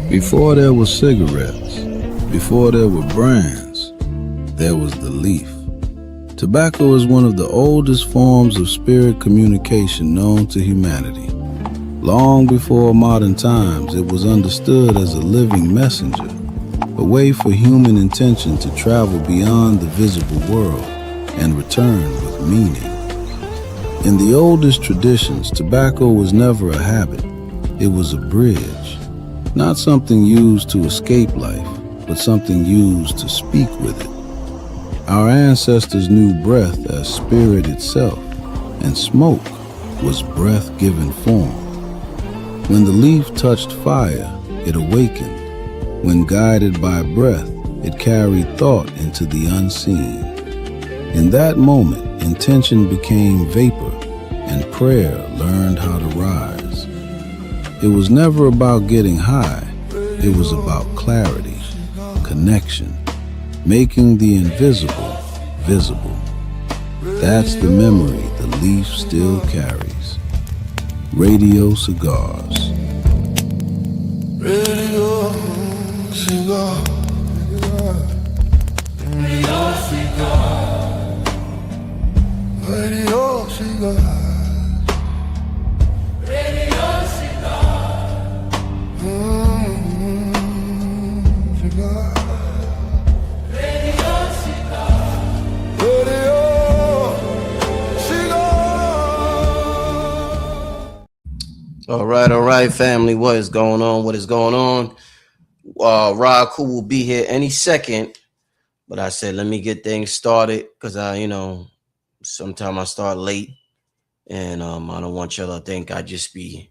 Before there were cigarettes, before there were brands, there was the leaf. Tobacco is one of the oldest forms of spirit communication known to humanity. Long before modern times, it was understood as a living messenger, a way for human intention to travel beyond the visible world and return with meaning. In the oldest traditions, tobacco was never a habit. It was a bridge, not something used to escape life, but something used to speak with it. Our ancestors knew breath as spirit itself, and smoke was breath-given form. When the leaf touched fire, it awakened. When guided by breath, it carried thought into the unseen. In that moment, intention became vapor, and prayer learned how to rise. It was never about getting high. It was about clarity, connection, making the invisible visible. That's the memory the leaf still carries. Radio Cigars. Radio Cigar. Radio Cigar. Radio Cigar. All right, family. What is going on? What is going on? Akhu will be here any second, but I said let me get things started because sometimes I start late, and I don't want y'all to think I just be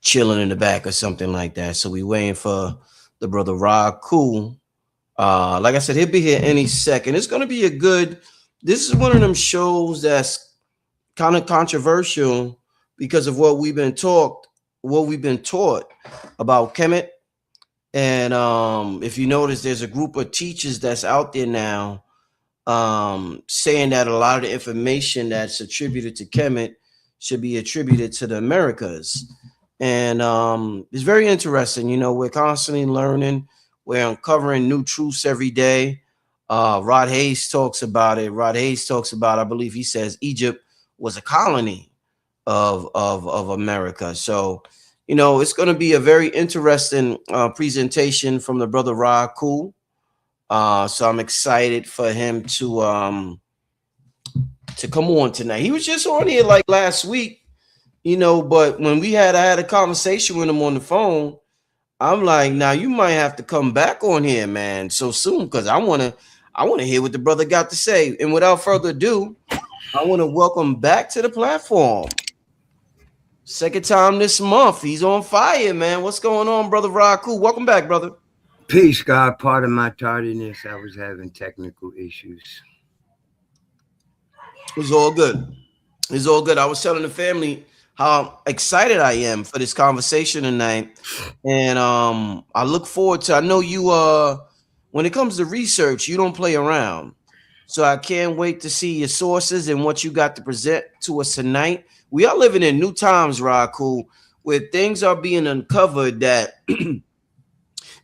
chilling in the back or something like that. So we waiting for the brother Akhu. Like I said, he'll be here any second. It's gonna be a good. This is one of them shows that's kind of controversial because of what we've been taught about Kemet. And if you notice, there's a group of teachers that's out there now saying that a lot of the information that's attributed to Kemet should be attributed to the Americas. And it's very interesting. We're constantly learning. We're uncovering new truths every day. Rod Hayes talks about it. I believe he says Egypt was a colony of America. So, it's going to be a very interesting presentation from the brother Akhu. So I'm excited for him to come on tonight. He was just on here like last week, but when I had a conversation with him on the phone, I'm like, now you might have to come back on here, man, so soon, because I want to hear what the brother got to say. And without further ado, I want to welcome back to the platform. Second time this month. He's on fire, man. What's going on, brother Akhu? Welcome back, brother. Peace, God. Pardon my tardiness. I was having technical issues. It's all good. It's all good. I was telling the family how excited I am for this conversation tonight. And I look forward to, I know you, when it comes to research, you don't play around. So I can't wait to see your sources and what you got to present to us tonight. We are living in new times, Akhu, where things are being uncovered that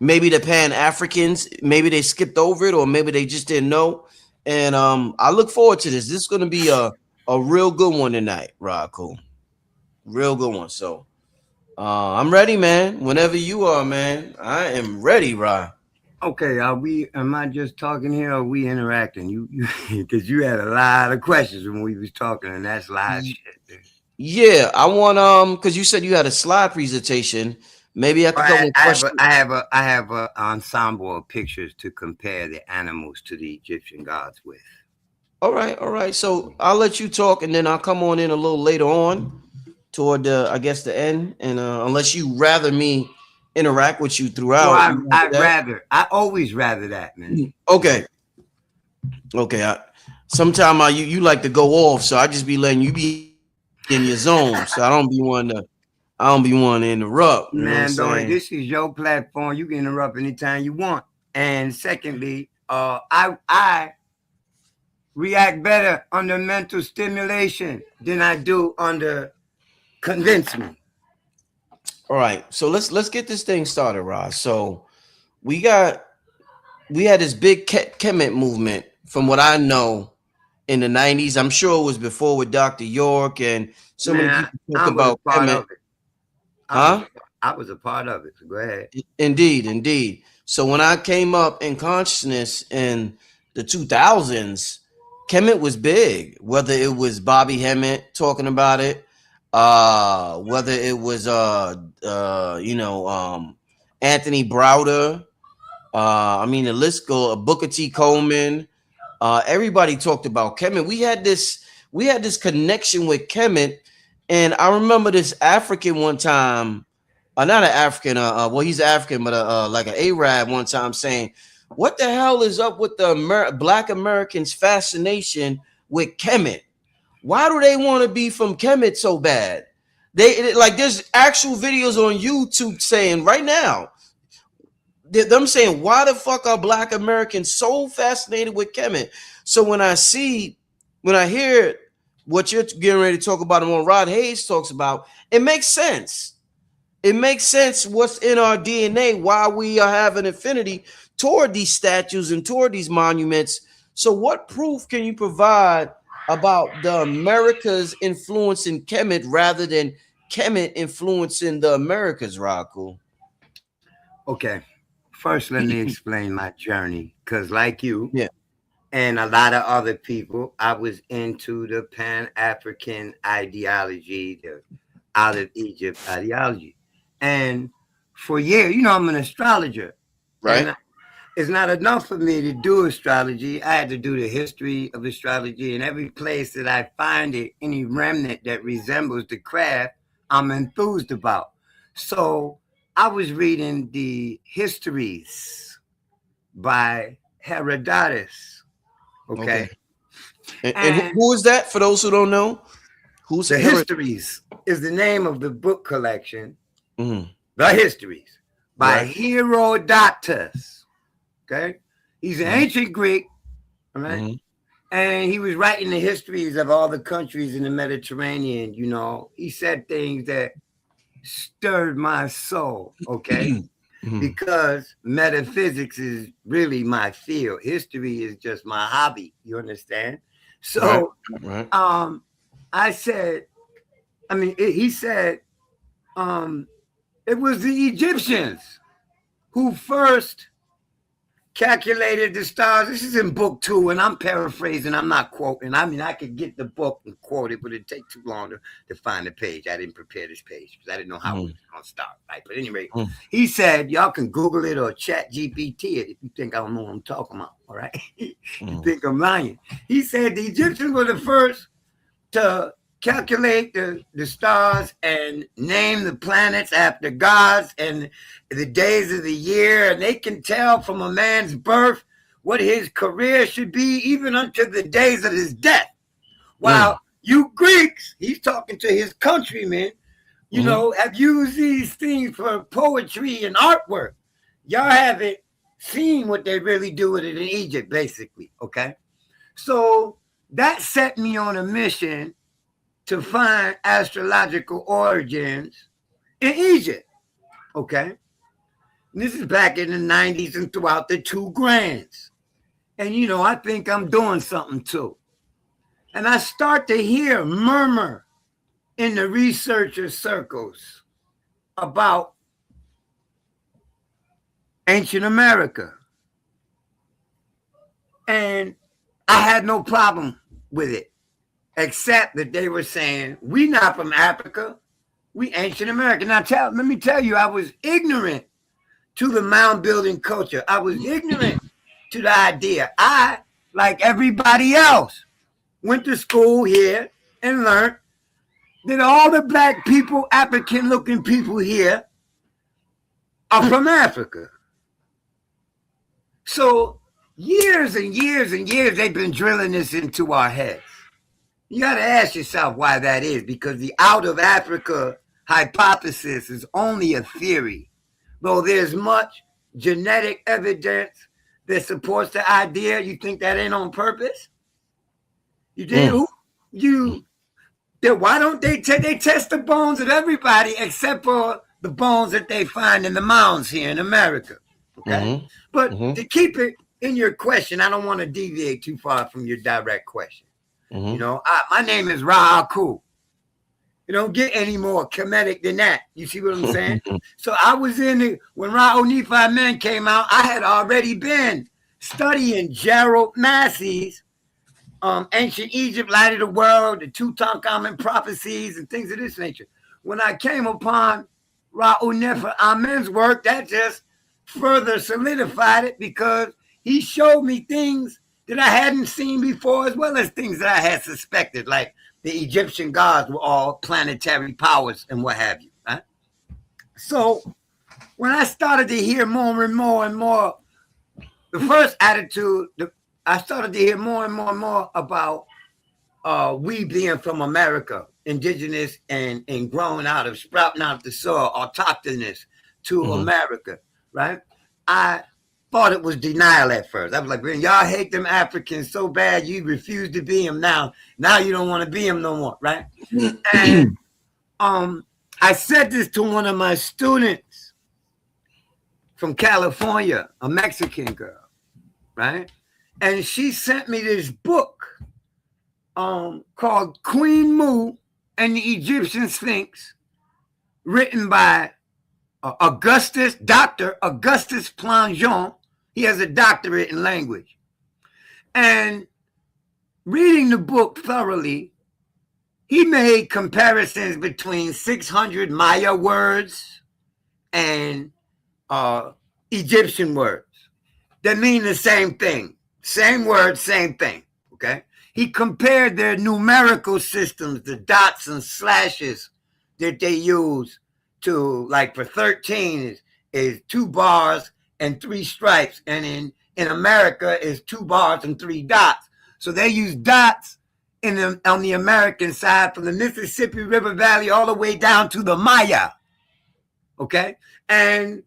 maybe the Pan-Africans, maybe they skipped over it, or maybe they just didn't know. And I look forward to this. This is going to be a real good one tonight, Akhu. Real good one. So I'm ready, man. Whenever you are, man. I am ready, Ra. Okay, am I just talking here, or are we interacting? You because you had a lot of questions when we was talking, and that's live shit. Yeah, I want because you said you had a slide presentation. Maybe I could go with questions. I have a ensemble of pictures to compare the animals to the Egyptian gods with. All right. So I'll let you talk, and then I'll come on in a little later on toward the end. And unless you rather me interact with you throughout. Well, I always rather that, man. Okay. Sometimes you like to go off, so I just be letting you be in your zone, so I don't be wanting to interrupt. Man, this is your platform. You can interrupt anytime you want. And secondly, I react better under mental stimulation than I do under convince me. All right, so let's get this thing started, Ross. So we got we had this big Kemet movement, from what I know, in the 90s. I'm sure it was before with Dr. York, and so many Man, people talk I was a about part Kemet. of it. Huh? I was a part of it. So go ahead. Indeed, indeed. So when I came up in consciousness in the 2000s, Kemet was big. Whether it was Bobby Hemmett talking about it, whether it was Anthony Browder, I mean the list go, Booker T. Coleman, everybody talked about Kemet. We had this connection with Kemet, and I remember this African one time, not an African, well, he's African, but like an Arab one time saying, "What the hell is up with the Black Americans' fascination with Kemet? Why do they want to be from Kemet so bad?" Like there's actual videos on YouTube saying right now, them saying, "Why the fuck are Black Americans so fascinated with Kemet?" So when I hear what you're getting ready to talk about and what Rod Hayes talks about, it makes sense. It makes sense what's in our DNA, why we are having affinity toward these statues and toward these monuments. So what proof can you provide about the Americas influencing Kemet rather than Kemet influencing the Americas, Raku? Okay. First, let me explain my journey. Because, like you Yeah. and a lot of other people, I was into the Pan African ideology, the out of Egypt ideology. And for years, I'm an astrologer. Right. And it's not enough for me to do astrology. I had to do the history of astrology. And every place that I find it, any remnant that resembles the craft, I'm enthused about. So I was reading the histories by Herodotus. Okay. And who is that for those who don't know? Who's the Histories is the name of the book collection. Mm-hmm. The Histories by Herodotus. Okay. He's an ancient Greek. All right. Mm-hmm. And he was writing the histories of all the countries in the Mediterranean. He said things that stirred my soul. Okay. Mm-hmm. Because metaphysics is really my field. History is just my hobby. You understand? So, right. he said, it was the Egyptians who first calculated the stars. This is in book 2, and I'm paraphrasing. I'm not quoting. I could get the book and quote it, but it'd take too long to find the page. I didn't prepare this page because I didn't know how it was going to start. Right? But anyway, he said, y'all can Google it or chat GPT it if you think I don't know what I'm talking about. All right. You think I'm lying. He said the Egyptians were the first to calculate the stars and name the planets after gods and the days of the year. And they can tell from a man's birth what his career should be, even unto the days of his death. While you Greeks, he's talking to his countrymen, have used these things for poetry and artwork. Y'all haven't seen what they really do with it in Egypt, basically. Okay. So that set me on a mission to find astrological origins in Egypt. Okay. And this is back in the 90s and throughout the 2 grands. And, I think I'm doing something too. And I start to hear murmur in the researcher circles about ancient America. And I had no problem with it, except that they were saying, we not from Africa, we ancient American. Now, let me tell you, I was ignorant to the mound building culture. I was ignorant to the idea. I, like everybody else, went to school here and learned that all the black people, African looking people here are from Africa. So years and years and years, they've been drilling this into our heads. You got to ask yourself why that is, because the out of Africa hypothesis is only a theory, though there's much genetic evidence that supports the idea. You think that ain't on purpose? You think why don't they test the bones of everybody except for the bones that they find in the mounds here in America. Okay. But to keep it in your question, I don't want to deviate too far from your direct question. You know, my name is Akhu. You don't get any more Kemetic than that. You see what I'm saying? So I was in it when Ra-O-Nephi Men came out. I had already been studying Gerald Massey's Ancient Egypt, Light of the World, the Tutankhamun prophecies, and things of this nature. When I came upon Ra-O-Nephi Amen's work, that just further solidified it because he showed me things that I hadn't seen before, as well as things that I had suspected, like the Egyptian gods were all planetary powers and what have you. Right? So when I started to hear more and more and more, the first attitude, I started to hear more and more and more about we being from America, indigenous and growing out of, sprouting out of the soil, autochthonous to America, right? I thought it was denial at first. I was like, man, y'all hate them Africans so bad you refuse to be them now. Now you don't want to be them no more, right? And I said this to one of my students from California, a Mexican girl, right? And she sent me this book called Queen Mu and the Egyptian Sphinx, written by Dr. Augustus Plongeon. He has a doctorate in language. And reading the book thoroughly, he made comparisons between 600 Maya words and Egyptian words that mean the same thing. Same word, same thing, okay? He compared their numerical systems, the dots and slashes that they use to, like for 13 is 2 bars and 3 stripes. And in America is 2 bars and 3 dots. So they use dots on the American side from the Mississippi River Valley all the way down to the Maya, okay? And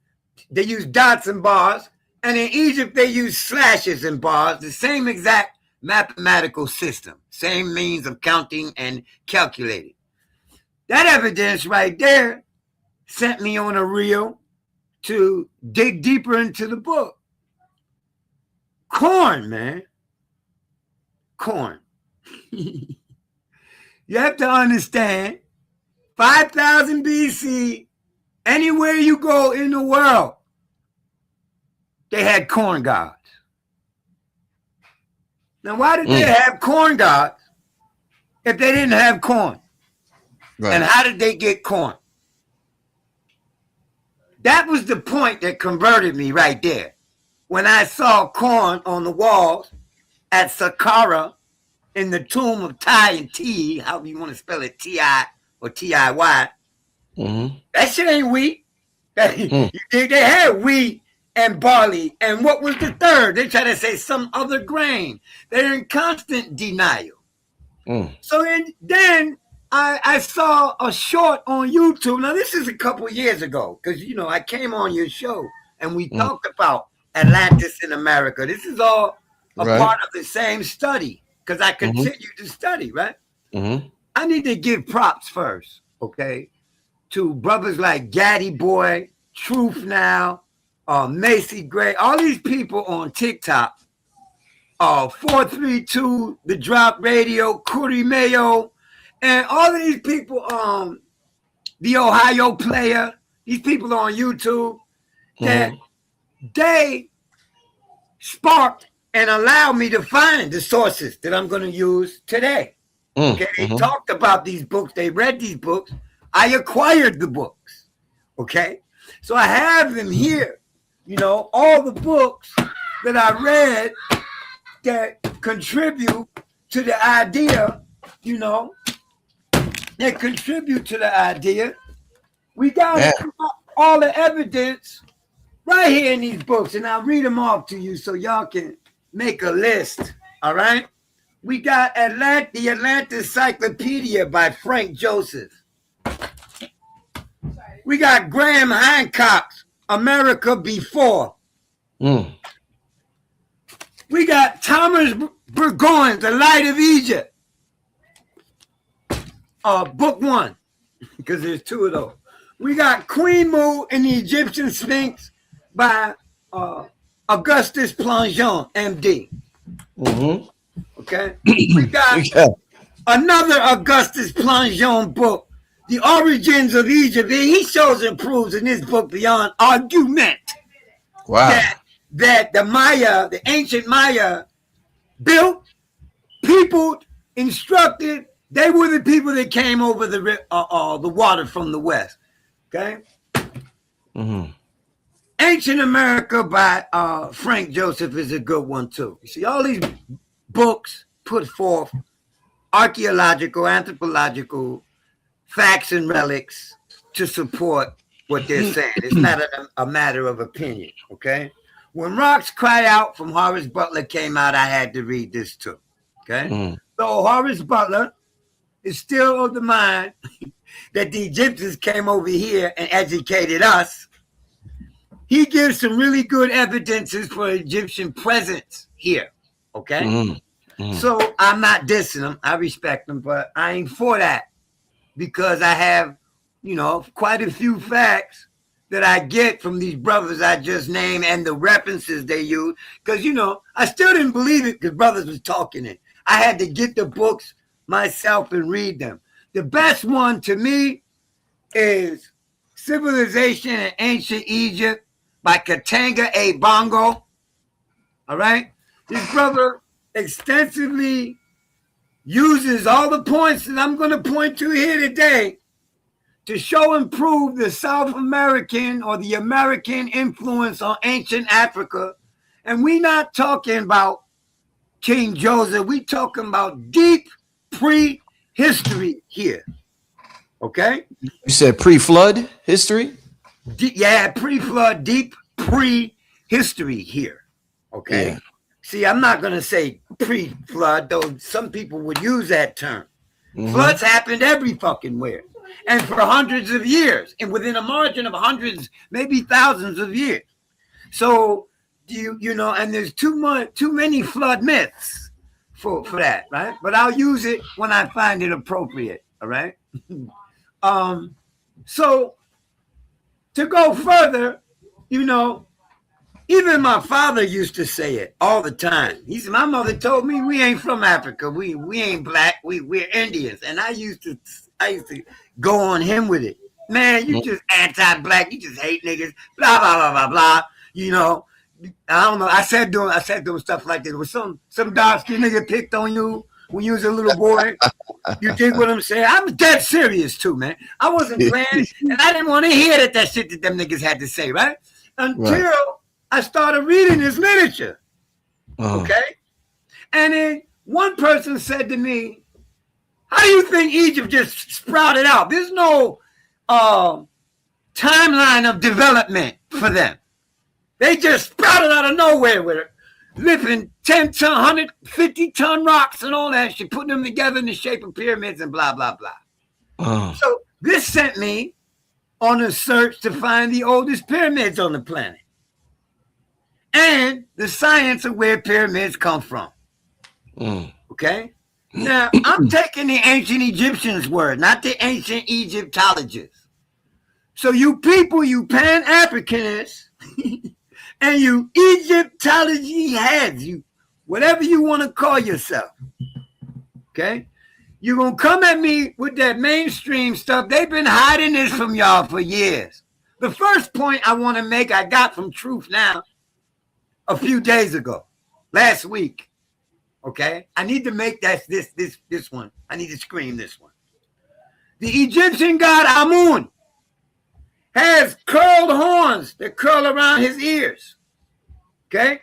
they use dots and bars. And in Egypt, they use slashes and bars, the same exact mathematical system, same means of counting and calculating. That evidence right there sent me on a reel to dig deeper into the book. Corn, man. Corn. You have to understand, 5,000 BC, anywhere you go in the world, they had corn gods. Now, why did they have corn gods if they didn't have corn? Right. And how did they get corn? That was the point that converted me right there. When I saw corn on the walls at Saqqara in the tomb of Tai and T, however you want to spell it, T-I or T-I-Y. That shit ain't wheat. They had wheat and barley. And what was the third? They try to say some other grain. They're in constant denial. So then I saw a short on YouTube. Now, this is a couple years ago because, you know, I came on your show and we talked about Atlantis in America. This is all a part of the same study because I continue to study, right? I need to give props first, okay, to brothers like Gaddy Boy, Truth Now, Macy Gray, all these people on TikTok, 432, The Drop Radio, Kuri Mayo, and all of these people, the Ohio Player, these people on YouTube, that they sparked and allowed me to find the sources that I'm going to use today. Okay, they talked about these books, they read these books, I acquired the books. Okay, so I have them here. You know, all the books that I read that contribute to the idea, you know, that contribute to the idea. We got all the evidence right here in these books, and I'll read them off to you so y'all can make a list, all right? We got the Atlantis Encyclopedia by Frank Joseph. We got Graham Hancock's America Before. We got Thomas Burgoyne's The Light of Egypt. Book 1, because there's 2 of those. We got Queen Mu and the Egyptian Sphinx by Augustus Plongeon, MD. Mm-hmm. Okay. We got another Augustus Plongeon book, The Origins of Egypt. And he shows and proves in this book beyond argument that the Maya, the ancient Maya, built, peopled, instructed. They were the people that came over the water from the west. Okay. Mm-hmm. Ancient America by Frank Joseph is a good one too. You see, all these books put forth archaeological, anthropological facts and relics to support what they're saying. It's not a matter of opinion, okay? When Rocks Cry Out from Horace Butler came out, I had to read this too, okay? Mm. So Horace Butler is still of the mind that the Egyptians came over here and educated us. He gives some really good evidences for Egyptian presence here, okay? Mm-hmm. Mm-hmm. So I'm not dissing them. I respect them, but I ain't for that because I have, quite a few facts that I get from these brothers I just named and the references they use. Because, I still didn't believe it because brothers was talking it. I had to get the books myself and read them. The best one to me is Civilization in Ancient Egypt by Katanga A. Bongo. All right? This brother extensively uses all the points that I'm going to point to here today to show and prove the South American or the American influence on ancient Africa. And we're not talking about King Joseph. We're talking about deep pre-history here. Okay? You said pre-flood history? Pre-flood, deep pre-history here. Okay? Yeah. See, I'm not going to say pre-flood, though some people would use that term. Mm-hmm. Floods happened every fucking where. And for hundreds of years. And within a margin of hundreds, maybe thousands of years. So, and there's too many flood myths for that, right? But I'll use it when I find it appropriate, all right? So, to go further, even my father used to say it all the time. He said, my mother told me we ain't from Africa. We ain't black. We're Indians. And I used to go on him with it. Man, you just anti-black. You just hate niggas. Blah, blah, blah, blah, blah. I don't know. I said doing stuff like this. Was some dark-skinned nigga picked on you when you was a little boy? You dig what I'm saying? I'm dead serious too, man. I wasn't playing. And I didn't want to hear that shit that them niggas had to say, right? Until I started reading his literature. Okay? And then one person said to me, how do you think Egypt just sprouted out? There's no timeline of development for them. They just sprouted out of nowhere with it, lifting 10-ton, 150-ton rocks and all that shit, putting them together in the shape of pyramids and blah, blah, blah. So this sent me on a search to find the oldest pyramids on the planet. And the science of where pyramids come from. Okay? Now, I'm taking the ancient Egyptians' word, not the ancient Egyptologists. So you people, you Pan-Africanists, and you Egyptology heads, you whatever you want to call yourself, okay? You're going to come at me with that mainstream stuff. They've been hiding this from y'all for years. The first point I want to make, I got from Truth Now a few days ago, last week. Okay, I need to make this one. I need to scream this one. The Egyptian god Amun has curled horns that curl around his ears. Okay,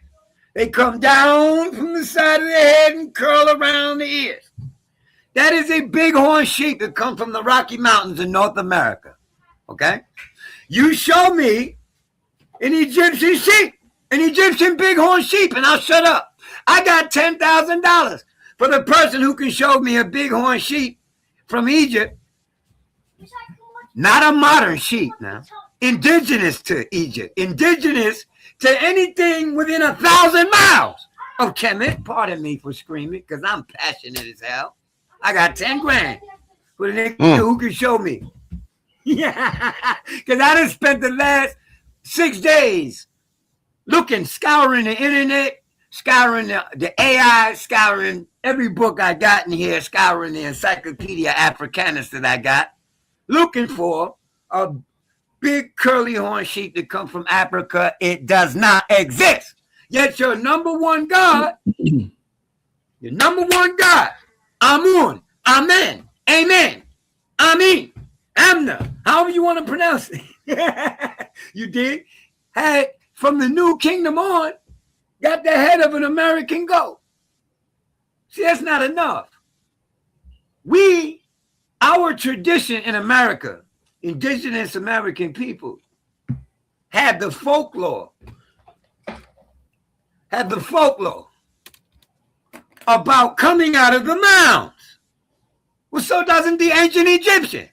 they come down from the side of the head and curl around the ears. That is a bighorn sheep that comes from the Rocky Mountains in North America. Okay, you show me an Egyptian sheep, an Egyptian bighorn sheep, and I'll shut up. I got $10,000 for the person who can show me a bighorn sheep from Egypt. Not a modern sheep now. Indigenous to Egypt. Indigenous to anything within 1,000 miles of Kemet. Pardon me for screaming because I'm passionate as hell. I got 10 grand for the nigga who can show me Yeah, because I done spent the last 6 days scouring the internet, scouring the AI, scouring every book I got in here, scouring the Encyclopedia Africanus that I got, looking for a big curly horn sheep that come from Africa. It does not exist. Yet your number one God, Amun, Amen, Amen, Amin, Amna, however you want to pronounce it. You did? Had from the New Kingdom on, got the head of an American goat. See, that's not enough. Our tradition in America, indigenous American people, had the folklore about coming out of the mounds. Well, so doesn't the ancient Egyptian.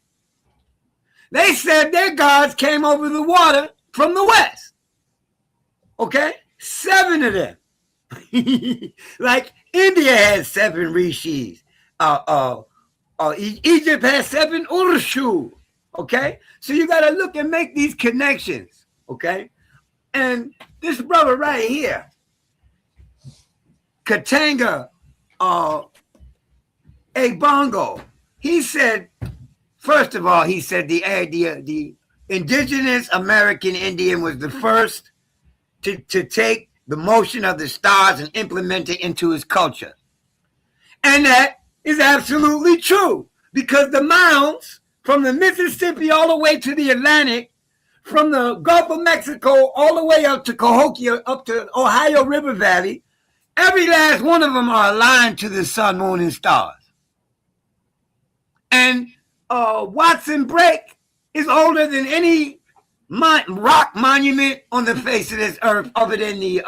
They said their gods came over the water from the west. Okay? 7 of them. Like India has 7 rishis. Egypt has 7 urshu. Okay? So you got to look and make these connections. Okay? And this brother right here, Katanga Ebongo, he said, first of all, he said the indigenous American Indian was the first to take the motion of the stars and implement it into his culture. And that is absolutely true, because the mounds from the Mississippi all the way to the Atlantic, from the Gulf of Mexico all the way up to Cahokia, up to Ohio River Valley, every last one of them are aligned to the sun, moon, and stars. And Watson Break is older than any rock monument on the face of this earth, other than the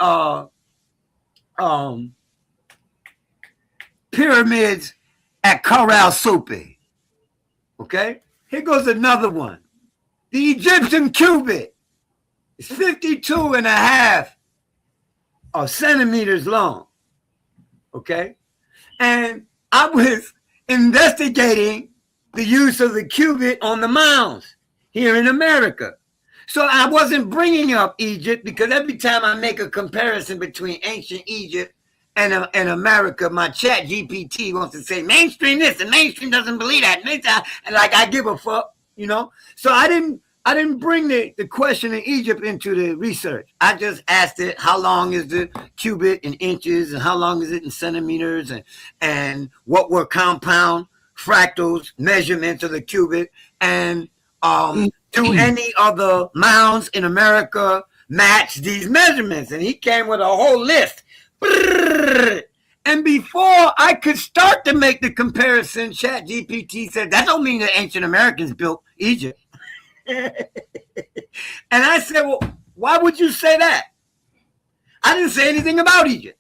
pyramids at Corral Supe. Okay? Here goes another one. The Egyptian cubit is 52.5 centimeters long. Okay? And I was investigating the use of the cubit on the mounds here in America. So I wasn't bringing up Egypt, because every time I make a comparison between ancient Egypt and America, my chat GPT wants to say mainstream this and mainstream doesn't believe that. And like, I give a fuck, you know? So I didn't bring the question of Egypt into the research. I just asked it, how long is the cubit in inches, and how long is it in centimeters, and what were compound fractals measurements of the cubit, and do any of the mounds in America match these measurements? And he came with a whole list. And before I could start to make the comparison, Chat GPT said, that don't mean the ancient Americans built Egypt. And I said, well, why would you say that? I didn't say anything about Egypt.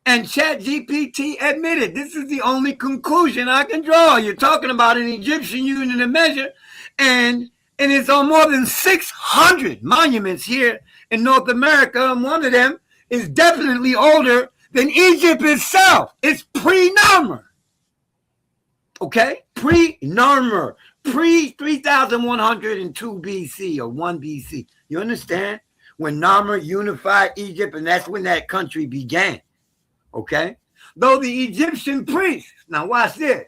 And ChatGPT admitted, this is the only conclusion I can draw. You're talking about an Egyptian unit of measure, and it's on more than 600 monuments here in North America, and one of them is definitely older than Egypt itself. It's pre-Narmer. Okay? Pre-Narmer. Pre-3102 BC or 1 BC. You understand? When Narmer unified Egypt, and that's when that country began. Okay? Though the Egyptian priests, now watch this.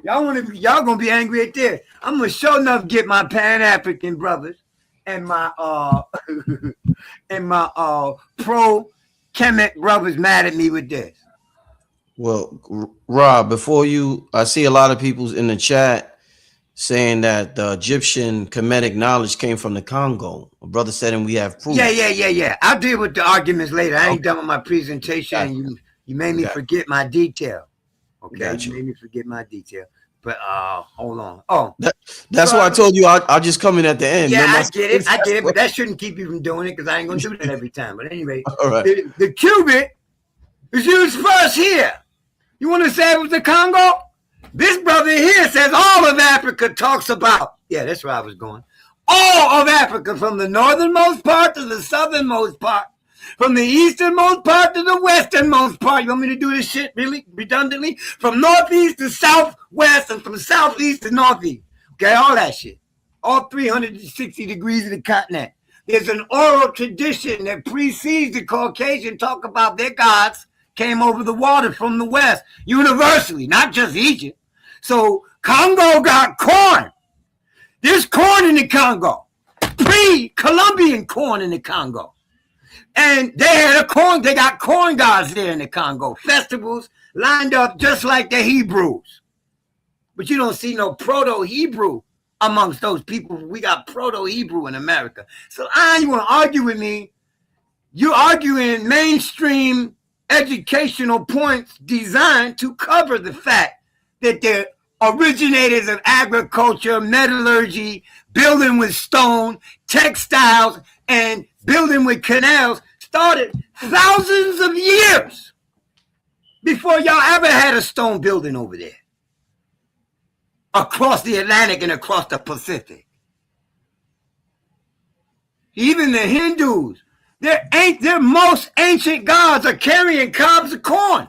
Y'all gonna be angry at this. I'm gonna sure enough get my Pan-African brothers and my pro Kemet brothers mad at me with this. Well, Rob, I see a lot of people in the chat saying that the Egyptian Kemetic knowledge came from the Congo. A brother said, and we have proof. Yeah. I'll deal with the arguments later. I ain't done with my presentation. Gotcha. And you made me forget my detail. Okay, Gotcha. You made me forget my detail. But hold on. Oh, that's why I told you I'll just come in at the end. Yeah, I get it. But that shouldn't keep you from doing it, because I ain't gonna do that every time. But anyway, all right. The cubit is used first here. You want to say it was the Congo? This brother here says all of Africa talks about. Yeah, that's where I was going. All of Africa, from the northernmost part to the southernmost part, from the easternmost part to the westernmost part. You want me to do this shit really redundantly? From northeast to southwest, and from southeast to northeast. Okay, all that shit. All 360 degrees of the continent. There's an oral tradition that precedes the Caucasian talk about their gods came over the water from the west, universally, not just Egypt. So Congo got corn. There's corn in the Congo. Pre-Columbian corn in the Congo. And they got corn gods there in the Congo. Festivals lined up just like the Hebrews. But you don't see no Proto-Hebrew amongst those people. We got Proto-Hebrew in America. So you want to argue with me? You're arguing mainstream educational points designed to cover the fact that they're originators of agriculture, metallurgy, building with stone, textiles, and building with canals started thousands of years before y'all ever had a stone building over there. Across the Atlantic and across the Pacific. Even the Hindus, their most ancient gods are carrying cobs of corn.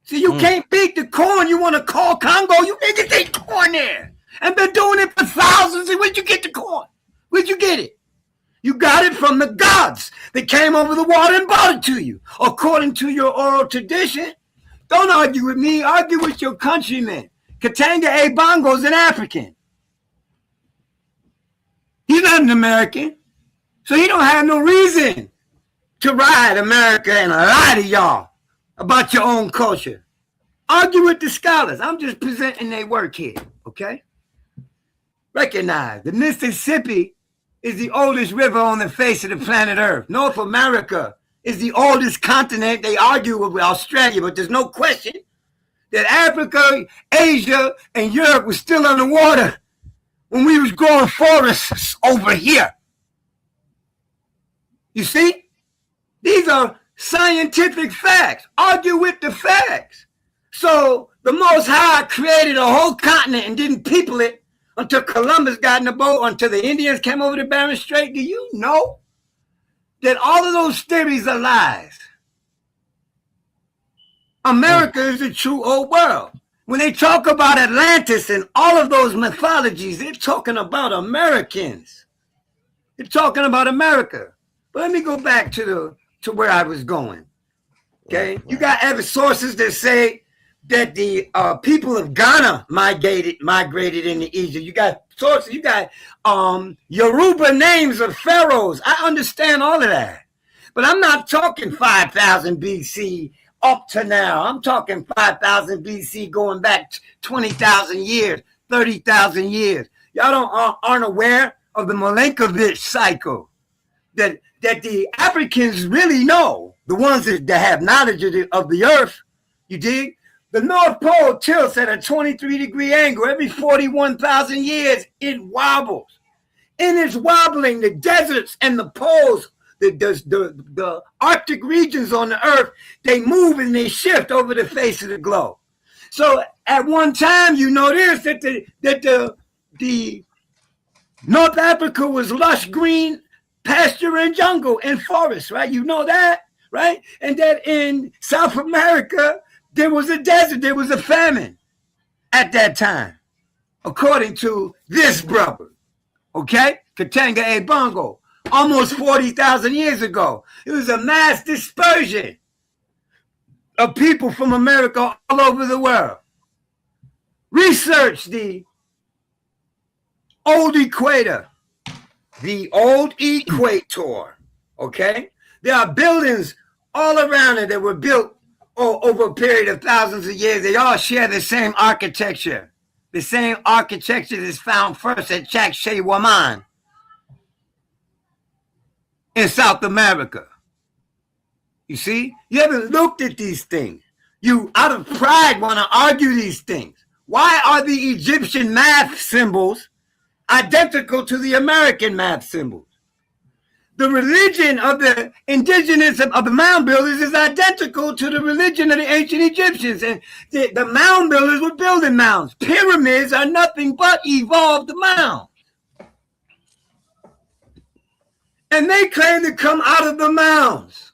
See, you can't beat the corn. You want to call Congo, you niggas ain't corn there. And been doing it for thousands. And where'd you get the corn? Where'd you get it? You got it from the gods that came over the water and brought it to you. According to your oral tradition, don't argue with me. Argue with your countrymen. Katanga A. Bongo's an African. He's not an American. So he don't have no reason to ride America and lie to y'all about your own culture. Argue with the scholars. I'm just presenting their work here, okay? Recognize the Mississippi is the oldest river on the face of the planet Earth. North America is the oldest continent. They argue with Australia, but there's no question that Africa, Asia, and Europe was still underwater when we was growing forests over here. You see? These are scientific facts. Argue with the facts. So the Most High created a whole continent and didn't people it until Columbus got in the boat, until the Indians came over to Bering Strait. Do you know that all of those theories are lies? America is the true old world. When they talk about Atlantis and all of those mythologies, they're talking about Americans. They're talking about America. But let me go back to where I was going. Okay, you got other sources that say that the people of Ghana migrated into Egypt. You got sources. You got Yoruba names of pharaohs. I understand all of that, but I'm not talking 5,000 BC up to now. I'm talking 5,000 BC going back 20,000 years, 30,000 years. Y'all aren't aware of the Milankovitch cycle that the Africans really know, the ones that have knowledge of the earth, you dig? The North Pole tilts at a 23-degree angle. Every 41,000 years, it wobbles. And it's wobbling. The deserts and the poles, the Arctic regions on the earth, they move and they shift over the face of the globe. So at one time, you notice that the North Africa was lush green pasture and jungle and forest, right? You know that, right? And that in South America, there was a desert, there was a famine at that time, according to this brother, okay? Katanga A. Bongo, almost 40,000 years ago. It was a mass dispersion of people from America all over the world. Research the old equator. The old equator, okay? There are buildings all around it that were built over a period of thousands of years. They all share the same architecture. The same architecture that's found first at Chakchewaman in South America. You see? You haven't looked at these things. You, out of pride, want to argue these things. Why are the Egyptian math symbols identical to the American math symbols? The religion of the indigenous of the mound builders is identical to the religion of the ancient Egyptians. And the mound builders were building mounds. Pyramids are nothing but evolved mounds. And they claim to come out of the mounds.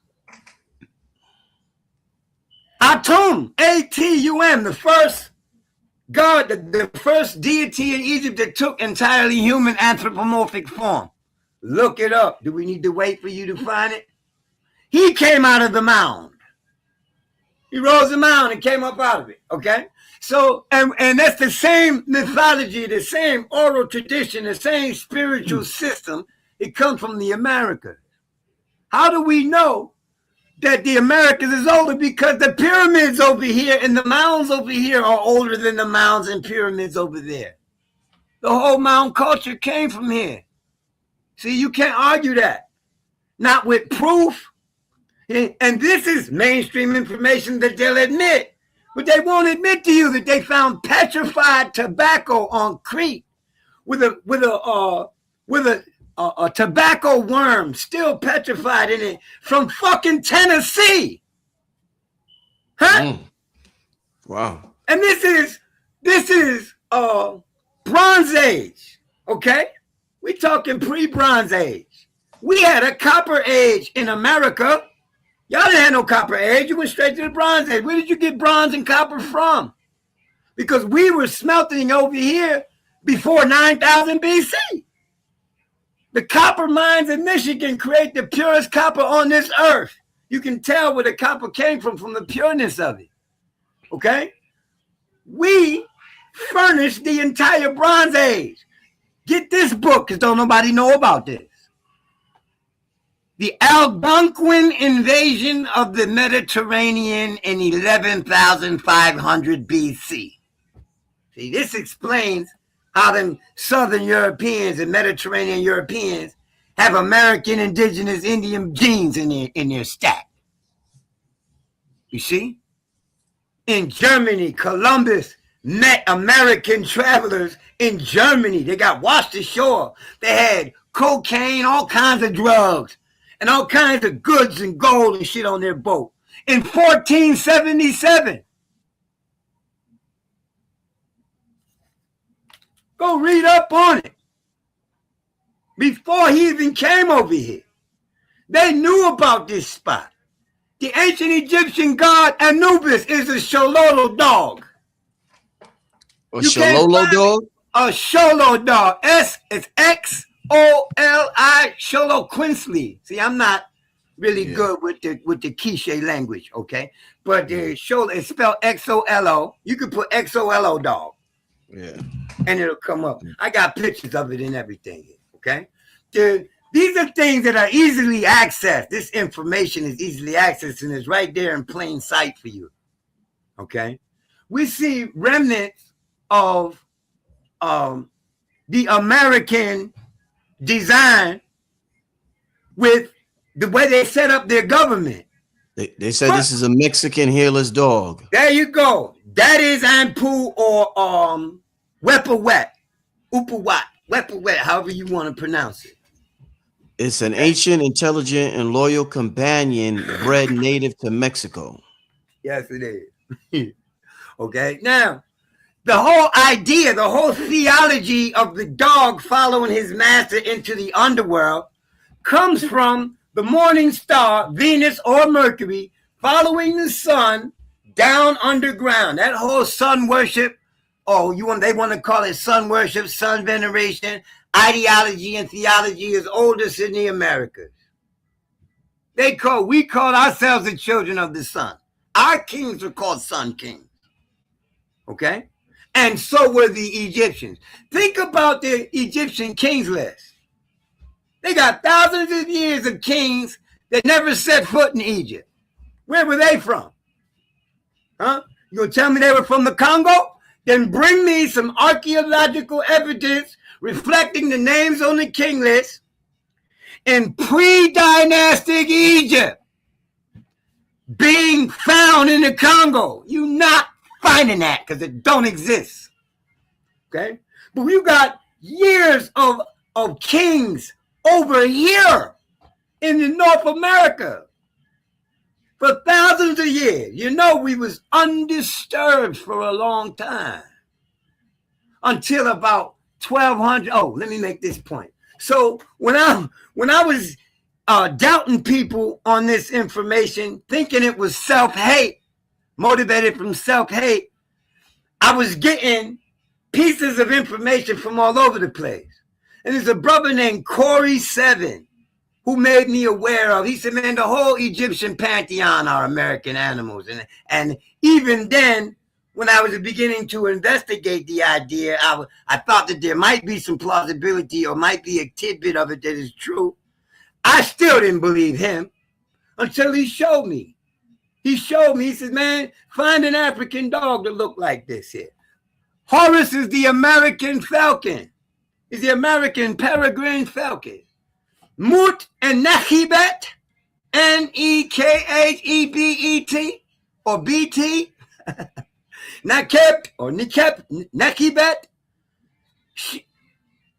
Atum, A-T-U-M, the first God, the first deity in Egypt that took entirely human anthropomorphic form. Look it up. Do we need to wait for you to find it? He came out of the mound. He rose the mound and came up out of it. Okay? So, and that's the same mythology, the same oral tradition, the same spiritual system. It comes from the Americas. How do we know that the Americas is older? Because the pyramids over here and the mounds over here are older than the mounds and pyramids over there. The whole mound culture came from here. See, you can't argue that. Not with proof. And this is mainstream information that they'll admit. But they won't admit to you that they found petrified tobacco on Crete with a tobacco worm still petrified in it from fucking Tennessee. Huh? Wow. And this is Bronze Age. Okay? We talking pre-Bronze Age. We had a Copper Age in America. Y'all didn't have no Copper Age. You went straight to the Bronze Age. Where did you get bronze and copper from? Because we were smelting over here before 9000 BC. The copper mines in Michigan create the purest copper on this earth. You can tell where the copper came from the pureness of it. Okay? We furnished the entire Bronze Age. Get this book, because don't nobody know about this. The Algonquin invasion of the Mediterranean in 11,500 BC. See, this explains how them Southern Europeans and Mediterranean Europeans have American indigenous Indian genes in their stack. You see? In Germany, Columbus met American travelers in Germany. They got washed ashore. They had cocaine, all kinds of drugs, and all kinds of goods and gold and shit on their boat. In 1477. Go read up on it. Before he even came over here, they knew about this spot. The ancient Egyptian god Anubis is a Shololo dog. A Shololo dog? A Sholo dog. It's Xoli, Sholo Quinsley. See, I'm not really good with the quiche language, okay? But the Sholo is spelled Xolo. You can put Xolo dog. Yeah. And it'll come up. I got pictures of it and everything, okay? These are things that are easily accessed. This information is easily accessed and is right there in plain sight for you, okay? We see remnants of the American design with the way they set up their government. They said this is a Mexican hairless dog. There you go. That is Ampu or Wepawet, Upawat, Wepawet, however you want to pronounce it. It's an ancient, intelligent, and loyal companion bred native to Mexico. Yes, it is. Okay. Now, the whole idea, the whole theology of the dog following his master into the underworld comes from the morning star, Venus or Mercury, following the sun down underground. That whole sun worship, they want to call it sun worship, sun veneration, ideology and theology is oldest in the Americas. We call ourselves the children of the sun. Our kings were called sun kings. Okay? And so were the Egyptians. Think about the Egyptian kings list. They got thousands of years of kings that never set foot in Egypt. Where were they from? Huh? You gonna tell me they were from the Congo? Then bring me some archaeological evidence reflecting the names on the king list in pre-dynastic Egypt being found in the Congo. You not finding that because it don't exist. Okay? But you got years of kings over here in the North America for thousands of years. You know, we was undisturbed for a long time until about 1200. Oh, let me make this point. So when I was doubting people on this information, thinking it was self-hate, motivated from self-hate, I was getting pieces of information from all over the place. And there's a brother named Corey Seven who made me aware of. He said, man, the whole Egyptian pantheon are American animals. And even then, when I was beginning to investigate the idea, I thought that there might be some plausibility or might be a tidbit of it that is true. I still didn't believe him until he showed me. He showed me, he said, man, find an African dog that look like this here. Horus is the American falcon. He's the American peregrine falcon. Mut and Nekhebet, Nekhebet, or BT, Nekeb or Nekhebet.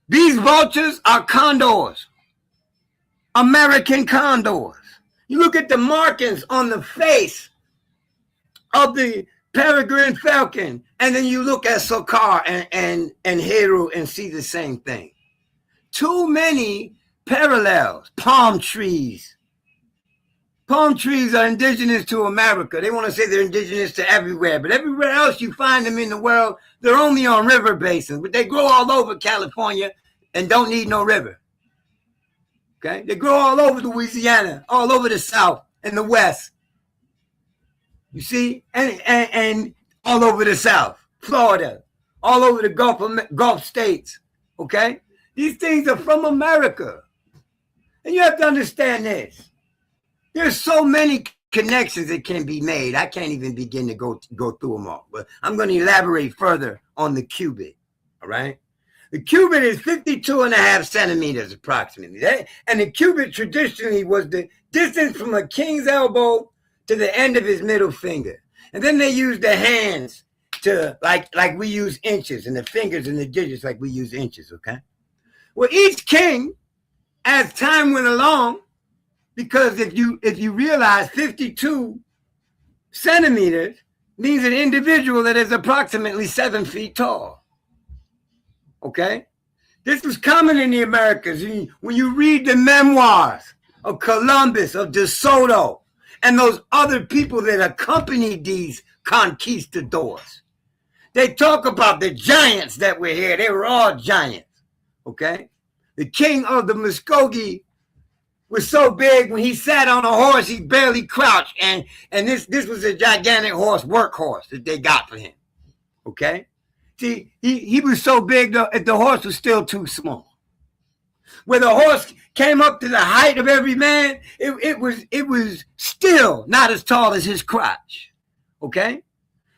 These vultures are condors, American condors. You look at the markings on the face of the peregrine falcon, and then you look at Sokar and Heru and see the same thing. Too many parallels. Palm trees. Palm trees are indigenous to America. They want to say they're indigenous to everywhere, but everywhere else you find them in the world, they're only on river basins, but they grow all over California and don't need no river. Okay? They grow all over Louisiana, all over the South and the West. You see? And all over the South, Florida, all over the Gulf states. Okay? These things are from America. And you have to understand this. There's so many connections that can be made. I can't even begin to go through them all. But I'm going to elaborate further on the cubit. All right? The cubit is 52.5 centimeters approximately. And the cubit traditionally was the distance from a king's elbow to the end of his middle finger. And then they used the hands to, like we use inches, and the fingers and the digits like we use inches, okay? Well, each king, as time went along, because if you realize 52 centimeters means an individual that is approximately 7 feet tall. Okay? This was common in the Americas. When you read the memoirs of Columbus, of De Soto, and those other people that accompanied these conquistadors, they talk about the giants that were here. They were all giants. Okay? The king of the Muskogee was so big when he sat on a horse, he barely crouched. And this was a gigantic horse, workhorse that they got for him. Okay? See, he was so big that the horse was still too small. When the horse came up to the height of every man, it was still not as tall as his crotch. Okay?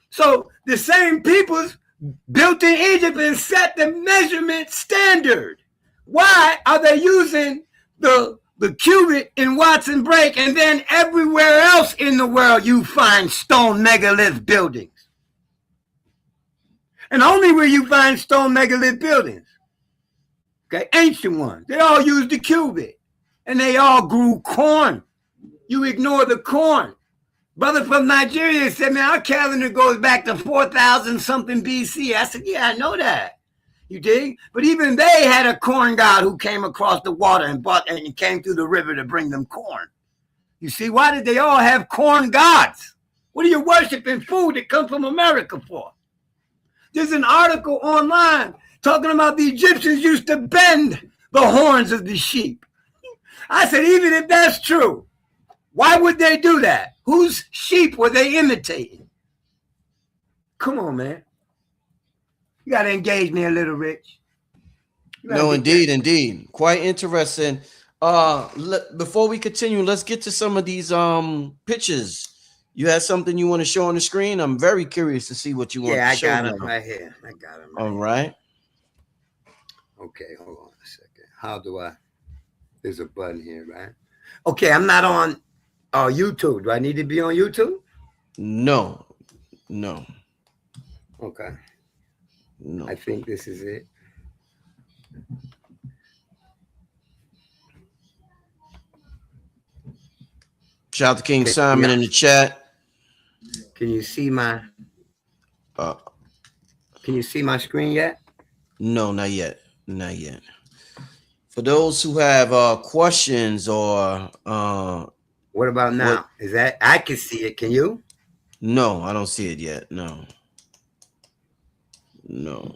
So the same peoples built in Egypt and set the measurement standard. Why are they using the cubit in Watson Break, and then everywhere else in the world you find stone megalith buildings? And only where you find stone megalith buildings, okay, ancient ones, they all used the cubit, and they all grew corn. You ignore the corn. Brother from Nigeria said, man, our calendar goes back to 4,000 something BC. I said, yeah, I know that. You dig? But even they had a corn god who came across the water and came through the river to bring them corn. You see, why did they all have corn gods? What are you worshiping food that comes from America for? There's an article online talking about the Egyptians used to bend the horns of the sheep. I said, even if that's true, why would they do that? Whose sheep were they imitating? Come on, man. You got to engage me a little, Rich. No, indeed. Quite interesting. Before we continue, let's get to some of these pictures. You have something you want to show on the screen? I'm very curious to see what you want to show. Yeah, I got them right here. All right. Okay, hold on a second. How do I? There's a button here, right? Okay, I'm not on YouTube. Do I need to be on YouTube? No. Okay. No. I think this is it. Shout out to King Simon in the chat. Can you see my screen yet? No, not yet. For those who have questions or what about now? Is that I can see it? Can you? No, I don't see it yet. No. No.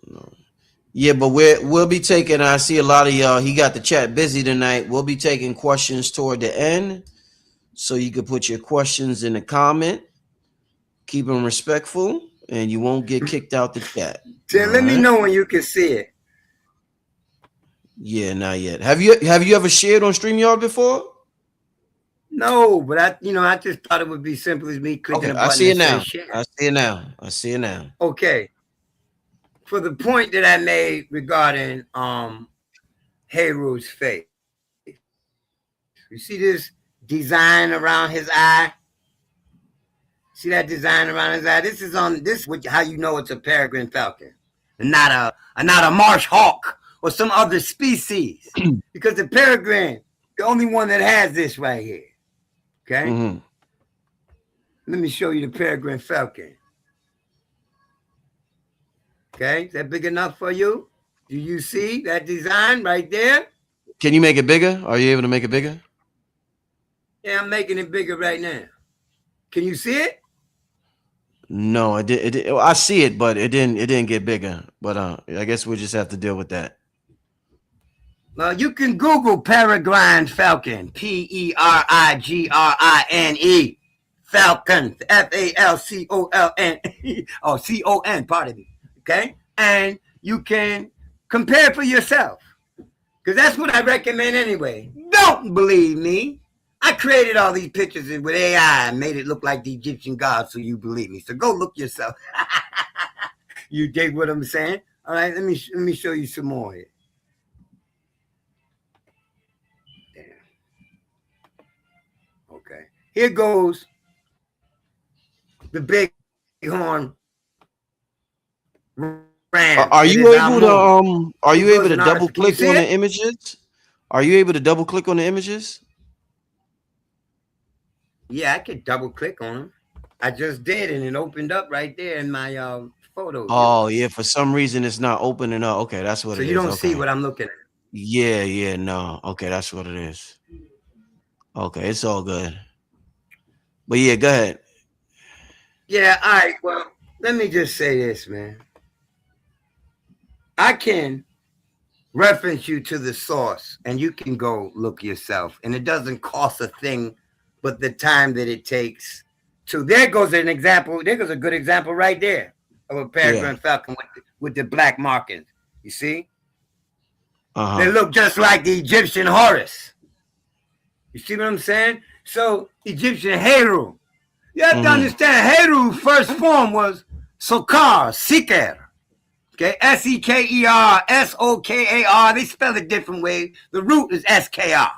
No. Yeah, but we'll be taking. I see a lot of y'all. He got the chat busy tonight. We'll be taking questions toward the end, so you can put your questions in the comment. Keep them respectful, and you won't get kicked out the chat. Tim, let me know when you can see it. Yeah, not yet. Have you ever shared on StreamYard before? No, but I just thought it would be simple as me clicking a button. I see it now. Share. I see it now. I see it now. Okay. For the point that I made regarding Heru's face, you see this design around his eye? See that design around his eye? This is how you know it's a peregrine falcon, and not a marsh hawk or some other species. Because the peregrine, the only one that has this right here. Okay? Mm-hmm. Let me show you the peregrine falcon. Okay, is that big enough for you? Do you see that design right there? Can you make it bigger? Are you able to make it bigger? Yeah, I'm making it bigger right now. Can you see it? No, it did. I see it, but it didn't get bigger. But I guess we'll just have to deal with that. Well, you can Google peregrine falcon, Perigrine, falcon, Falcon, or CON, pardon me. Okay, and you can compare for yourself, because that's what I recommend anyway. Don't believe me. I created all these pictures with AI and made it look like the Egyptian gods, so you believe me. So go look yourself. You dig what I'm saying? All right, let me show you some more here. Okay, here goes the big horn ram. Are you able to double click on the images? Are you able to double click on the images? Yeah, I could double click on them. I just did, and it opened up right there in my photos. Oh yeah, for some reason it's not opening up. Okay, that's what it is. So you don't see what I'm looking at. Yeah, no. Okay, that's what it is. Okay, it's all good. But yeah, go ahead. Yeah, all right. Well, let me just say this, man. I can reference you to the source, and you can go look yourself, and it doesn't cost a thing but the time that it takes to. There goes an example. There goes a good example right there of a peregrine falcon with the black markings. You see? They look just like the Egyptian Horus. You see what I'm saying? So Egyptian Heru. You have to understand, Heru's first form was Seker. Okay, Seker, Sokar. They spell it different ways. The root is Skr.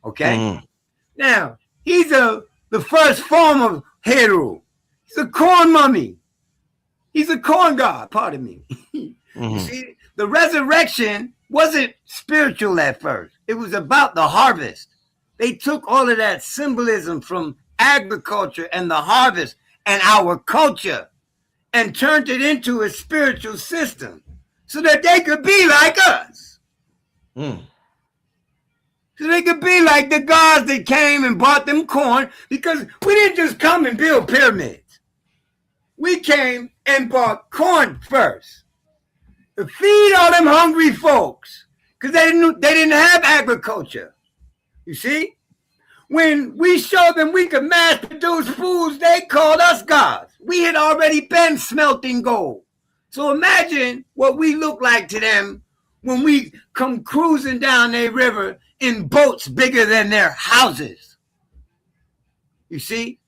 Okay? Now, he's the first form of Heru. He's a corn mummy. He's a corn god, pardon me. You see, the resurrection wasn't spiritual at first. It was about the harvest. They took all of that symbolism from agriculture and the harvest and our culture and turned it into a spiritual system so that they could be like us. So they could be like the gods that came and brought them corn, because we didn't just come and build pyramids. We came and bought corn first to feed all them hungry folks, because they didn't have agriculture. You see? When we showed them we could mass produce foods, they called us gods. We had already been smelting gold. So imagine what we look like to them when we come cruising down their river in boats bigger than their houses. You see?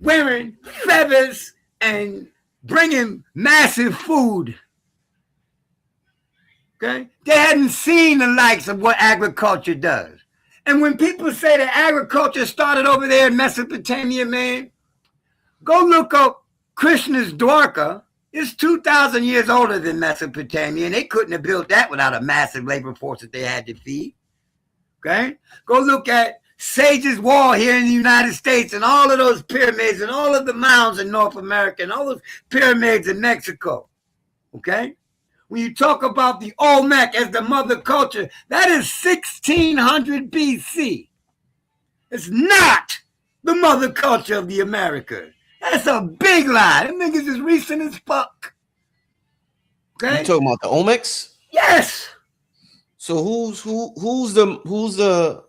Wearing feathers and bringing massive food. Okay? They hadn't seen the likes of what agriculture does. And when people say that agriculture started over there in Mesopotamia, man, go look up Krishna's Dwarka. It's 2,000 years older than Mesopotamia, and they couldn't have built that without a massive labor force that they had to feed. Okay? Go look at Sage's Wall here in the United States, and all of those pyramids and all of the mounds in North America and all those pyramids in Mexico. Okay? When you talk about the Olmec as the mother culture, that is 1600 BC. It's not the mother culture of the America. That's a big lie. Them niggas is recent as fuck. Okay? You talking about the Olmecs? Yes. So who's the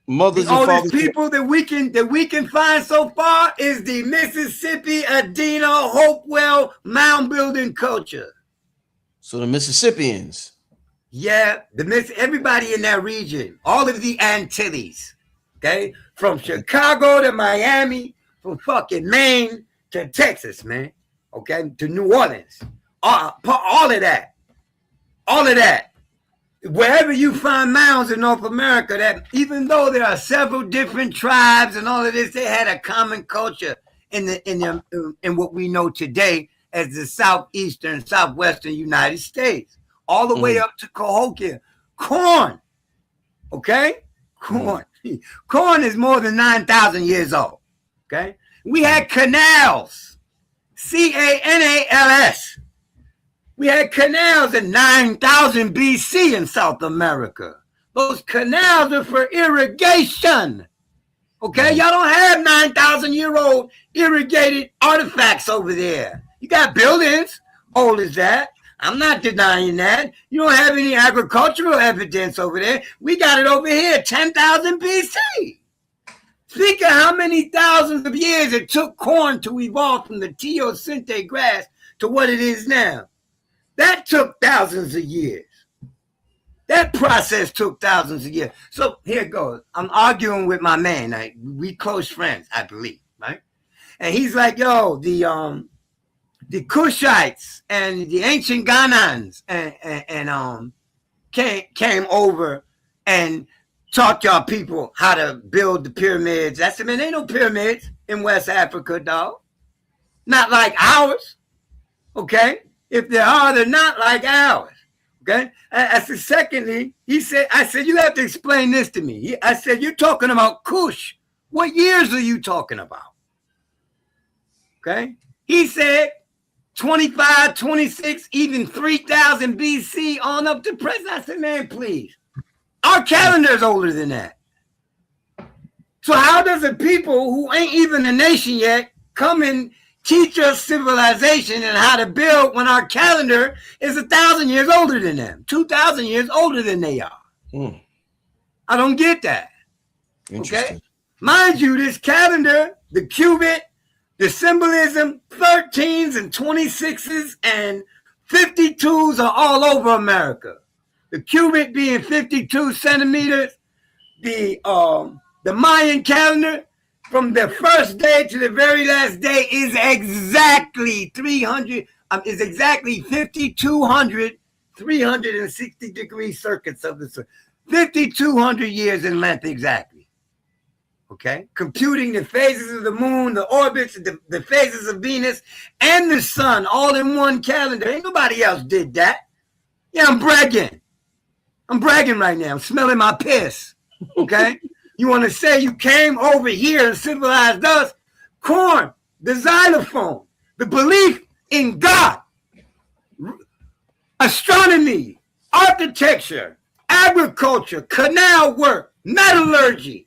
mothers The and oldest fathers? people that we can find so far is the Mississippi Adena Hopewell mound building culture. So the Mississippians. Yeah, everybody in that region, all of the Antilles, okay, from Chicago to Miami, from fucking Maine to Texas, man, okay, to New Orleans, all of that, wherever you find mounds in North America, that even though there are several different tribes and all of this, they had a common culture in what we know today as the southeastern, southwestern United States, all the way up to Cahokia. Corn, okay? Corn. Corn is more than 9,000 years old, okay? We had canals, Canals. We had canals in 9,000 BC in South America. Those canals are for irrigation, okay? Y'all don't have 9,000-year-old irrigated artifacts over there. You got buildings old as that. I'm not denying that. You don't have any agricultural evidence over there. We got it over here, 10,000 BC. Think of how many thousands of years it took corn to evolve from the teosinte grass to what it is now. That took thousands of years. That process took thousands of years. So here it goes. I'm arguing with my man. We close friends, I believe, right? And he's like, yo, the Kushites and the ancient Ghanans and came over and taught y'all people how to build the pyramids. I said, man, ain't no pyramids in West Africa, dog. Not like ours, okay? If there are, they're not like ours, okay? I said, secondly, I said, you have to explain this to me. I said, you're talking about Kush. What years are you talking about? Okay? He said 25, 26, even 3,000 BC on up to present. I said, man, please. Our calendar is older than that. So how does a people who ain't even a nation yet come and teach us civilization and how to build when our calendar is 1,000 years older than them, 2,000 years older than they are? I don't get that. Okay? Mind you, this calendar, the cubit, the symbolism, 13s and 26s and 52s are all over America. The cubit being 52 centimeters, the Mayan calendar from the first day to the very last day is exactly 5,200, 360-degree circuits of the sun. 5,200 years in length exactly. Okay? Computing the phases of the moon, the orbits, the phases of Venus, and the sun all in one calendar. Ain't nobody else did that. Yeah, I'm bragging. I'm bragging right now. I'm smelling my piss. Okay? You want to say you came over here and civilized us? Corn, the xylophone, the belief in God, astronomy, architecture, agriculture, canal work, metallurgy,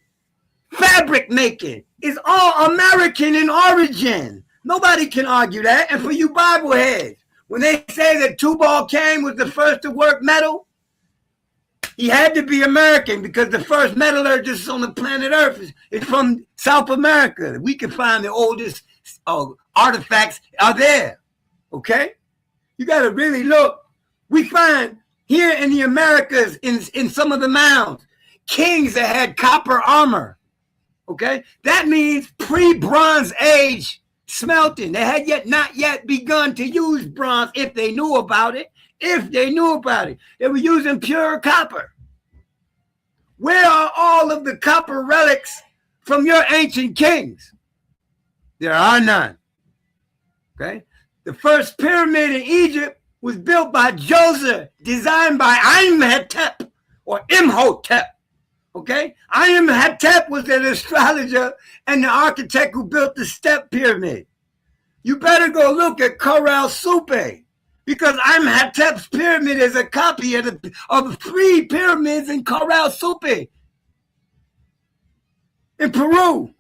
fabric making is all American in origin. Nobody can argue that. And for you Bible heads, when they say that Tubal Cain was the first to work metal, he had to be American because the first metallurgists on the planet Earth is from South America. We can find the oldest artifacts are there. Okay? You got to really look. We find here in the Americas, in some of the mounds, kings that had copper armor. Okay? That means pre-Bronze Age smelting. They had not yet begun to use bronze if they knew about it. They were using pure copper. Where are all of the copper relics from your ancient kings? There are none. Okay? The first pyramid in Egypt was built by Joseph, designed by Imhotep or Imhotep. Okay? Imhotep was an astrologer and the architect who built the step pyramid. You better go look at Coral Supe, because Imhotep's pyramid is a copy of 3 pyramids in Coral Supe in Peru.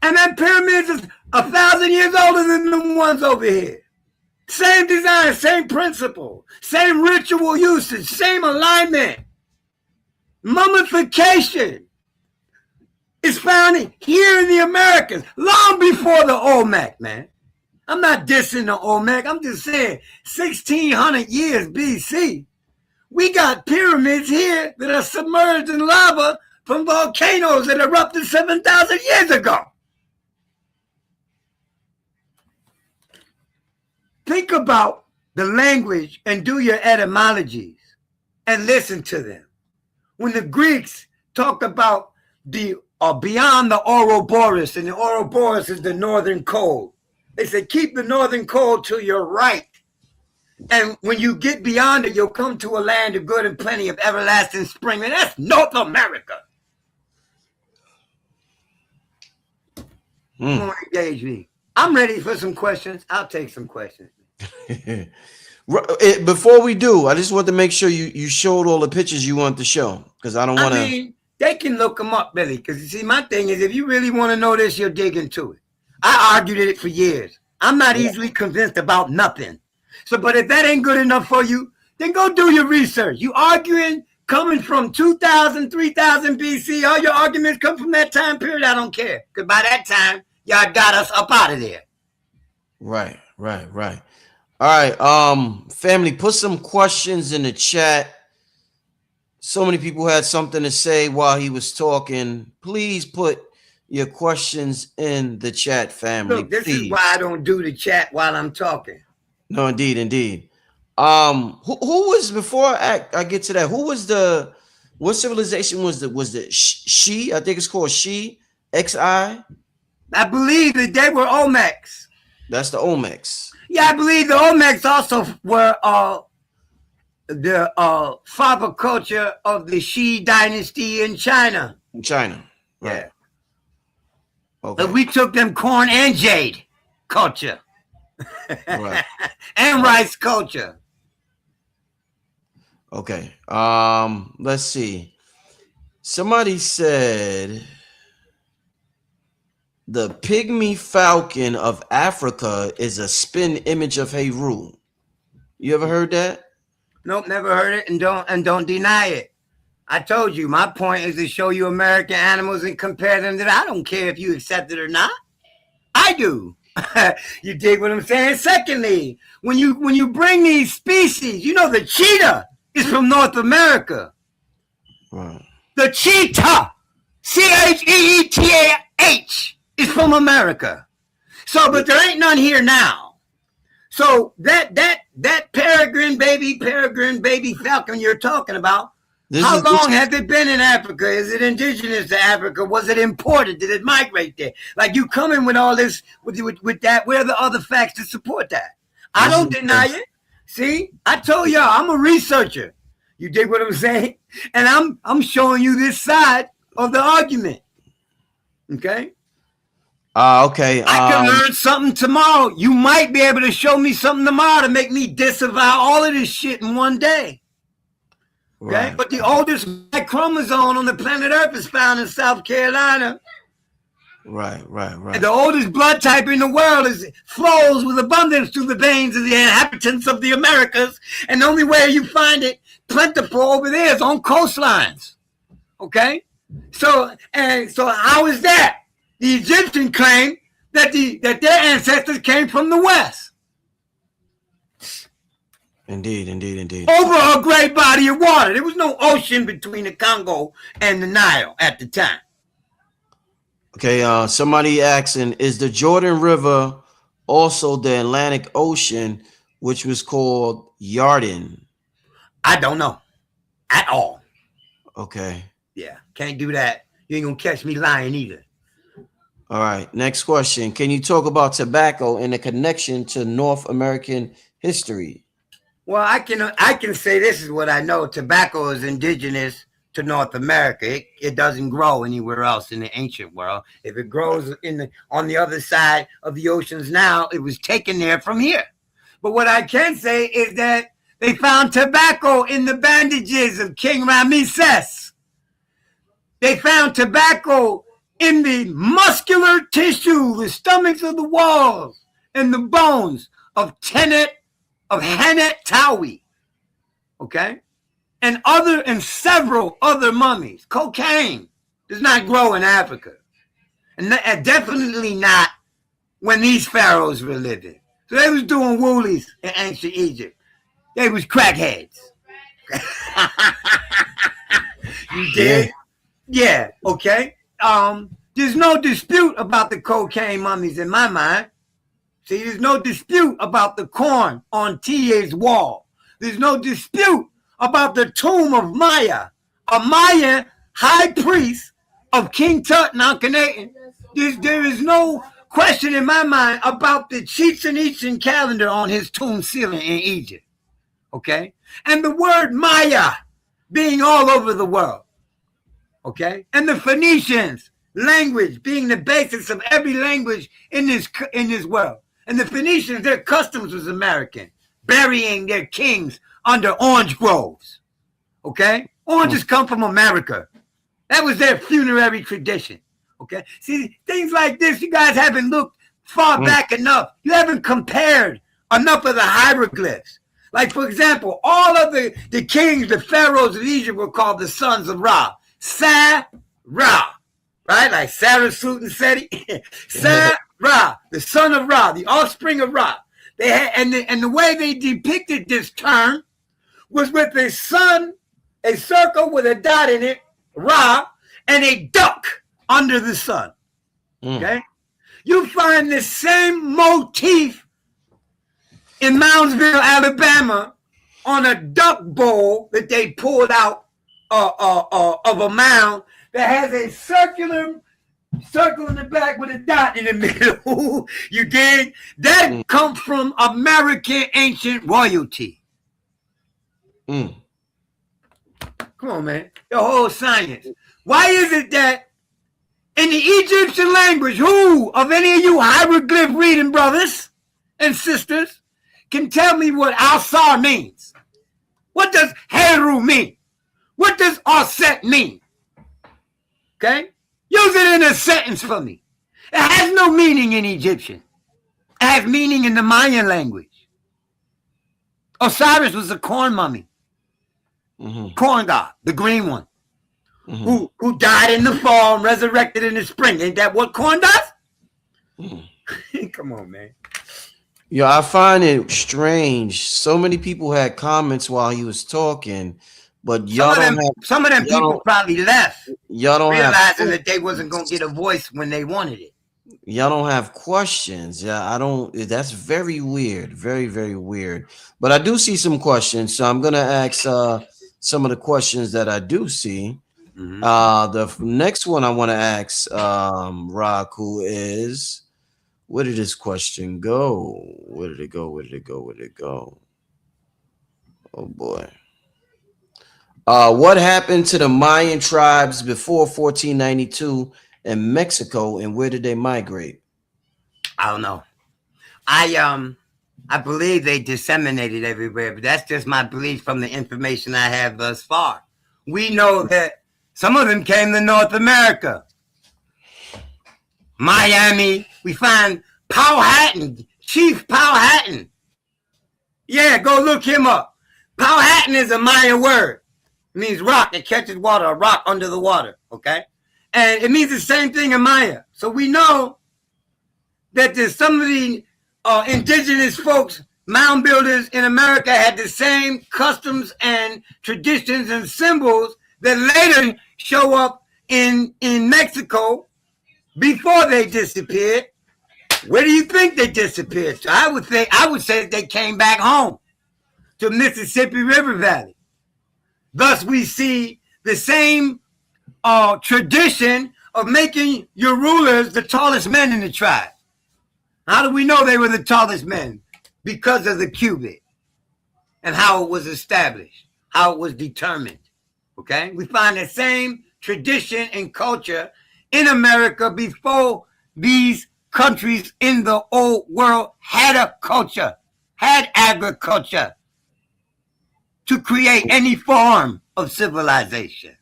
And that pyramids is 1,000 years older than the ones over here. Same design, same principle, same ritual usage, same alignment. Mummification is found here in the Americas long before the Olmec, man. I'm not dissing the Olmec. I'm just saying 1,600 years BC, we got pyramids here that are submerged in lava from volcanoes that erupted 7,000 years ago. Think about the language and do your etymologies and listen to them. When the Greeks talked about the beyond the Ouroboros, and the Ouroboros is the northern cold, they said keep the northern cold to your right. And when you get beyond it, you'll come to a land of good and plenty of everlasting spring. And that's North America. Come on, engage me. I'm ready for some questions. I'll take some questions. Before we do, I just want to make sure you showed all the pictures you want to show, because I don't want to. I mean, they can look them up, Billy. Because you see, my thing is, if you really want to know this, you'll dig into it. I argued it for years. I'm not easily convinced about nothing. So, but if that ain't good enough for you, then go do your research. You arguing coming from 2000, 3000 BC, all your arguments come from that time period, I don't care. Because by that time, y'all got us up out of there. Right. All right, family, put some questions in the chat. So many people had something to say while he was talking. Please put your questions in the chat, family. Look, this please. is why I don't do the chat while I'm talking. No, indeed. Who was, before I get to that, who was what civilization was the She? I think it's called She, XI. I believe that they were Olmecs. That's the Olmecs. Yeah, I believe the Olmecs also were the father culture of the Shi dynasty in China. In China, right. Yeah. Okay. But we took them corn and jade culture. Right. And rice culture. Okay. Let's see. Somebody said the pygmy falcon of Africa is a spin image of Heru. You ever heard that? Nope, never heard it, and don't deny it. I told you, my point is to show you American animals and compare them to that. I don't care if you accept it or not. I do. You dig what I'm saying? Secondly, when you bring these species, you know the cheetah is from North America. Right. The cheetah, CHEETAH, is from America. So, but there ain't none here now. So that peregrine baby falcon you're talking about, how long has it been in Africa? Is it indigenous to Africa? Was it imported? Did it migrate there? Like you come in with all this, with that, where are the other facts to support that? I don't deny it. See, I told y'all, I'm a researcher. You dig what I'm saying? And I'm showing you this side of the argument. Okay? Okay. I can learn something tomorrow. You might be able to show me something tomorrow to make me disavow all of this shit in one day. Okay, right. But the oldest chromosome on the planet Earth is found in South Carolina. Right. And the oldest blood type in the world flows with abundance through the veins of the inhabitants of the Americas. And the only way you find it plentiful over there is on coastlines. Okay? So how is that? The Egyptians claim that their ancestors came from the West. Indeed. Over a great body of water. There was no ocean between the Congo and the Nile at the time. Okay, somebody asking, is the Jordan River also the Atlantic Ocean, which was called Yarden? I don't know at all. Okay. Yeah, can't do that. You ain't gonna catch me lying either. All right, next question. Can you talk about tobacco and the connection to North American history? Well, I can say this is what I know. Tobacco is indigenous to North America. It doesn't grow anywhere else in the ancient world. If it grows on the other side of the oceans now, it was taken there from here. But what I can say is that they found tobacco in the bandages of King Ramesses. They found tobacco in the muscular tissue, the stomachs of the walls, and the bones of Henet Tawi, okay, and several other mummies. Cocaine does not grow in Africa, and definitely not when these pharaohs were living. So they was doing woolies in ancient Egypt. They was crackheads. You dig? Yeah, okay. There's no dispute about the cocaine mummies in my mind. See, there's no dispute about the corn on TA's wall. There's no dispute about the tomb of Maya, a Mayan high priest of King Tut and Akhenaten. There is no question in my mind about the Chichen Itza calendar on his tomb ceiling in Egypt. Okay? And the word Maya being all over the world. Okay? And the Phoenicians language being the basis of every language in this world. And the Phoenicians, their customs was American, burying their kings under orange groves. Okay? Oranges come from America. That was their funerary tradition. Okay? See, things like this, you guys haven't looked far back enough. You haven't compared enough of the hieroglyphs. Like, for example, all of the kings, the pharaohs of Egypt were called the sons of Ra. Sa, Ra. Right? Like Sarasut and Seti. Sa, Ra, the son of Ra, the offspring of Ra. They had, and the way they depicted this term was with a sun, a circle with a dot in it, Ra, and a duck under the sun. Okay? You find the same motif in Moundsville, Alabama, on a duck bowl that they pulled out of a mound that has a circle in the back with a dot in the middle. You dig? That comes from American ancient royalty. Come on, man. The whole science. Why is it that in the Egyptian language, who of any of you hieroglyph reading brothers and sisters can tell me what Al-Sar means? What does Heru mean? What does Aset mean? Okay? Use it in a sentence for me. It has no meaning in Egyptian. It has meaning in the Mayan language. Osiris was a corn mummy. Corn god, the green one. Who died in the fall and resurrected in the spring. Ain't that what corn does? Come on, man. Yeah, I find it strange. So many people had comments while he was talking, but some of them people probably left. Y'all don't realizing that they wasn't gonna get a voice when they wanted it. Y'all don't have questions. Yeah, I don't. That's very weird. Very, very weird. But I do see some questions, so I'm gonna ask some of the questions that I do see. The next one I want to ask Raku is, where did this question go? Where did it go? Where did it go? Where did it go? Oh boy. What happened to the Mayan tribes before 1492 in Mexico, and where did they migrate? I don't know. I believe they disseminated everywhere, but that's just my belief from the information I have thus far. We know that some of them came to North America. Miami, we find Powhatan, Chief Powhatan. Yeah, go look him up. Powhatan is a Mayan word. It means rock that catches water, a rock under the water, okay? And it means the same thing in Maya. So we know that there's some of the indigenous folks, mound builders in America, had the same customs and traditions and symbols that later show up in Mexico before they disappeared. Where do you think they disappeared? So I would say that they came back home to Mississippi River Valley. Thus, we see the same tradition of making your rulers the tallest men in the tribe. How do we know they were the tallest men? Because of the cubit and how it was established, how it was determined. Okay? We find the same tradition and culture in America before these countries in the old world had a culture, had agriculture to create any form of civilization.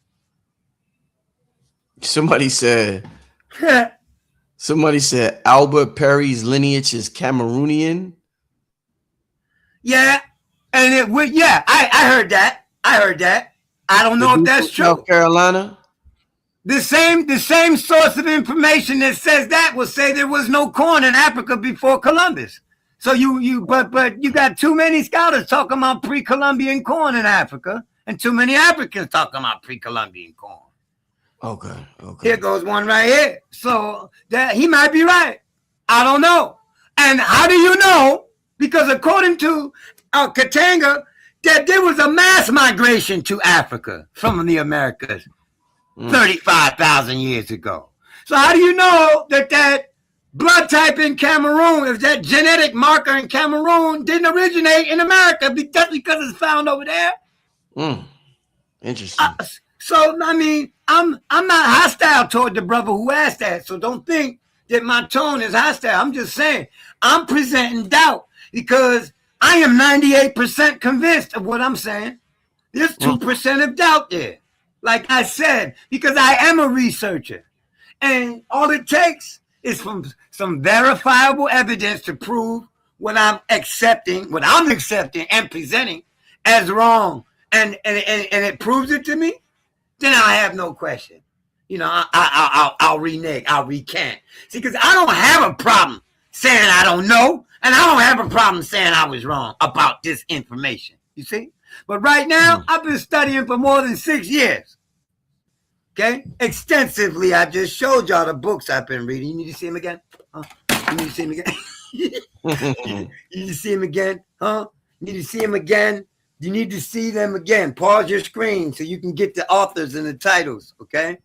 Somebody said, Somebody said Albert Perry's lineage is Cameroonian. Yeah, and it would. Yeah, I heard that. I heard that. I don't know if that's true. South Carolina. The same source of information that says that will say there was no corn in Africa before Columbus. So but you got too many scholars talking about pre-Columbian corn in Africa, and too many Africans talking about pre-Columbian corn. Okay. Here goes one right here. So that he might be right. I don't know. And how do you know? Because according to Katanga, that there was a mass migration to Africa from the Americas 35,000 years ago. So how do you know that blood type in Cameroon, if that genetic marker in Cameroon didn't originate in America just because it's found over there? Interesting. So I mean, I'm not hostile toward the brother who asked that. So don't think that my tone is hostile. I'm just saying I'm presenting doubt because I am 98% convinced of what I'm saying. There's 2% of doubt there. Like I said, because I am a researcher. And all it takes is from some verifiable evidence to prove what I'm accepting and presenting as wrong. And it proves it to me, then I have no question. You know, I'll renege, I'll recant. See, because I don't have a problem saying I don't know, and I don't have a problem saying I was wrong about this information. You see? But right now, I've been studying for more than 6 years. Okay? Extensively. I just showed y'all the books I've been reading. You need to see them again? Huh? You need to see them again? You need to see them again? Huh? You need to see them again? You need to see them again. Pause your screen so you can get the authors and the titles, okay?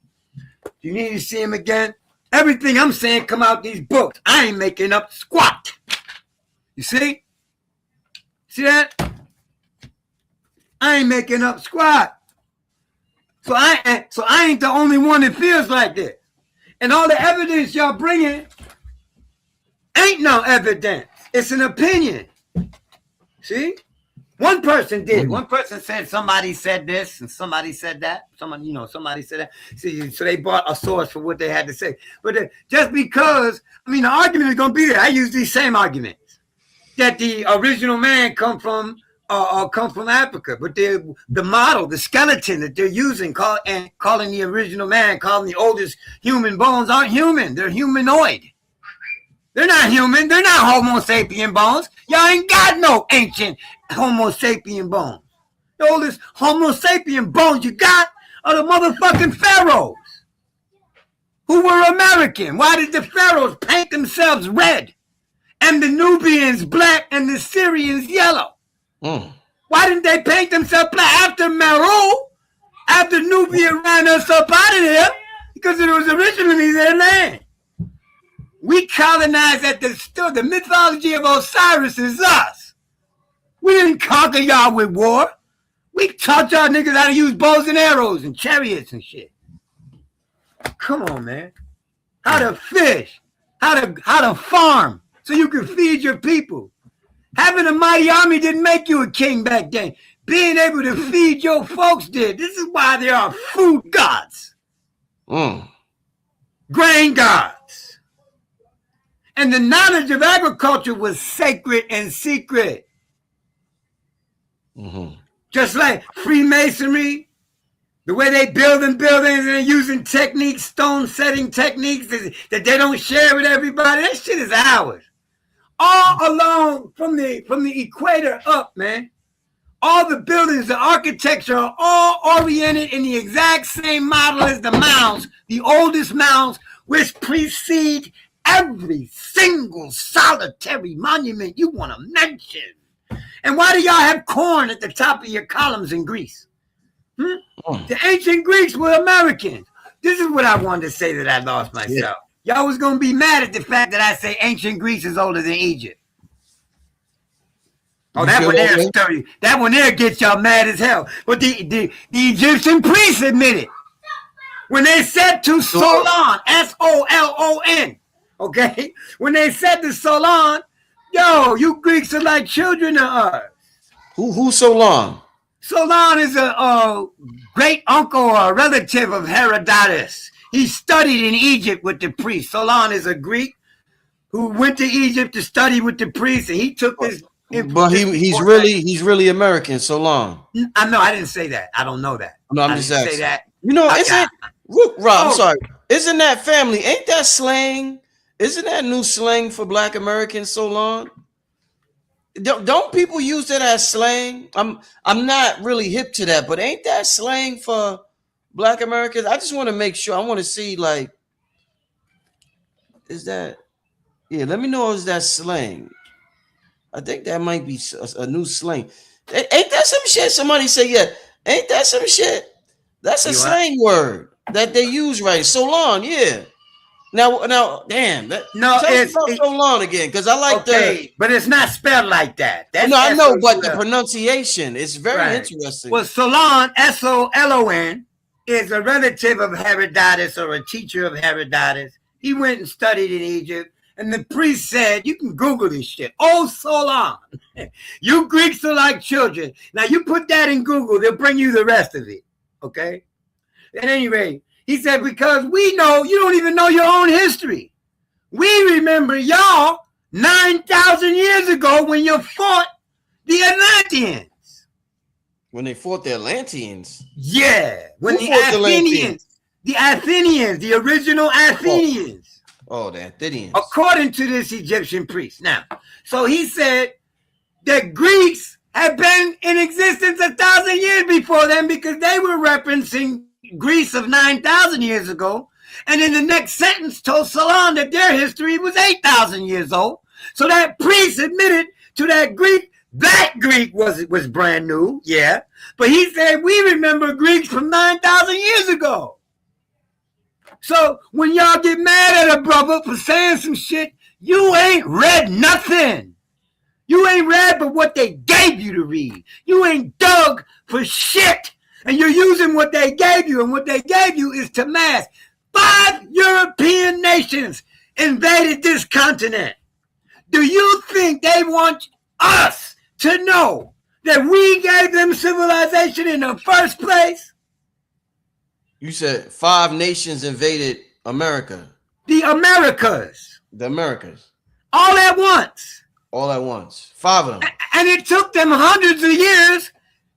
You need to see them again. Everything I'm saying come out these books. I ain't making up squat. You see? See that? I ain't making up squat. So I ain't the only one that feels like this. And all the evidence y'all bringing ain't no evidence. It's an opinion. See? One person did. One person said somebody said this and somebody said that. Somebody said that. See, so they brought a source for what they had to say. But just because, the argument is going to be there. I use these same arguments that the original man come from Africa. But the model, the skeleton that they're using, calling the original man, calling the oldest human bones aren't human. They're humanoid. They're not human. They're not Homo sapien bones. Y'all ain't got no ancient Homo sapien bones. The oldest Homo sapien bones you got are the motherfucking pharaohs who were American. Why did the pharaohs paint themselves red and the Nubians black and the Syrians yellow? Why didn't they paint themselves black after Meru? After Nubia ran us up out of there? Because it was originally their land. We colonized at the mythology of Osiris is us. We didn't conquer y'all with war. We taught y'all niggas how to use bows and arrows and chariots and shit. Come on, man. How to fish. How to farm so you can feed your people. Having a mighty army didn't make you a king back then. Being able to feed your folks did. This is why there are food gods. Grain gods. And the knowledge of agriculture was sacred and secret. Just like Freemasonry, the way they building buildings and they're using techniques, stone setting techniques that they don't share with everybody. That shit is ours. All along from the equator up, man. All the buildings, the architecture are all oriented in the exact same model as the mounds, the oldest mounds, which precede every single solitary monument you want to mention. And why do y'all have corn at the top of your columns in Greece? The ancient Greeks were Americans. This is what I wanted to say that I lost myself. Y'all was going to be mad at the fact that I say ancient Greece is older than Egypt. Oh, that one there is sturdy. That one there gets y'all mad as hell. But the Egyptian priests admitted when they said to Solon, Solon, okay? When they said to Solon, yo, you Greeks are like children to us. Who's Solon? Solon is a great uncle or a relative of Herodotus. He studied in Egypt with the priests. Solon is a Greek who went to Egypt to study with the priests, and he took this. But he's really American. Solon. I know. I didn't say that. I don't know that. No, I'm I just didn't asking. say that. You know, Rob, I'm Oh. sorry. Isn't that family? Ain't that slang? Isn't that new slang for Black Americans? Solon. Don't people use that as slang? I'm not really hip to that, but ain't that slang for Black Americans? I just want to make sure. I want to see, like, is that? Yeah, let me know. Is that slang? I think that might be a new slang. Ain't that some shit? Somebody say, yeah. Ain't that some shit? That's a slang word that they use, right? Solon, yeah. Now, damn. Tell us about Solon again, because I like but it's not spelled like that. That's I know, but the pronunciation is very interesting. Well, Solon, Solon, is a relative of Herodotus or a teacher of Herodotus. He went and studied in Egypt, and the priest said, you can Google this shit. Oh, Solon, you Greeks are like children. Now, you put that in Google, they'll bring you the rest of it, okay? At any rate, he said, because we know you don't even know your own history. We remember y'all 9,000 years ago when you fought the Atlanteans. When they fought the Atlanteans? Yeah. When Who the fought Athenians, the original Athenians. Oh, the Athenians. According to this Egyptian priest. Now, so he said that Greeks had been in existence 1,000 years before them because they were referencing Greece of 9,000 years ago, and in the next sentence told Solon that their history was 8,000 years old. So that priest admitted to that Greek was brand new, yeah, but he said we remember Greeks from 9,000 years ago. So when y'all get mad at a brother for saying some shit, you ain't read nothing. You ain't read but what they gave you to read. You ain't dug for shit. And you're using what they gave you, and what they gave you is to mask. 5 European nations invaded this continent. Do you think they want us to know that we gave them civilization in the first place? You said 5 nations invaded America. The Americas. The Americas. All at once. All at once. 5 of them. And it took them hundreds of years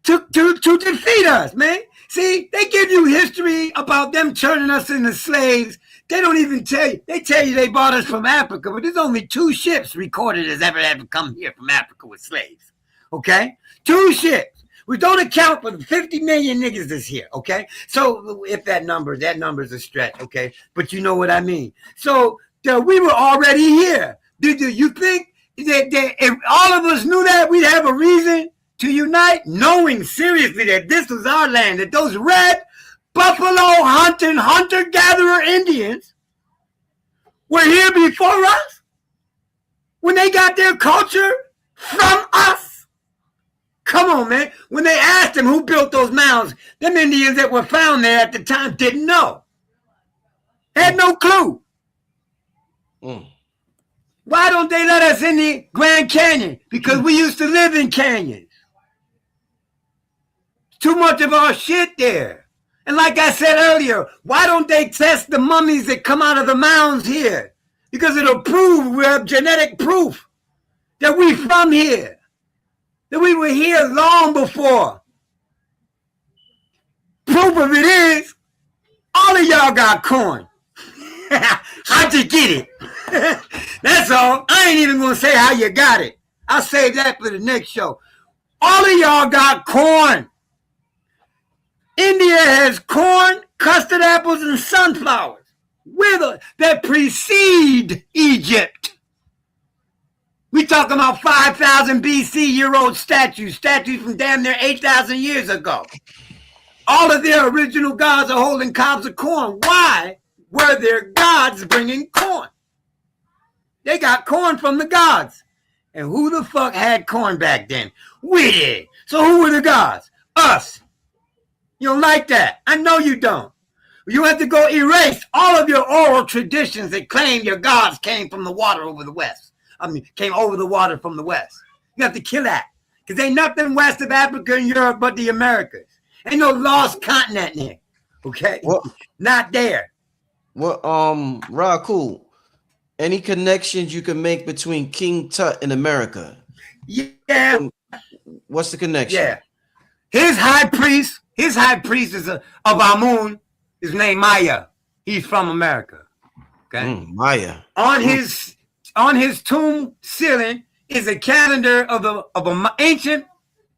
to defeat us, man. See, they give you history about them turning us into slaves. They don't even tell you. They tell you they bought us from Africa, but there's only 2 ships recorded as ever come here from Africa with slaves. Okay? 2 ships. We don't account for the 50 million niggas that's here. Okay? So if that number is a stretch. Okay? But you know what I mean. So we were already here. Do you think that if all of us knew that, we'd have a reason to unite, knowing seriously that this was our land, that those red buffalo hunting, hunter-gatherer Indians were here before us? When they got their culture from us? Come on, man. When they asked them who built those mounds, them Indians that were found there at the time didn't know. Had no clue. Why don't they let us in the Grand Canyon? Because we used to live in canyons. Too much of our shit there. And like I said earlier, why don't they test the mummies that come out of the mounds here? Because it'll prove, we have genetic proof that we from here. That we were here long before. Proof of it is, all of y'all got corn. How'd you get it? That's all. I ain't even gonna say how you got it. I'll save that for the next show. All of y'all got corn. India has corn, custard apples, and sunflowers that precede Egypt. We talking about 5,000 BC year-old statues from damn near 8,000 years ago. All of their original gods are holding cobs of corn. Why were their gods bringing corn? They got corn from the gods. And who the fuck had corn back then? We did. So who were the gods? Us. You don't like that. I know you don't. You have to go erase all of your oral traditions that claim your gods came from the water over the west. Came over the water from the west. You have to kill that. Because ain't nothing west of Africa and Europe but the Americas. Ain't no lost continent there. Okay? Well, not there. Well, Raku, any connections you can make between King Tut and America? Yeah, What's the connection? yeah. His high priest is of Amun, is named Maya. He's from America. Okay. Maya. On his tomb ceiling is a calendar of an ancient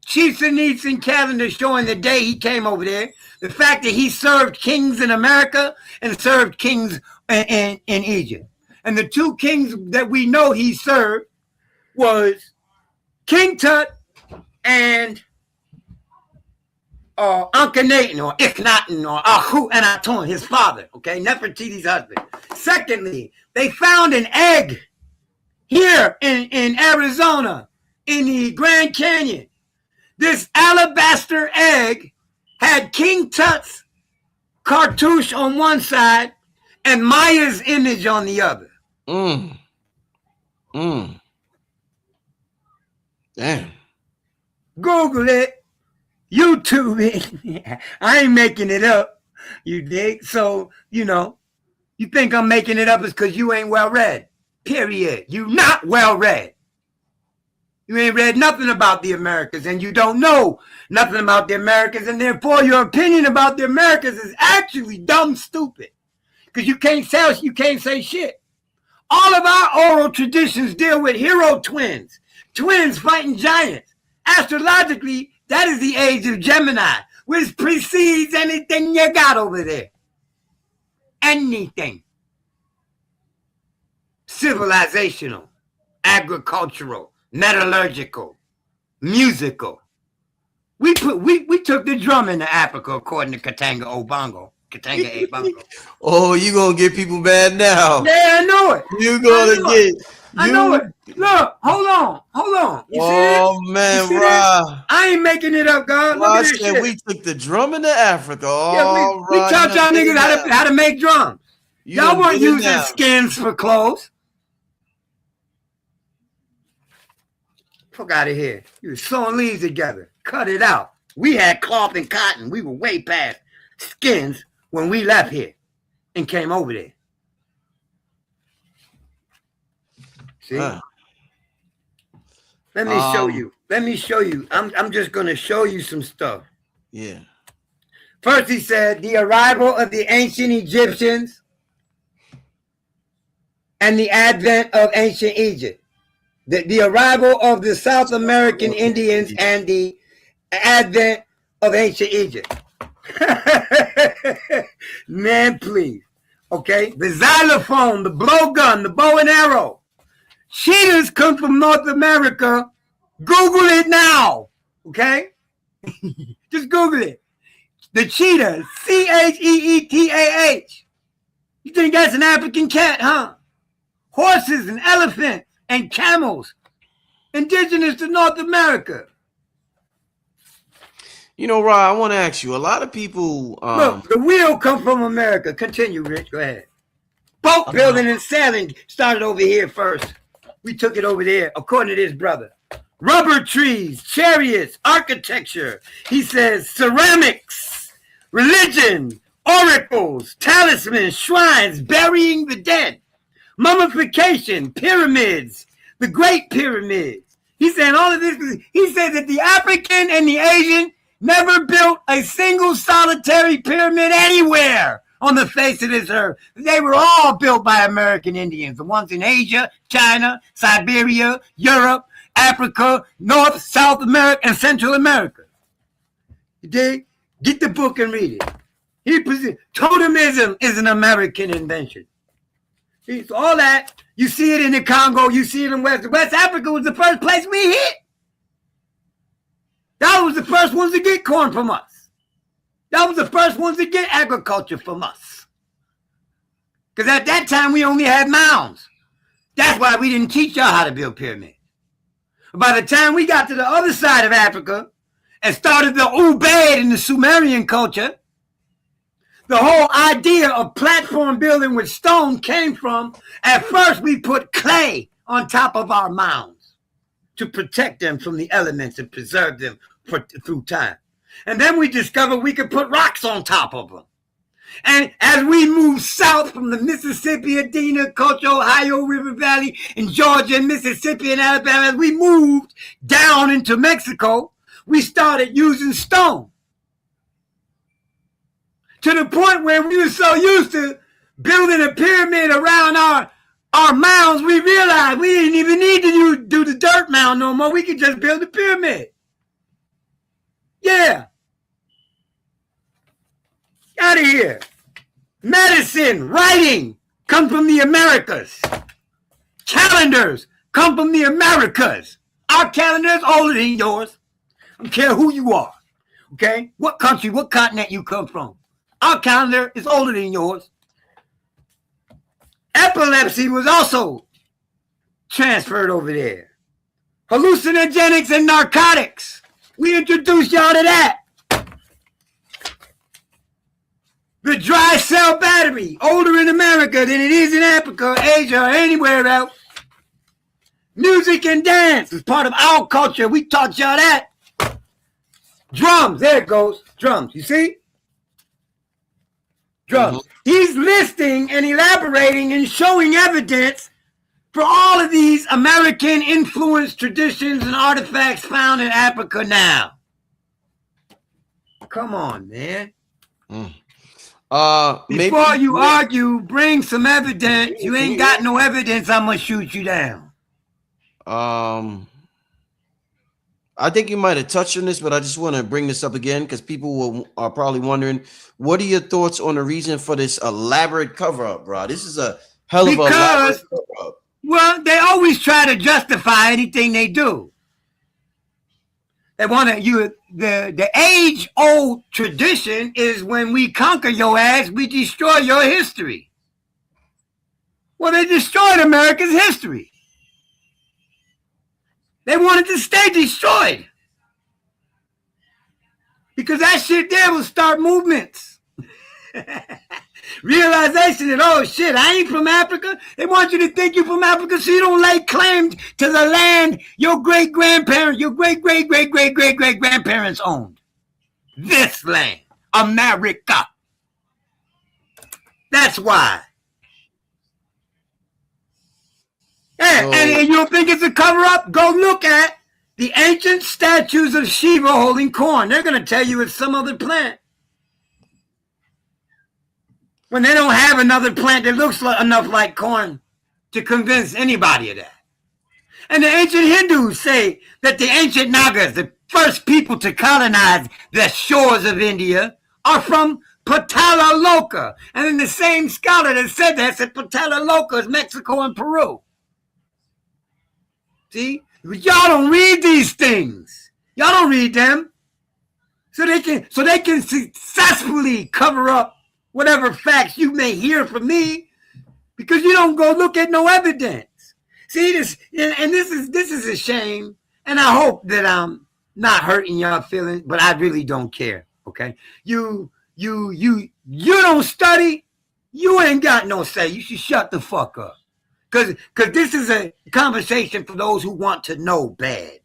Chieftain calendar showing the day he came over there. The fact that he served kings in America and served kings in Egypt. And the two kings that we know he served was King Tut and Akhenaten or Ikhnaten or Akhu and Aton, his father, okay, Nefertiti's husband. Secondly, they found an egg here in Arizona in the Grand Canyon. This alabaster egg had King Tut's cartouche on one side and Maya's image on the other. Damn. Google it. YouTube it. I ain't making it up. You dig? So, you think I'm making it up is because you ain't well read. Period. You not well read. You ain't read nothing about the Americas and you don't know nothing about the Americas, and therefore your opinion about the Americas is actually dumb stupid. Because you can't say shit. All of our oral traditions deal with hero twins fighting giants. Astrologically, that is the age of Gemini, which precedes anything you got over there. Anything. Civilizational, agricultural, metallurgical, musical. We took the drum into Africa according to Katanga Obongo. Katanga Ebongo. Oh, you gonna get people mad now. Yeah, I know it. I know it. Look, hold on. You see this? Man, Ra. I ain't making it up, God. Look at this shit. We took the drum into Africa. We taught y'all niggas how to make drums. Y'all weren't using skins for clothes. Fuck out of here. You were sewing leaves together. Cut it out. We had cloth and cotton. We were way past skins when we left here and came over there. See? Let me show you. I'm just going to show you some stuff. Yeah. First, he said the arrival of the ancient Egyptians and the advent of ancient Egypt. The arrival of the South American Indians and the advent of ancient Egypt. Man, please. Okay? The xylophone, the blowgun, the bow and arrow. Cheetahs come from North America. Google it now. Okay? Just Google it. The cheetah, Cheetah. You think that's an African cat, huh? Horses and elephants and camels, indigenous to North America. Ra, I want to ask you, a lot of people... Look, the wheel come from America. Continue, Rich. Go ahead. Boat building and sailing started over here first. We took it over there, according to this brother. Rubber trees, chariots, architecture. He says ceramics, religion, oracles, talismans, shrines, burying the dead, mummification, pyramids, the Great Pyramid. He's saying all of this. He said that the African and the Asian never built a single solitary pyramid anywhere on the face of this earth. They were all built by American Indians. The ones in Asia, China, Siberia, Europe, Africa, North, South America, and Central America. You dig? Get the book and read it. Totemism is an American invention. See, so all that, you see it in the Congo, you see it in West Africa was the first place we hit. That was the first ones to get corn from us. That was the first ones to get agriculture from us. Because at that time, we only had mounds. That's why we didn't teach y'all how to build pyramids. By the time we got to the other side of Africa and started the Ubaid and the Sumerian culture, the whole idea of platform building with stone came from, at first we put clay on top of our mounds to protect them from the elements and preserve them through time. And then we discovered we could put rocks on top of them. And as we move south from the Mississippi, Adena, Culture, Ohio, River Valley, and Georgia, and Mississippi, and Alabama, as we moved down into Mexico, we started using stone. To the point where we were so used to building a pyramid around our mounds, we realized we didn't even need to do the dirt mound no more. We could just build a pyramid. Yeah. Out of here. Medicine, writing come from the Americas. Calendars come from the Americas. Our calendar is older than yours. I don't care who you are. Okay? What country, what continent you come from. Our calendar is older than yours. Epilepsy was also transferred over there. Hallucinogenics and narcotics. We introduced y'all to that. The dry cell battery, older in America than it is in Africa, Asia, or anywhere else. Music and dance is part of our culture. We taught y'all that. Drums, there it goes. Drums, you see? Drums. Mm-hmm. He's listing and elaborating and showing evidence for all of these American influenced traditions and artifacts found in Africa now. Come on, man. Before you argue, bring some evidence. You ain't got no evidence, I'm gonna shoot you down. I think you might have touched on this, but I just want to bring this up again because people are probably wondering, what are your thoughts on the reason for this elaborate cover-up, bro? This is a hell of a elaborate cover-up. Well, they always try to justify anything they do. They want to, the age-old tradition is when we conquer your ass, we destroy your history. Well, they destroyed America's history. They wanted to stay destroyed. Because that shit there will start movements. Realization that, oh shit, I ain't from Africa. They want you to think you're from Africa so you don't lay claim to the land your great-grandparents, your great-great-great-great-great-great-grandparents owned. This land, America. That's why. And you don't think it's a cover-up? Go look at the ancient statues of Shiva holding corn. They're going to tell you it's some other plant. When they don't have another plant that looks enough like corn to convince anybody of that. And the ancient Hindus say that the ancient Nagas, the first people to colonize the shores of India, are from Patala-Loka. And then the same scholar that said that said Patala-Loka is Mexico and Peru. See? But y'all don't read these things. Y'all don't read them. So they can successfully cover up whatever facts you may hear from me because you don't go look at no evidence. See this, and this is a shame, and I hope that I'm not hurting y'all feelings, but I really don't care. Okay? You don't study, you ain't got no say. You should shut the fuck up. Because this is a conversation for those who want to know bad.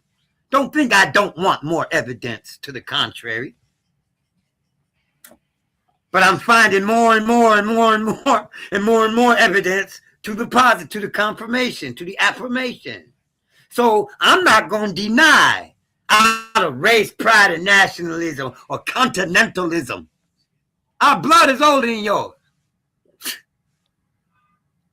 Don't think I don't want more evidence to the contrary. But I'm finding more and more and more and more and more and more evidence to the positive, to the confirmation, to the affirmation. So I'm not going to deny out of race, pride, and nationalism or continentalism. Our blood is older than yours.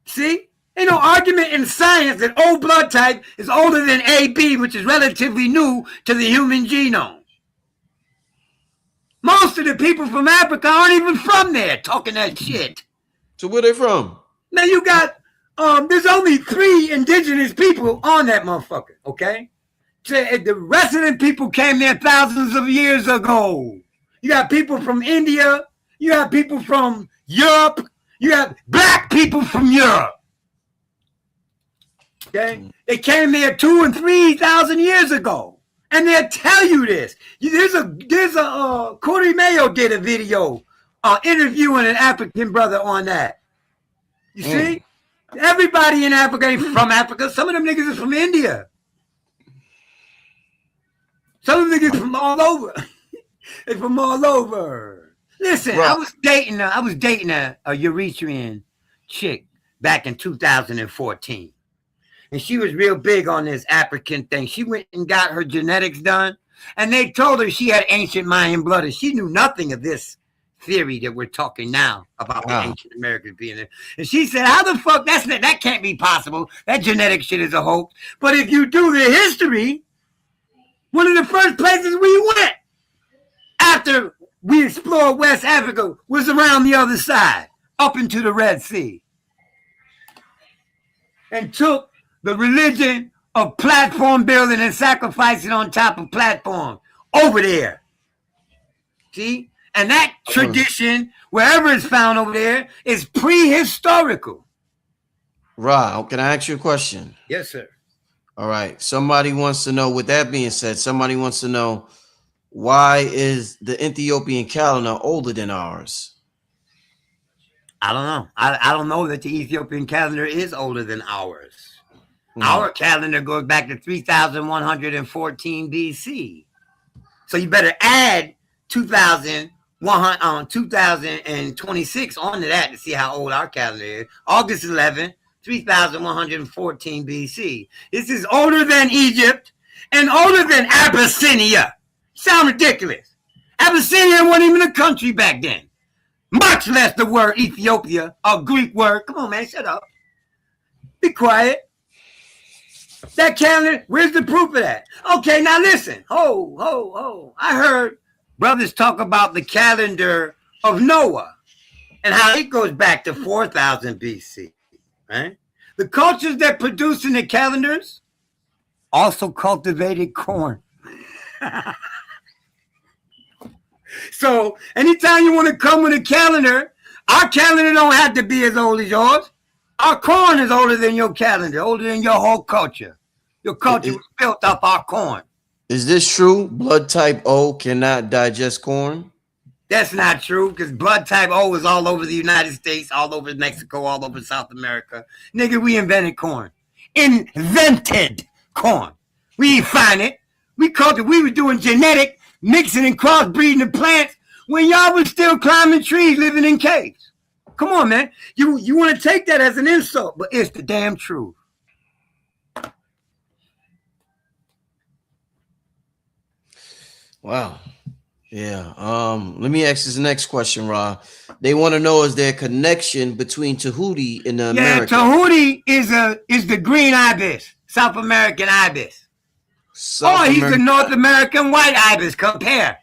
See? Ain't no argument in science that O blood type is older than AB, which is relatively new to the human genome. Most of the people from Africa aren't even from there talking that shit. So where they from? Now you got, there's only 3 indigenous people on that motherfucker, okay? So the rest of the people came there thousands of years ago. You got people from India. You have people from Europe. You have black people from Europe. Okay? They came there 2,000 and 3,000 years ago. And they'll tell you this. There's a Corey Mayo did a video interviewing an African brother on that. You see? Everybody in Africa ain't from Africa. Some of them niggas is from India. Some of them niggas from all over. They're from all over. Listen, Right. I was dating a Eritrean chick back in 2014. And she was real big on this African thing. She went and got her genetics done, and they told her she had ancient Mayan blood, and she knew nothing of this theory that we're talking now about the ancient Americans being there. And she said, how the fuck, that can't be possible. That genetic shit is a hoax. But if you do the history, one of the first places we went after we explored West Africa was around the other side, up into the Red Sea, and took the religion of platform building and sacrificing on top of platform over there. See? And that tradition, wherever it's found over there, is prehistorical. Ra, can I ask you a question? Yes, sir. All right. Somebody wants to know, with that being said, somebody wants to know, why is the Ethiopian calendar older than ours? I don't know. I don't know that the Ethiopian calendar is older than ours. Our calendar goes back to 3,114 BC. So you better add 2026 onto that to see how old our calendar is. August 11, 3,114 BC. This is older than Egypt and older than Abyssinia. Sound ridiculous. Abyssinia wasn't even a country back then. Much less the word Ethiopia, a Greek word. Come on, man, shut up. Be quiet. That calendar, where's the proof of that? Okay, now listen. I heard brothers talk about the calendar of Noah and how it goes back to 4,000 BC. Right? The cultures that produce in the calendars also cultivated corn. So anytime you want to come with a calendar, our calendar don't have to be as old as yours. Our corn is older than your calendar, older than your whole culture. Your culture was built off our corn. Is this true? Blood type O cannot digest corn? That's not true, because blood type O is all over the United States, all over Mexico, all over South America. Nigga, we invented corn. Invented corn. We ain't find it. We were doing genetic mixing and crossbreeding the plants when y'all was still climbing trees, living in caves. Come on, man. You want to take that as an insult, but it's the damn truth. Wow. Yeah. Let me ask this next question, Ra. They want to know, is there a connection between Tahuti and the Americas? Yeah, Tahuti is the green ibis, South American ibis. He's the North American white ibis. Compare.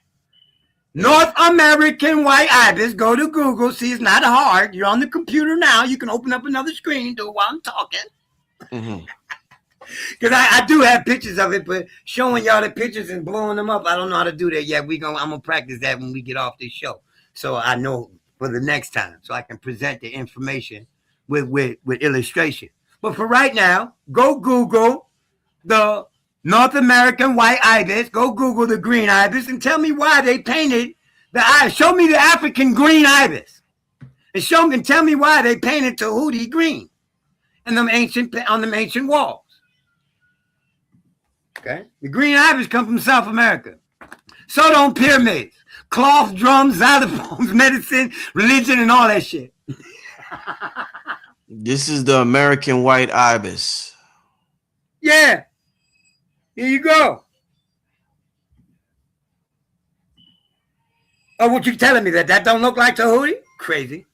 North American white ibis. Go to Google. See, it's not hard. You're on the computer now. You can open up another screen, do it while I'm talking. Because I do have pictures of it, but showing y'all the pictures and blowing them up, I don't know how to do that yet. I'm gonna practice that when we get off this show, so I know for the next time, so I can present the information with illustration. But for right now, go Google the North American white ibis. Go Google the green ibis and tell me why they painted the ibis. Show me the African green ibis, and tell me why they painted Tahuti green and on them ancient walls. Okay, the green ibis come from South America. So don't pyramids, cloth, drums, xylophones, medicine, religion, and all that shit. This is the American white ibis. Yeah. Here you go. Oh, what you telling me that don't look like Tahuti? Crazy.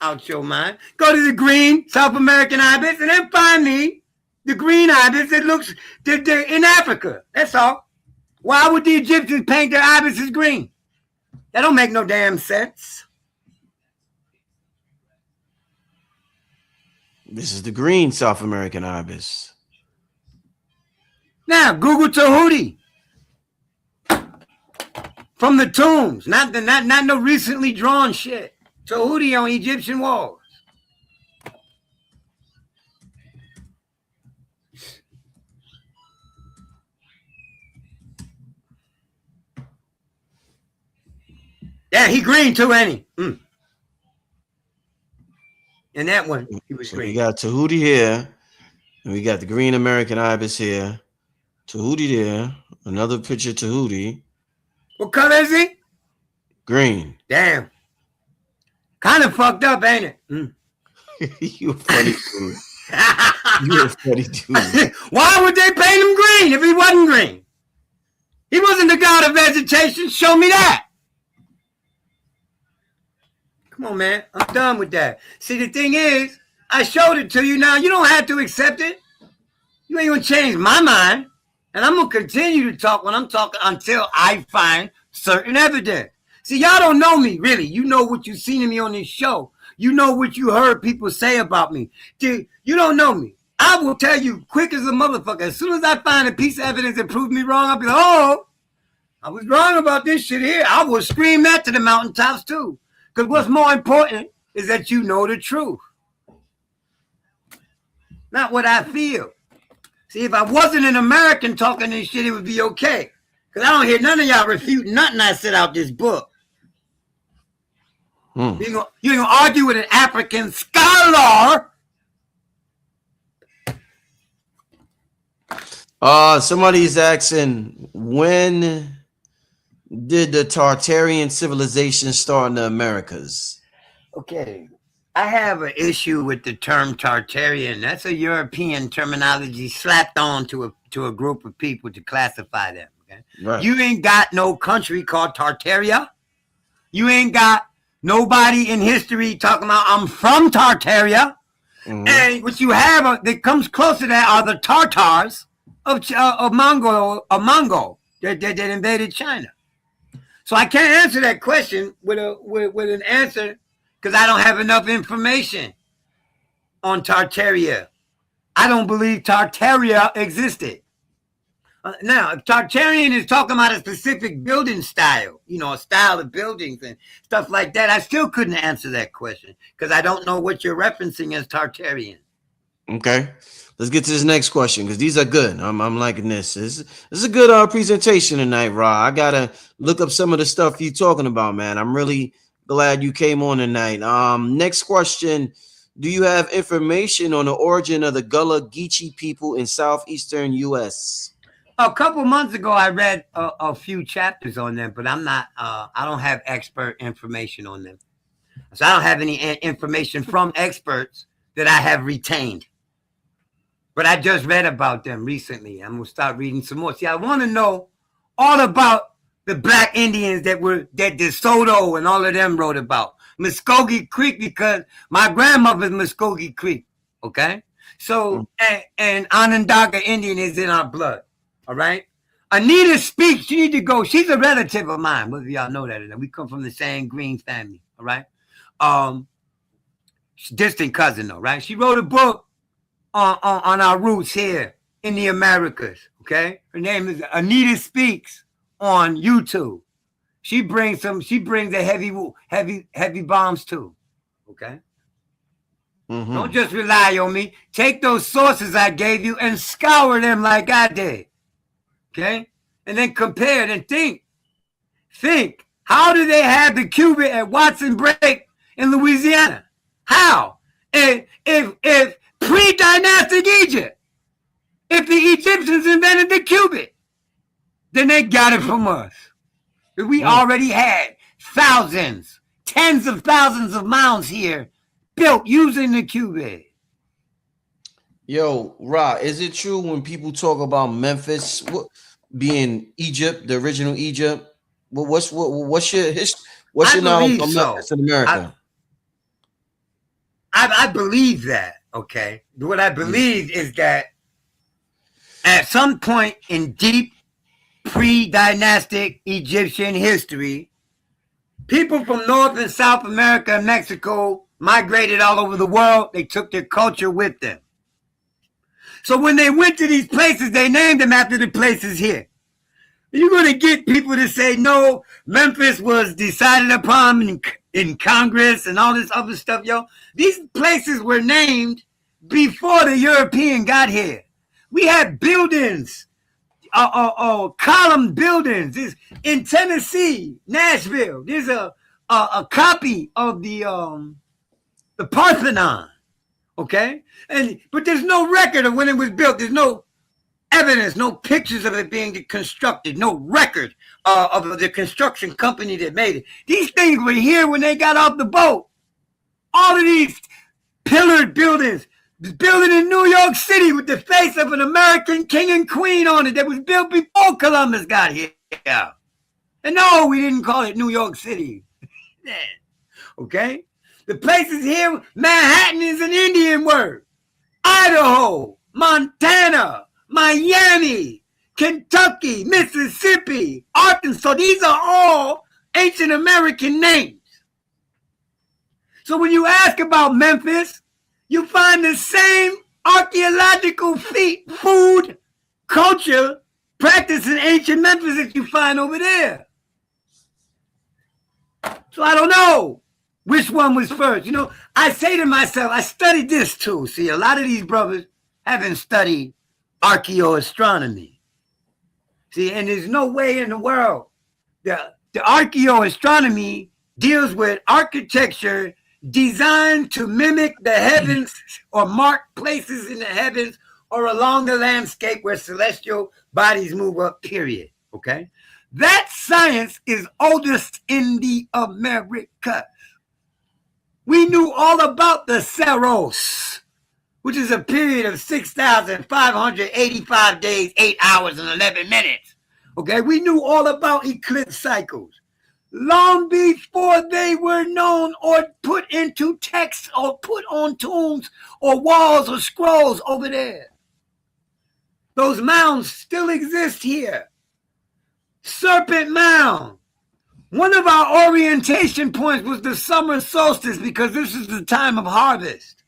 Out your mind. Go to the green South American ibis and then find me the green ibis that looks they're in Africa. That's all. Why would the Egyptians paint their ibises green? That don't make no damn sense. This is the green South American ibis. Now, Google Tahuti. From the tombs. Not no recently drawn shit. Tahuti on Egyptian walls. Yeah, he green too, ain't he? And that one, he was green. We got Tahuti here, and we got the green American ibis here. Tahuti there. Another picture of Tahuti. What color is he? Green. Damn. Kind of fucked up, ain't it? You a funny dude. You a funny dude. Why would they paint him green if he wasn't green? He wasn't the god of vegetation. Show me that. Come on, man. I'm done with that. See, the thing is, I showed it to you now. You don't have to accept it. You ain't going to change my mind. And I'm going to continue to talk when I'm talking until I find certain evidence. See, y'all don't know me, really. You know what you've seen of me on this show. You know what you heard people say about me. Dude, you don't know me. I will tell you quick as a motherfucker. As soon as I find a piece of evidence that proves me wrong, I'll be like, oh, I was wrong about this shit here. I will scream that to the mountaintops too. Because what's more important is that you know the truth. Not what I feel. See, if I wasn't an American talking this shit, it would be okay. Because I don't hear none of y'all refute nothing I said out this book. You ain't gonna argue with an African scholar. Somebody's asking, when did the Tartarian civilization start in the Americas? Okay. I have an issue with the term Tartarian. That's a European terminology slapped on to a group of people to classify them. Okay? Right. You ain't got no country called Tartaria. You ain't got nobody in history talking about I'm from Tartaria. Mm-hmm. And what you have that comes close to that are the Tartars of Mongol that invaded China. So I can't answer that question with an answer because I don't have enough information on Tartaria. I don't believe Tartaria existed. Now, if Tartarian is talking about a specific building style, a style of buildings and stuff like that, I still couldn't answer that question because I don't know what you're referencing as Tartarian. Okay. Let's get to this next question because these are good. I'm liking this. This is a good presentation tonight, Ra. I got to look up some of the stuff you're talking about, man. I'm really glad you came on tonight. Next question. Do you have information on the origin of the Gullah Geechee people in southeastern U.S.? A couple months ago, I read a few chapters on them, but I don't have expert information on them. So I don't have any information from experts that I have retained. But I just read about them recently. I'm going to start reading some more. See, I want to know all about the black Indians that DeSoto and all of them wrote about. Muskogee Creek, because my grandmother's Muskogee Creek, okay? So, and Onondaga Indian is in our blood, all right? Anita Speaks, you need to go. She's a relative of mine, whether y'all know that or not. We come from the same Green family, all right? Distant cousin, though, right? She wrote a book on our roots here in the Americas, okay? Her name is Anita Speaks on YouTube. She brings the heavy bombs too, okay? Mm-hmm. Don't just rely on me. Take those sources I gave you and scour them like I did, okay? And then compare it and think. How do they have the cubit at Watson Break in Louisiana? How? If pre-dynastic Egypt, if the Egyptians invented the cubit, then they got it from us. We already had thousands, tens of thousands of mounds here built using the cubit. Yo, Ra, is it true when people talk about Memphis being Egypt, the original Egypt? What's your history? What's your knowledge of Memphis in America? I believe that. Okay, what I believe is that at some point in deep pre-dynastic Egyptian history, people from North and South America and Mexico migrated all over the world. They took their culture with them. So when they went to these places, they named them after the places here. You're going to get people to say, no, Memphis was decided upon in Congress and all this other stuff, yo. These places were named before the European got here. We had buildings, column buildings. In Tennessee, Nashville, there's a copy of the Parthenon, okay? But there's no record of when it was built. There's no evidence, no pictures of it being constructed, no record of the construction company that made it. These things were here when they got off the boat. All of these pillared buildings. This building in New York City with the face of an American king and queen on it that was built before Columbus got here. And no, we didn't call it New York City. Okay? The places here, Manhattan is an Indian word. Idaho, Montana, Miami, Kentucky, Mississippi, Arkansas. These are all ancient American names. So when you ask about Memphis, you find the same archaeological food, culture, practice in ancient Memphis that you find over there. So I don't know which one was first. You know, I say to myself, I studied this too. See, a lot of these brothers haven't studied archaeoastronomy. See, and there's no way in the world. The archaeoastronomy deals with architecture designed to mimic the heavens or mark places in the heavens or along the landscape where celestial bodies move up, period. Okay? That science is oldest in the Americas. We knew all about the Saros, which is a period of 6,585 days, 8 hours, and 11 minutes. Okay? We knew all about eclipse cycles long before they were known or put into text or put on tombs or walls or scrolls over there. Those mounds still exist here. Serpent Mound. One of our orientation points was the summer solstice because this is the time of harvest.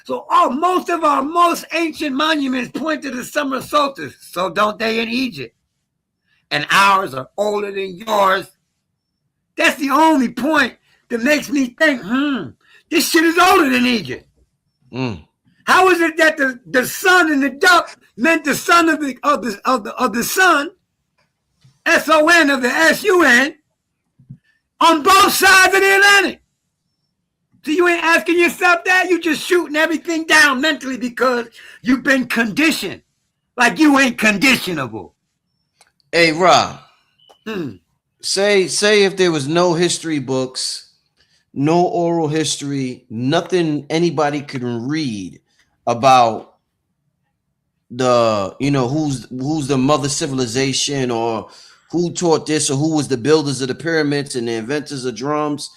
So most of our most ancient monuments point to the summer solstice. So don't they in Egypt? And ours are older than yours. That's the only point that makes me think, this shit is older than Egypt. How is it that the sun and the duck meant the son of the sun, S-O-N of the S-U-N, on both sides of the Atlantic? So you ain't asking yourself that? You just shooting everything down mentally because you've been conditioned. Like you ain't conditionable. Hey, Rob. Say if there was no history books, no oral history, nothing anybody could read about the, who's the mother civilization or who taught this or who was the builders of the pyramids and the inventors of drums.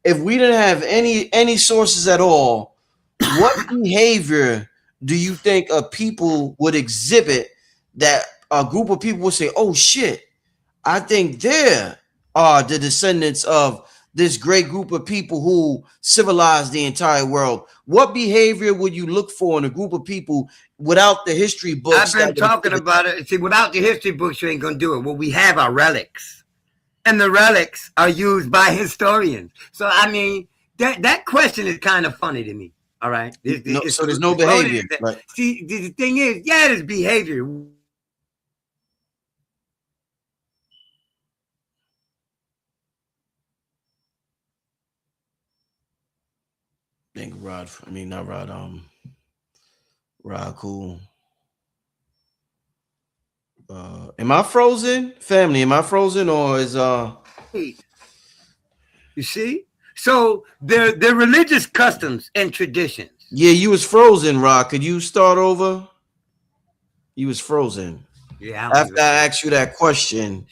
If we didn't have any sources at all, what behavior do you think a people would exhibit that a group of people would say, oh shit, I think they are the descendants of this great group of people who civilized the entire world? What behavior would you look for in a group of people without the history books? I've been talking about it. See, without the history books, you ain't going to do it. What we have are relics. And the relics are used by historians. So, I mean, that question is kind of funny to me. All right? So there's no behavior. Right. See, the thing is, there's behavior. I think Rod Cool. Am I frozen? Family, am I frozen or is You see? So they're religious customs and traditions. Yeah, you was frozen, Rod. Could you start over? You was frozen. Yeah. After I asked you that question.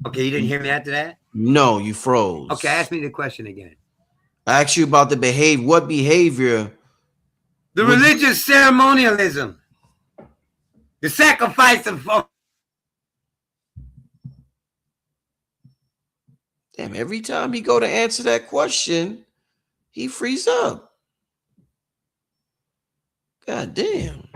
Okay, you didn't hear me after that? No, you froze. Okay, ask me the question again. I asked you about the what behavior? The religious ceremonialism. The sacrifice of... Damn, every time he go to answer that question, he frees up. God damn.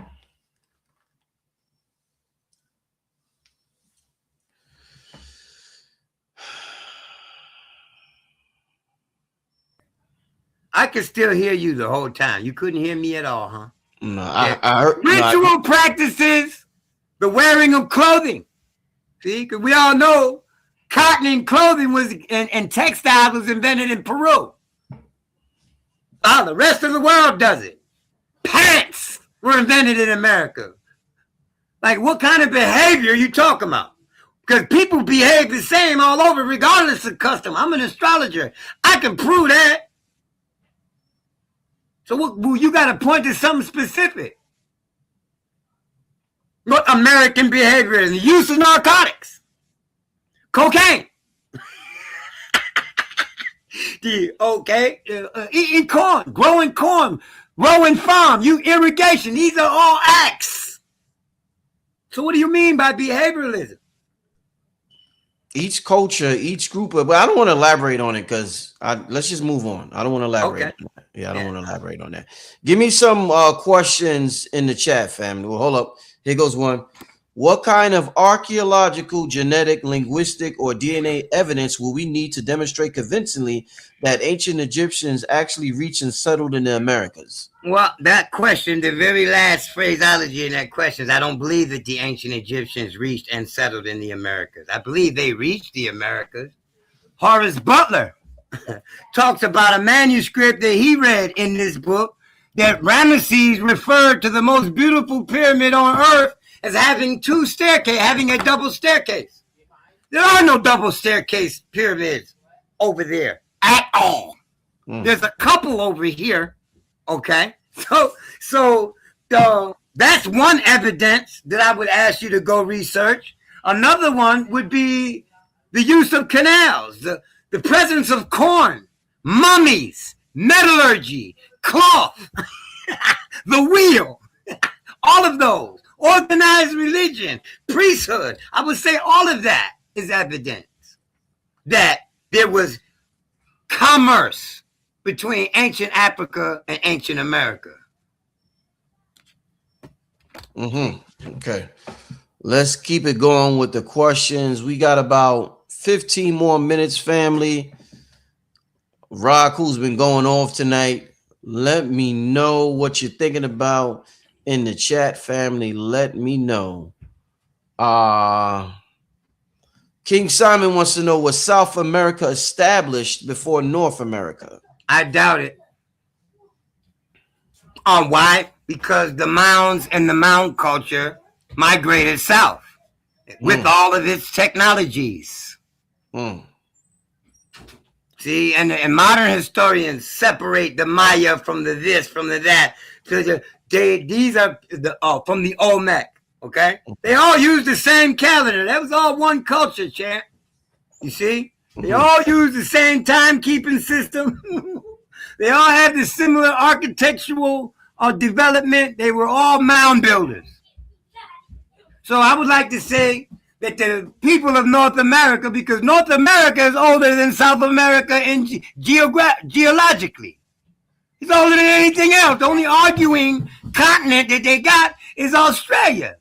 I could still hear you the whole time. You couldn't hear me at all, huh? No, Yeah. I heard Ritual practices, the wearing of clothing. See, because we all know cotton and clothing was and textiles was invented in Peru. Oh, the rest of the world does it. Pants were invented in America. Like, what kind of behavior are you talking about? Because people behave the same all over, regardless of custom. I'm an astrologer. I can prove that. So you got to point to something specific. What American behavior is the use of narcotics, cocaine. Eating corn, growing farm, irrigation. These are all acts. So what do you mean by behavioralism? Each culture, each group of, but I don't want to elaborate on it because let's just move on. I don't want to elaborate. Okay. On that. Yeah, I don't want to elaborate on that. Give me some questions in the chat, family. Well, hold up. Here goes one. What kind of archaeological, genetic, linguistic, or DNA evidence will we need to demonstrate convincingly that ancient Egyptians actually reached and settled in the Americas? Well, that question, the very last phraseology in that question is, I don't believe that the ancient Egyptians reached and settled in the Americas. I believe they reached the Americas. Horace Butler talks about a manuscript that he read in this book that Ramesses referred to the most beautiful pyramid on earth as having having a double staircase. There are no double staircase pyramids over there at all. There's a couple over here. Okay. So that's one evidence that I would ask you to go research. Another one would be the use of canals, the presence of corn, mummies, metallurgy, cloth, the wheel, all of those. Organized religion, priesthood. I would say all of that is evidence that there was commerce between ancient Africa and ancient America. Okay. Let's keep it going with the questions. We got about 15 more minutes, family. Rock, who's been going off tonight, let me know what you're thinking about in the chat, family. Let me know. King Simon wants to know, was South America established before North America? I doubt it. Why? Because the mounds and the mound culture migrated south with all of its technologies. See, and modern historians separate the Maya from the this, from the that. So these are from the Olmec, okay? They all use the same calendar. That was all one culture, champ. You see? They all use the same timekeeping system. They all had the similar architectural development. They were all mound builders. So I would like to say that the people of North America, because North America is older than South America geologically. It's older than anything else. The only arguing continent that they got is Australia.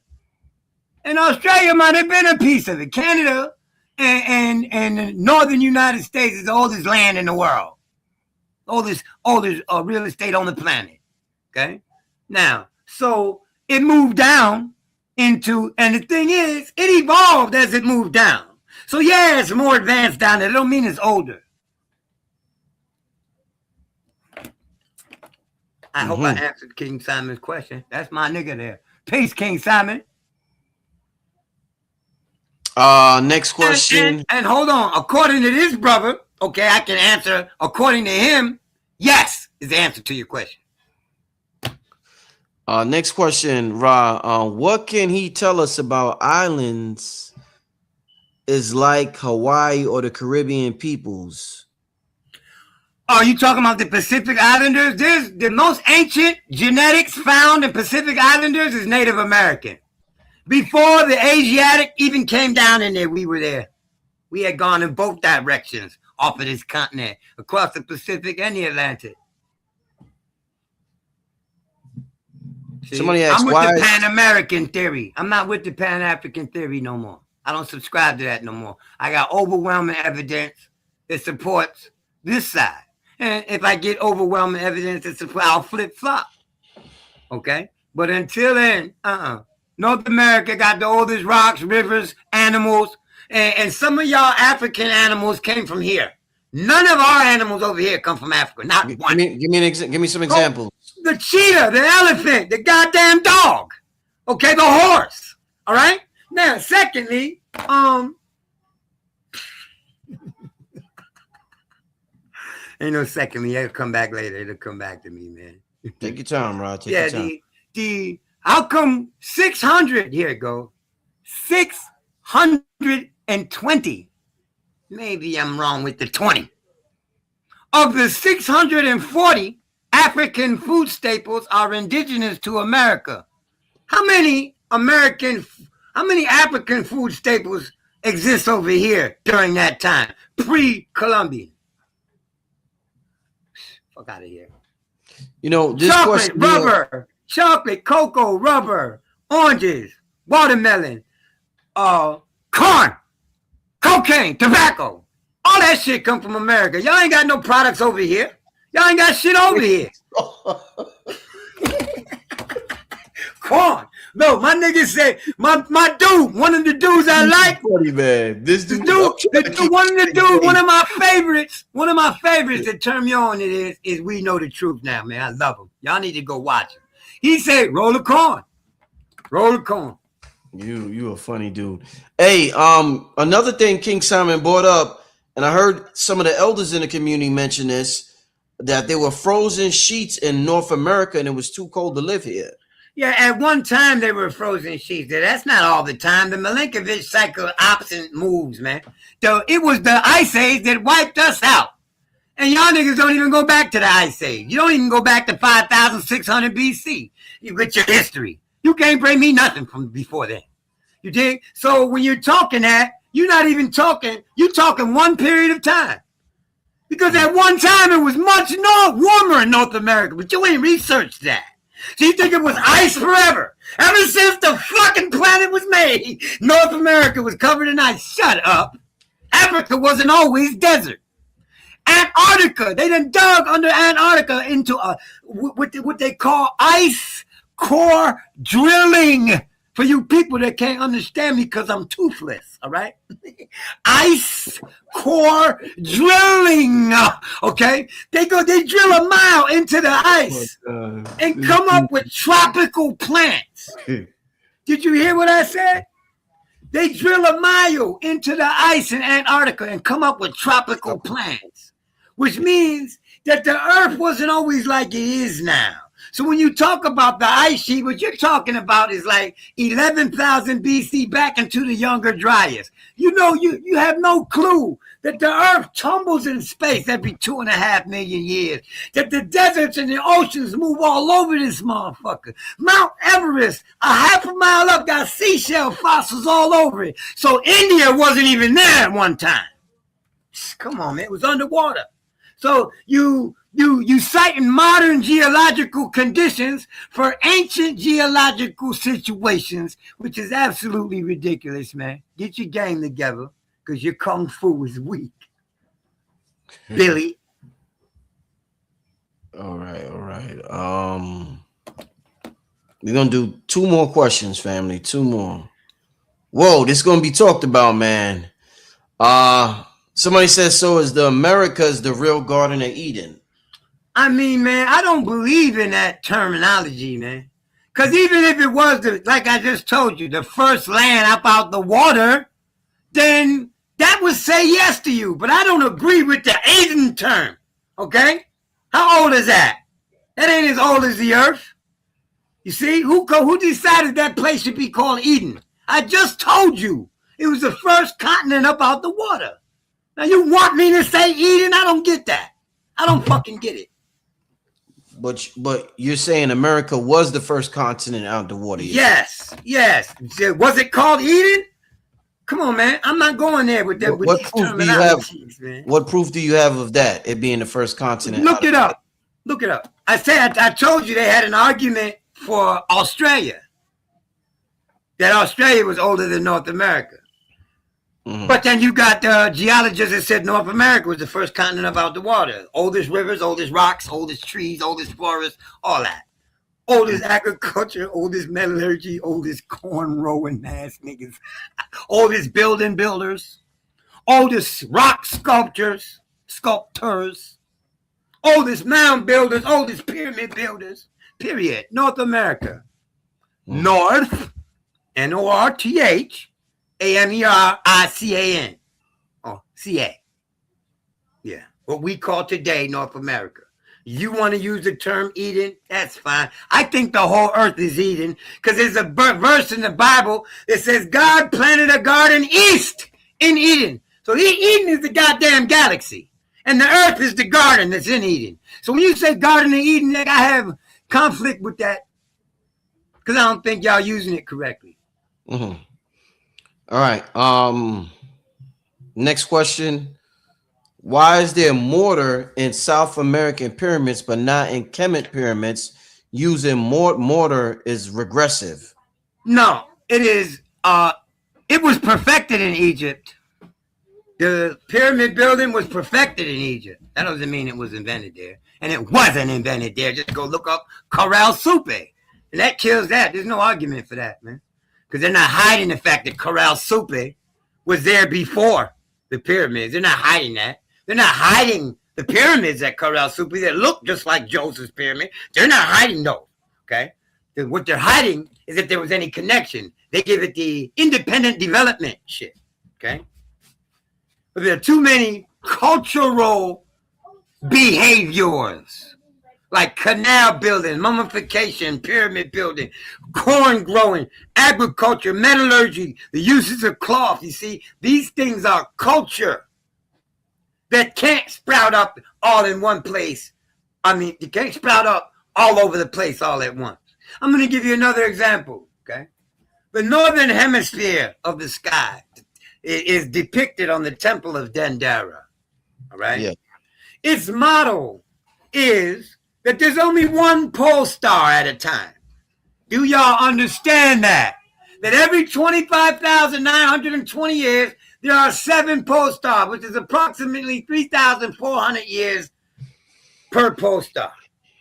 And Australia might have been a piece of it. Canada and the northern United States is the oldest land in the world. Oldest real estate on the planet. Okay? Now, so it moved down into, and the thing is, it evolved as it moved down. So yeah, it's more advanced down there. It don't mean it's older. I hope I answered King Simon's question. That's my nigga there. Peace, King Simon. Next question. And hold on. According to this brother, okay, I can answer. According to him, yes is the answer to your question. Next question, Ra. What can he tell us about islands is like Hawaii or the Caribbean peoples? Are you talking about the Pacific Islanders? There's the most ancient genetics found in Pacific Islanders is Native American. Before the Asiatic even came down in there, we were there. We had gone in both directions off of this continent, across the Pacific and the Atlantic. See, Somebody asked, I'm with why the Pan-American theory. I'm not with the Pan-African theory no more. I don't subscribe to that no more. I got overwhelming evidence that supports this side. And if I get overwhelming evidence, I'll flip-flop. Okay? But until then, North America got the oldest rocks, rivers, animals, and some of y'all African animals came from here. None of our animals over here come from Africa. Not one. Give me some examples. The cheetah, the elephant, the goddamn dog. Okay, the horse. All right? Now, secondly, Ain't no secondly. It'll come back later. It'll come back to me, man. Take your time, Rod. Take your time. The outcome 600. Here it goes. 620. Maybe I'm wrong with the 20. Of the 640 African food staples are indigenous to America. How many African food staples exist over here during that time, pre-Columbian? Fuck out of here. You know, this chocolate, question, rubber, chocolate, cocoa, rubber, oranges, watermelon, corn, cocaine, tobacco. All that shit come from America. Y'all ain't got no products over here. Y'all ain't got shit over here. Corn. No, my nigga said, my dude, one of the dudes I like. Funny, man. This dude, one of my favorites that turn me on is We Know the Truth now, man. I love him. Y'all need to go watch him. He said, roll the corn. Roll the corn. You a funny dude. Hey, another thing King Simon brought up, and I heard some of the elders in the community mention this, that there were frozen sheets in North America and it was too cold to live here. Yeah, at one time they were frozen sheets. That's not all the time. The Milankovitch cycle opposite moves, man. It was the Ice Age that wiped us out. And y'all niggas don't even go back to the Ice Age. You don't even go back to 5,600 BC with your history. You can't bring me nothing from before then. You dig? So when you're talking that, you're not even talking, you're talking one period of time. Because at one time it was much warmer in North America, but you ain't researched that. So you think it was ice forever? Ever since the fucking planet was made, North America was covered in ice. Shut up. Africa wasn't always desert. Antarctica, they done dug under Antarctica into what they call ice core drilling. For you people that can't understand me because I'm toothless, all right? Ice core drilling, okay? They drill a mile into the ice and come up with tropical plants. Did you hear what I said? They drill a mile into the ice in Antarctica and come up with tropical plants, which means that the earth wasn't always like it is now. So when you talk about the ice sheet, what you're talking about is like 11,000 BC back into the Younger Dryas. You know, you have no clue that the earth tumbles in space every 2.5 million years, that the deserts and the oceans move all over this motherfucker. Mount Everest, a half a mile up, got seashell fossils all over it. So India wasn't even there at one time. Come on, man, it was underwater. So you citing modern geological conditions for ancient geological situations, which is absolutely ridiculous, man. Get your game together, because your kung fu is weak. Billy. All right. We're gonna do 2 more questions, family. 2 more. Whoa, this is gonna be talked about, man. Somebody says, so is the Americas the real Garden of Eden? I mean, man, I don't believe in that terminology, man. Because even if it was, like I just told you, the first land up out the water, then that would say yes to you. But I don't agree with the Eden term, okay? How old is that? That ain't as old as the earth. You see, who decided that place should be called Eden? I just told you. It was the first continent up out the water. Now you want me to say Eden? I don't get that. I don't fucking get it. But you're saying America was the first continent out the water? Yes. Was it called Eden? Come on, man. I'm not going there with that. What proof do you have? Man. What proof do you have of that? It being the first continent? Look it up. I told you they had an argument for Australia. That Australia was older than North America. Mm-hmm. But then you got geologists that said North America was the first continent above the water. Oldest rivers, oldest rocks, oldest trees, oldest forests, all that. Oldest agriculture, oldest metallurgy, oldest corn rowing ass niggas. Oldest builders. Oldest rock sculptors. Oldest mound builders, oldest pyramid builders. Period. North America. Mm-hmm. North, North, American. Oh, CA. Yeah. What we call today North America. You want to use the term Eden? That's fine. I think the whole earth is Eden because there's a verse in the Bible that says God planted a garden east in Eden. So Eden is the goddamn galaxy. And the earth is the garden that's in Eden. So when you say Garden of Eden, I have conflict with that because I don't think y'all using it correctly. Mm-hmm. All right. Next question. Why is there mortar in South American pyramids but not in Kemet pyramids? Using mortar is regressive. No, it is. It was perfected in Egypt. The pyramid building was perfected in Egypt. That doesn't mean it was invented there. And it wasn't invented there. Just go look up Corral Soupe. And that kills that. There's no argument for that, man. Because they're not hiding the fact that Corral Soupe was there before the pyramids. They're not hiding that. They're not hiding the pyramids at Corral Soupe that look just like Joseph's pyramid. They're not hiding those, okay? What they're hiding is if there was any connection. They give it the independent development shit, okay? But there are too many cultural behaviors, like canal building, mummification, pyramid building, corn growing, agriculture, metallurgy, the uses of cloth. You see, these things are culture that can't sprout up all in one place. I mean, you can't sprout up all over the place all at once. I'm going to give you another example, okay? The northern hemisphere of the sky is depicted on the Temple of Dendera, all right? Yeah. Its motto is that there's only one pole star at a time. Do y'all understand that? That every 25,920 years, there are 7 pole stars, which is approximately 3,400 years per pole star.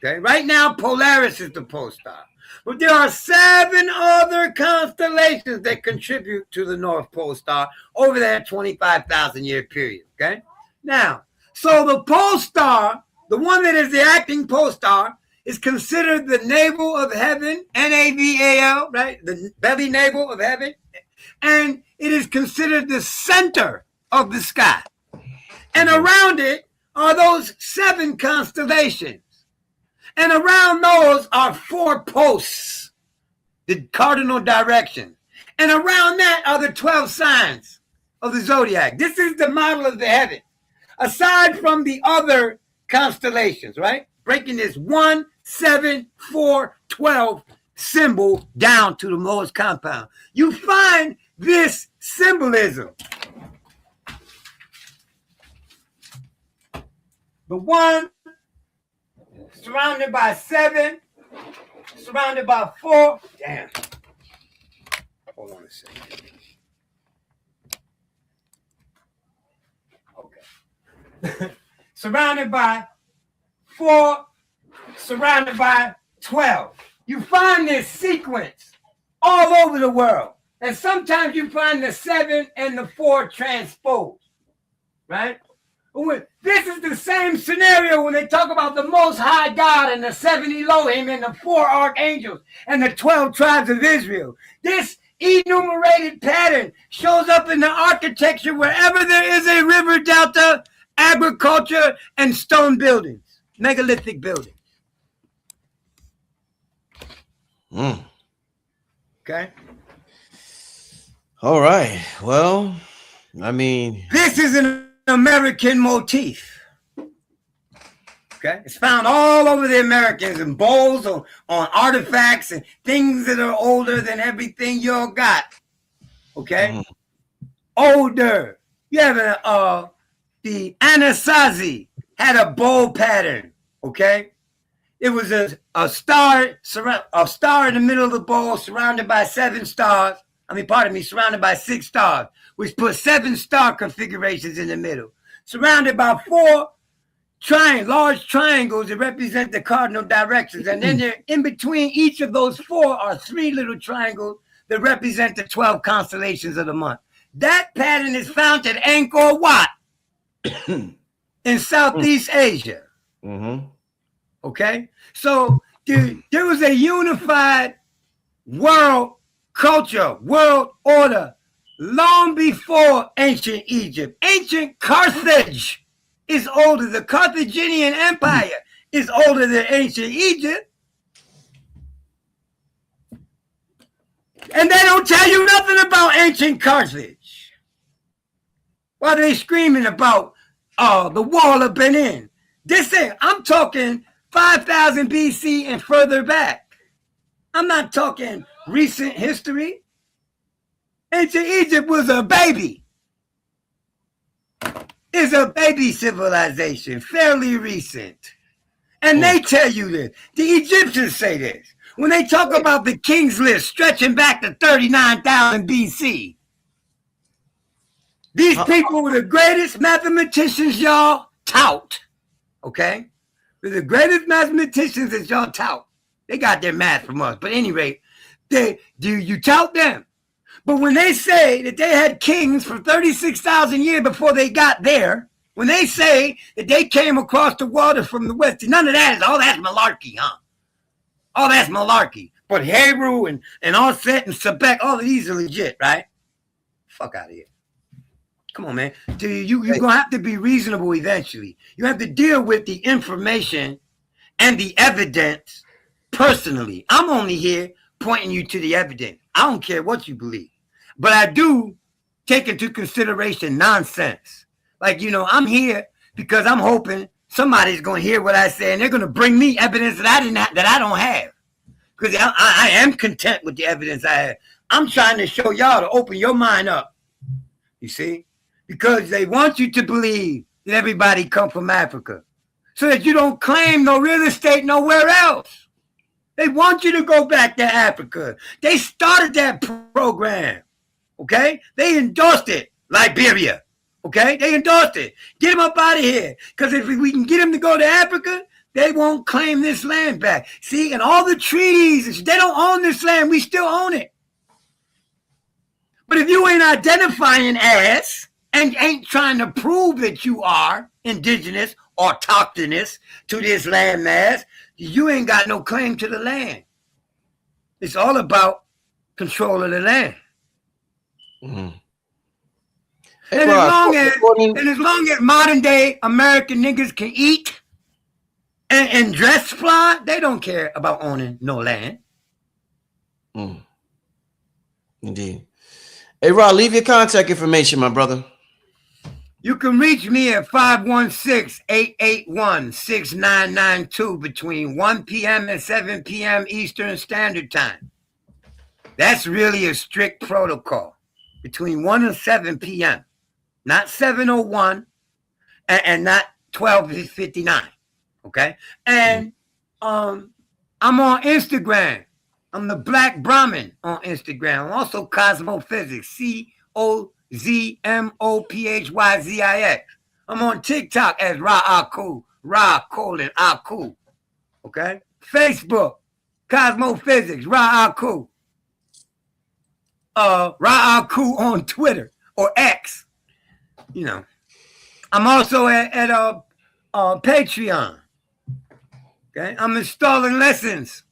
Okay, right now Polaris is the pole star, but there are 7 other constellations that contribute to the North Pole Star over that 25,000 year period. Okay, now, so the pole star, the one that is the acting pole star, is considered the navel of heaven, Naval, right? The belly navel of heaven. And it is considered the center of the sky. And around it are those 7 constellations. And around those are 4 posts, the cardinal directions. And around that are the 12 signs of the zodiac. This is the model of the heaven. Aside from the other constellations, right? Breaking this 1, 7, 4, 12 symbol down to the lowest compound. You find this symbolism. The 1 surrounded by 7, surrounded by 4. Damn. Hold on a second. Okay. Surrounded by 4, surrounded by 12. You find this sequence all over the world. And sometimes you find the 7 and the 4 transposed, right? This is the same scenario when they talk about the Most High God and the 7 Elohim and the 4 archangels and the 12 tribes of Israel. This enumerated pattern shows up in the architecture wherever there is a river delta, agriculture, and stone buildings, megalithic buildings. Okay. All right. Well, I mean, this is an American motif. Okay, it's found all over the Americans in bowls on artifacts and things that are older than everything y'all got. Okay, older. You have the Anasazi had a bowl pattern. Okay, it was a star in the middle of the bowl, surrounded by 7 stars. Surrounded by 6 stars, which put 7 star configurations in the middle. Surrounded by 4 large triangles that represent the cardinal directions. And then there, in between each of those 4 are 3 little triangles that represent the 12 constellations of the month. That pattern is found at Angkor Wat in Southeast Asia. Okay? So there was a unified world culture, world order long before ancient Egypt. Ancient Carthage is older. The Carthaginian Empire is older than ancient Egypt. And they don't tell you nothing about ancient Carthage. While they screaming about the wall of Benin. I'm talking 5,000 BC and further back. I'm not talking recent history. Ancient Egypt was a baby. It's a baby civilization, fairly recent. And they tell you this. The Egyptians say this. When they talk about the king's list stretching back to 39,000 BC. These people were the greatest mathematicians y'all tout. Okay? They're the greatest mathematicians that y'all tout. They got their math from us. But at any rate, you tout them. But when they say that they had kings for 36,000 years before they got there, when they say that they came across the water from the west, none of that is, all that's malarkey, huh? All that's malarkey. But Hebrew and Offset and Sebek, all of these are legit, right? Fuck out of here. Come on, man. You're going to have to be reasonable eventually. You have to deal with the information and the evidence personally. I'm only here pointing you to the evidence. I don't care what you believe. But I do take into consideration nonsense. Like, I'm here because I'm hoping somebody's going to hear what I say and they're going to bring me evidence that I don't have. Because I am content with the evidence I have. I'm trying to show y'all to open your mind up. You see? Because they want you to believe that everybody come from Africa. So that you don't claim no real estate nowhere else. They want you to go back to Africa. They started that program. Okay? They endorsed it. Liberia. Okay? They endorsed it. Get them up out of here. Because if we can get them to go to Africa, they won't claim this land back. See, and all the treaties, they don't own this land. We still own it. But if you ain't identifying as and ain't trying to prove that you are indigenous or autochthonous to this landmass, you ain't got no claim to the land. It's all about control of the land. Mm-hmm. And as long as modern day American niggas can eat and dress fly, they don't care about owning no land. Indeed. Hey, Rod, leave your contact information, my brother. You can reach me at 516-881-6992 between 1 p.m. and 7 p.m. Eastern Standard Time. That's really a strict protocol. Between 1 and 7 p.m. Not 7:01 and not 12:59. Okay? And I'm on Instagram. I'm the Black Brahmin on Instagram. I'm also Cosmophysics. COZMOPHYZIX. I'm on TikTok as Akhu. Akhu. Okay? Facebook. Cosmophysics. Akhu. Akhu on Twitter or X. I'm also at Patreon. Okay? I'm installing lessons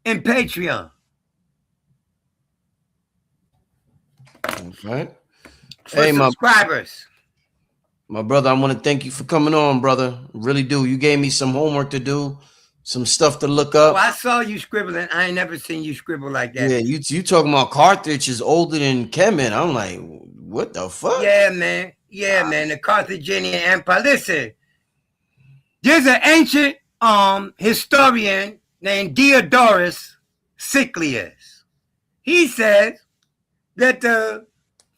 in Patreon. Okay. Hey, subscribers. My brother, I want to thank you for coming on, brother. Really do. You gave me some homework to do, some stuff to look up. Oh, I saw you scribbling. I ain't never seen you scribble like that. Yeah, you talking about Carthage is older than Kemet. I'm like, what the fuck? Yeah, man. Yeah, man. The Carthaginian Empire. Listen, there's an ancient historian named Diodorus Siculus. He says that the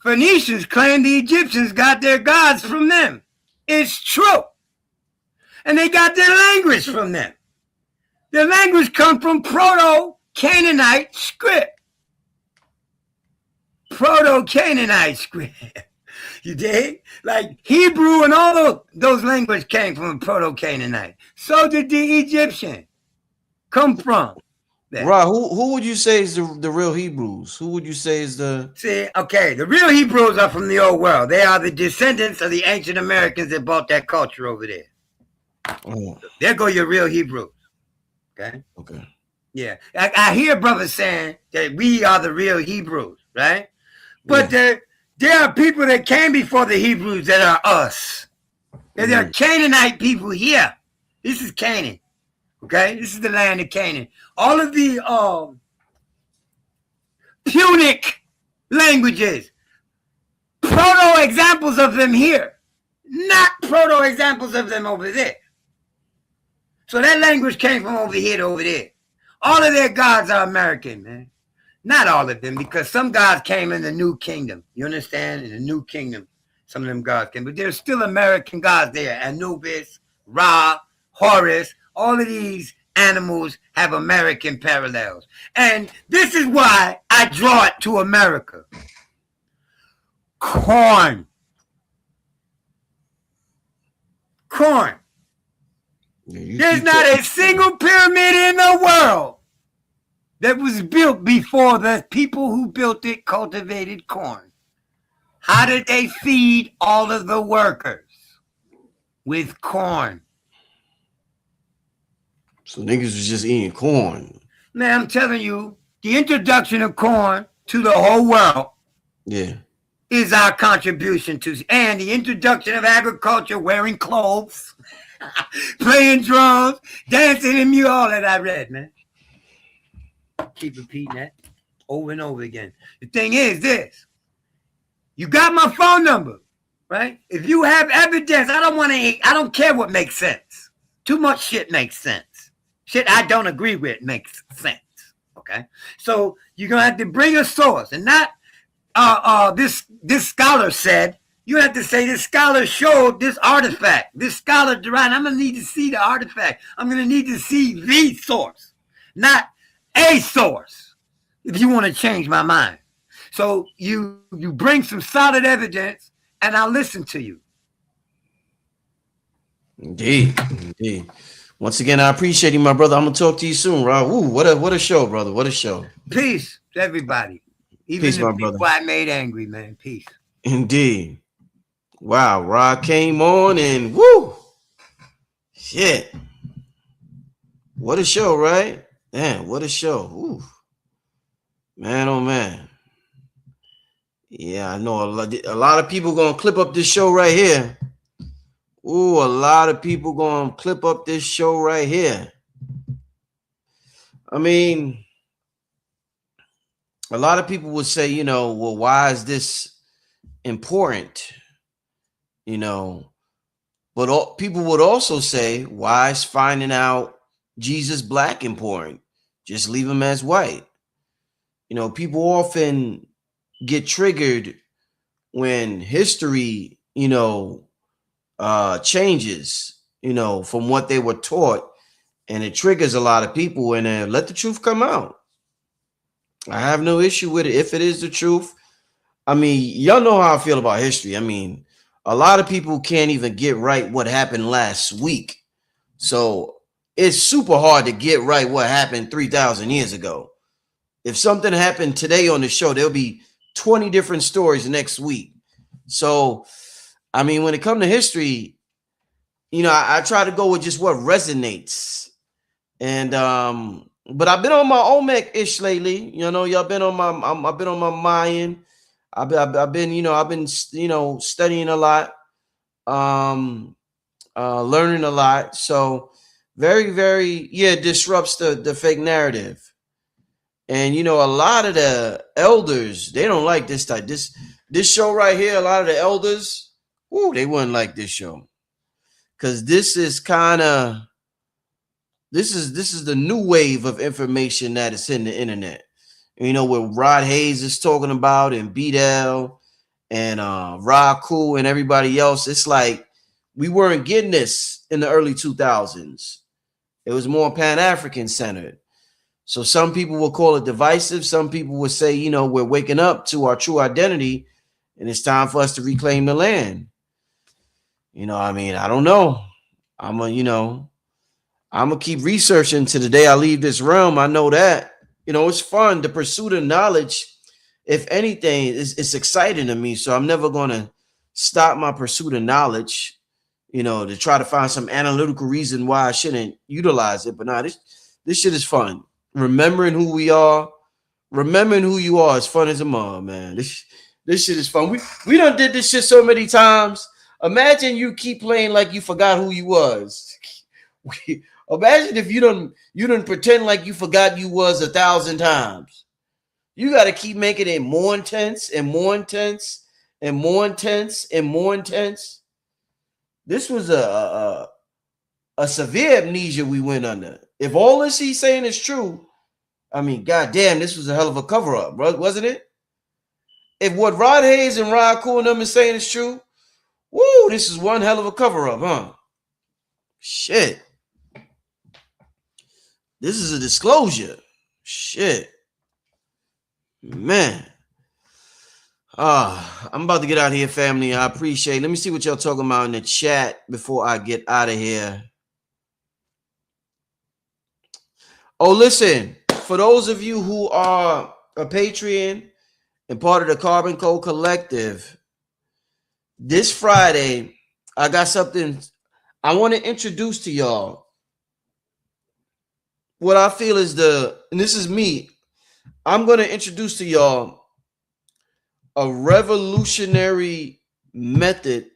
Phoenicians claim the Egyptians got their gods from them. It's true. And they got their language from them. Their language comes from Proto-Canaanite script. Proto-Canaanite script. You dig? Like Hebrew and all those languages came from Proto-Canaanite. So did the Egyptian come from. Right. Who would you say is the real Hebrews? Who would you say is the... See, okay, the real Hebrews are from the old world. They are the descendants of the ancient Americans that brought that culture over there. Oh. There go your real Hebrews. Okay? Yeah. I hear brothers saying that we are the real Hebrews, right? But there are people that came before the Hebrews that are us. And there are Canaanite people here. This is Canaan. Okay? This is the land of Canaan. All of the Punic languages, proto-examples of them here, not proto-examples of them over there. So that language came from over here to over there. All of their gods are American, man. Not all of them, because some gods came in the New Kingdom. You understand? In the New Kingdom, some of them gods came. But there's still American gods there. Anubis, Ra, Horus, all of these animals have American parallels. And this is why I draw it to America. Corn. There's not a single pyramid in the world that was built before the people who built it cultivated corn. How did they feed all of the workers? With corn. So niggas was just eating corn. Man, I'm telling you, the introduction of corn to the whole world is our contribution to, and the introduction of agriculture, wearing clothes, playing drums, dancing and music, all that I read, man. Keep repeating that over and over again. The thing is this. You got my phone number, right? If you have evidence, I don't care what makes sense. Too much shit makes sense. Shit I don't agree with makes sense. Okay? So you're gonna have to bring a source, and not this scholar said. You have to say this scholar showed this artifact. This scholar derived. I'm gonna need to see the artifact. I'm gonna need to see the source, not a source, if you want to change my mind. So you bring some solid evidence, and I'll listen to you. Indeed. Once again, I appreciate you, my brother. I'm gonna talk to you soon, Rob. Ooh, what a show, brother. What a show. Peace to everybody. Even Peace, the my people brother. I made angry, man. Peace. Indeed. Wow, Rod came on and woo. Shit. What a show, right? Damn, what a show. Ooh. Man, oh man. Yeah, I know a lot of people gonna clip up this show right here. Ooh, a lot of people gonna clip up this show right here. I mean, a lot of people would say, well, why is this important? But people would also say, why is finding out Jesus black important? Just leave him as white. People often get triggered when history, changes, from what they were taught, and it triggers a lot of people, and let the truth come out. I have no issue with it if it is the truth. I mean, y'all know how I feel about history. I mean, a lot of people can't even get right what happened last week. So it's super hard to get right what happened 3,000 years ago. If something happened today on the show, there'll be 20 different stories next week. So, I mean, when it comes to history, I try to go with just what resonates. And but I've been on my Olmec-ish lately. Y'all been on my I've been on my Mayan. I've been studying a lot, learning a lot. So very, very, disrupts the fake narrative. And a lot of the elders, they don't like this type. This show right here, a lot of the elders, they wouldn't like this show. Because this is this is the new wave of information that is in the internet. What Rod Hayes is talking about, and Beadell and Akhu and everybody else. It's like we weren't getting this in the early 2000s. It was more Pan-African centered. So some people will call it divisive. Some people will say, we're waking up to our true identity and it's time for us to reclaim the land. I don't know. I'm gonna keep researching to the day I leave this realm. I know that. It's fun. The pursuit of knowledge, if anything, it's exciting to me. So I'm never going to stop my pursuit of knowledge, to try to find some analytical reason why I shouldn't utilize it. But this shit is fun. Remembering who we are, remembering who you are is fun as a mom, man. This shit is fun. We done did this shit so many times. Imagine you keep playing like you forgot who you was. Imagine if you don't pretend like you forgot you was 1,000 times. You got to keep making it more intense and more intense and more intense and more intense. This was a severe amnesia we went under. If all this he's saying is true, I mean, goddamn, this was a hell of a cover up, bro, wasn't it? If what Rod Hayes and Rod Cool and them is saying is true, woo, this is one hell of a cover up, huh? Shit. This is a disclosure. Shit. Man. I'm about to get out of here, family. I appreciate it. Let me see what y'all talking about in the chat before I get out of here. Oh, listen, for those of you who are a Patreon and part of the Carbon Code Collective, this Friday, I got something I want to introduce to y'all. What I feel is and this is me, I'm going to introduce to y'all a revolutionary method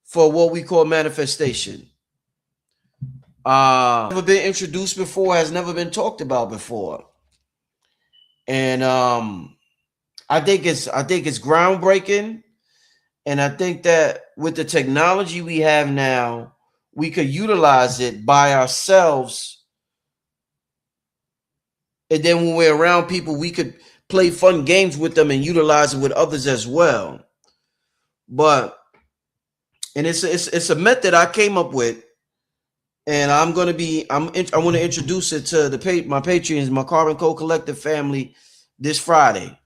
for what we call manifestation. Never been introduced before, has never been talked about before. And I think it's groundbreaking. And I think that with the technology we have now, we could utilize it by ourselves. And then when we're around people, we could play fun games with them and utilize it with others as well. And it's a method I came up with, and I want to introduce it to my Patreons, my Carbon Code Collective family this Friday.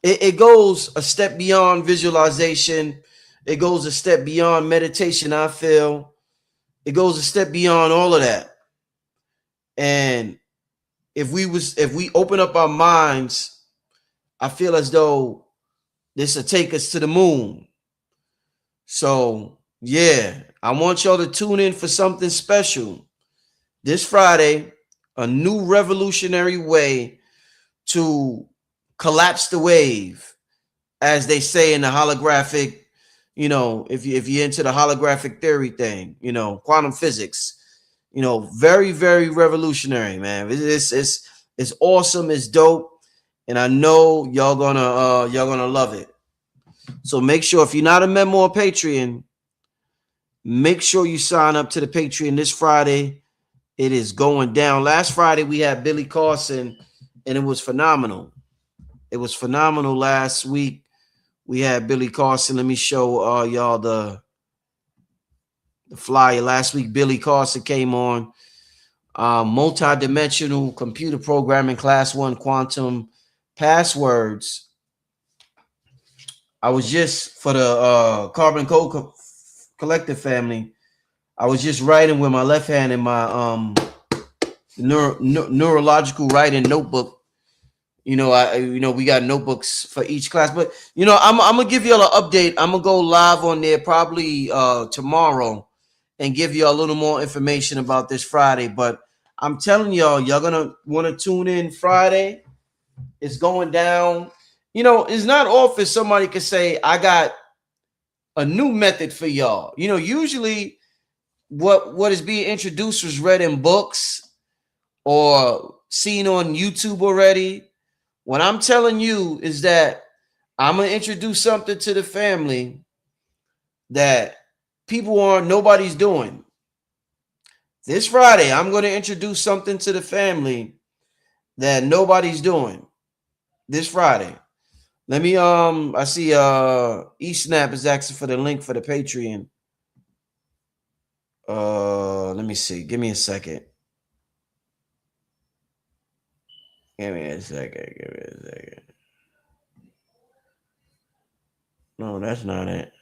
It goes a step beyond visualization. It goes a step beyond meditation, I feel. It goes a step beyond all of that. And if we open up our minds, I feel as though this will take us to the moon. So, yeah, I want y'all to tune in for something special. This Friday, a new revolutionary way to collapse the wave, as they say in the holographic, if you're into the holographic theory thing, quantum physics, very, very revolutionary, man. It's awesome, it's dope, and I know y'all gonna love it. So make sure, if you're not a member on Patreon, make sure you sign up to the Patreon this Friday. It is going down. Last Friday we had Billy Carson, and it was phenomenal. It was phenomenal last week. We had Billy Carson. Let me show y'all the flyer. Last week, Billy Carson came on. Multi-dimensional computer programming, class 1 quantum passwords. I was just, for the Carbon Code Collective family, I was just writing with my left hand in my neurological writing notebook. We got notebooks for each class, but I'm gonna give y'all an update. I'm gonna go live on there probably tomorrow and give you a little more information about this Friday. But I'm telling y'all gonna want to tune in Friday. It's going down. It's not often somebody can say, I got a new method for y'all. Usually what is being introduced was read in books or seen on YouTube already. What I'm telling you is that I'm going to introduce something to the family that nobody's doing. This Friday, I'm going to introduce something to the family that nobody's doing. This Friday. Let me, I see eSnap is asking for the link for the Patreon. Let me see. Give me a second. Give me a second. No, that's not it.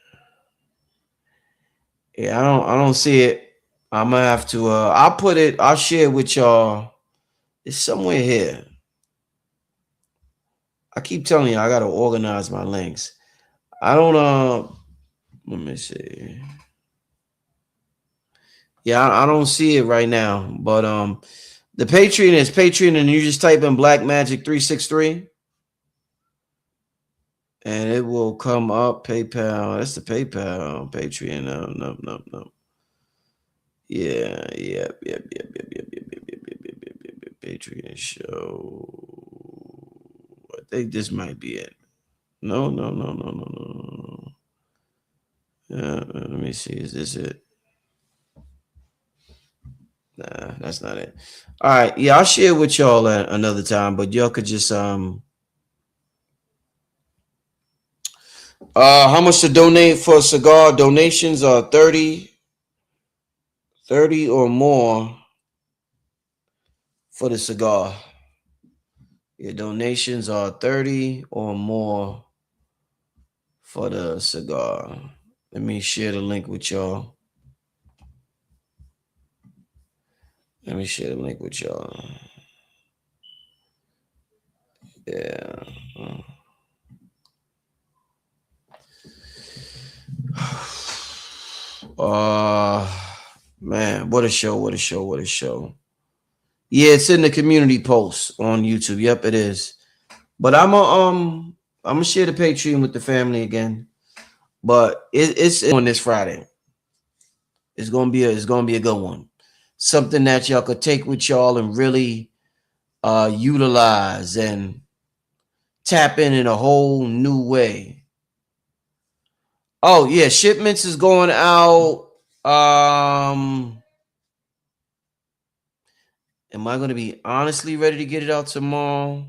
Yeah, I don't see it. I'm gonna have to I'll share it with y'all. It's somewhere here. I keep telling you I gotta organize my links. I don't let me see. Yeah, I don't see it right now, but the Patreon is Patreon, and you just type in Black Magic 363. And it will come up PayPal. That's the PayPal, Patreon. No. Yeah, yep. Patreon show. I think this might be it. No. Let me see. Is this it? Nah, that's not it. All right. Yeah, I'll share with y'all at another time, but y'all could just how much to donate for a cigar? Donations are 30 or more for the cigar. Your donations are 30 or more for the cigar. Let me share the link with y'all. Yeah. Man, what a show. Yeah, it's in the community post on YouTube. Yep, it is. But I'm gonna share the Patreon with the family again. But it's on this Friday. It's gonna be a good one. Something that y'all could take with y'all and really utilize and tap in a whole new way. Oh yeah, shipments is going out. Am I going to be honestly ready to get it out tomorrow?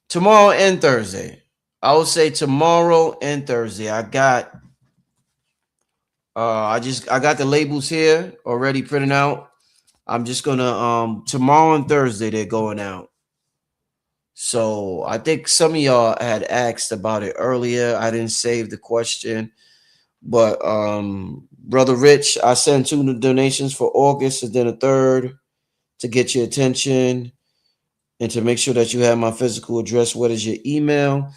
Tomorrow and Thursday. I would say tomorrow and Thursday. I got the labels here already printed out. I'm just gonna tomorrow and Thursday they're going out. So I think some of y'all had asked about it earlier. I didn't save the question, but Brother Rich, I sent 2 donations for August and then a third to get your attention and to make sure that you have my physical address. What is your email?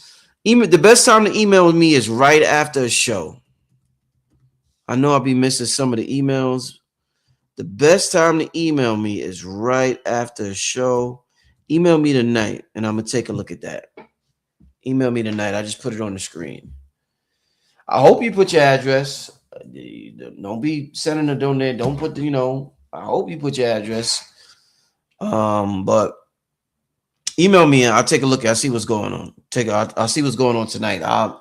The best time to email me is right after a show. I know I'll be missing some of the emails. The best time to email me is right after a show. Email me tonight, and I'm going to take a look at that. Email me tonight. I just put it on the screen. I hope you put your address. Don't be sending a donate. Don't put I hope you put your address. But email me and I'll take a look. I'll see what's going on. I'll see what's going on tonight. I'll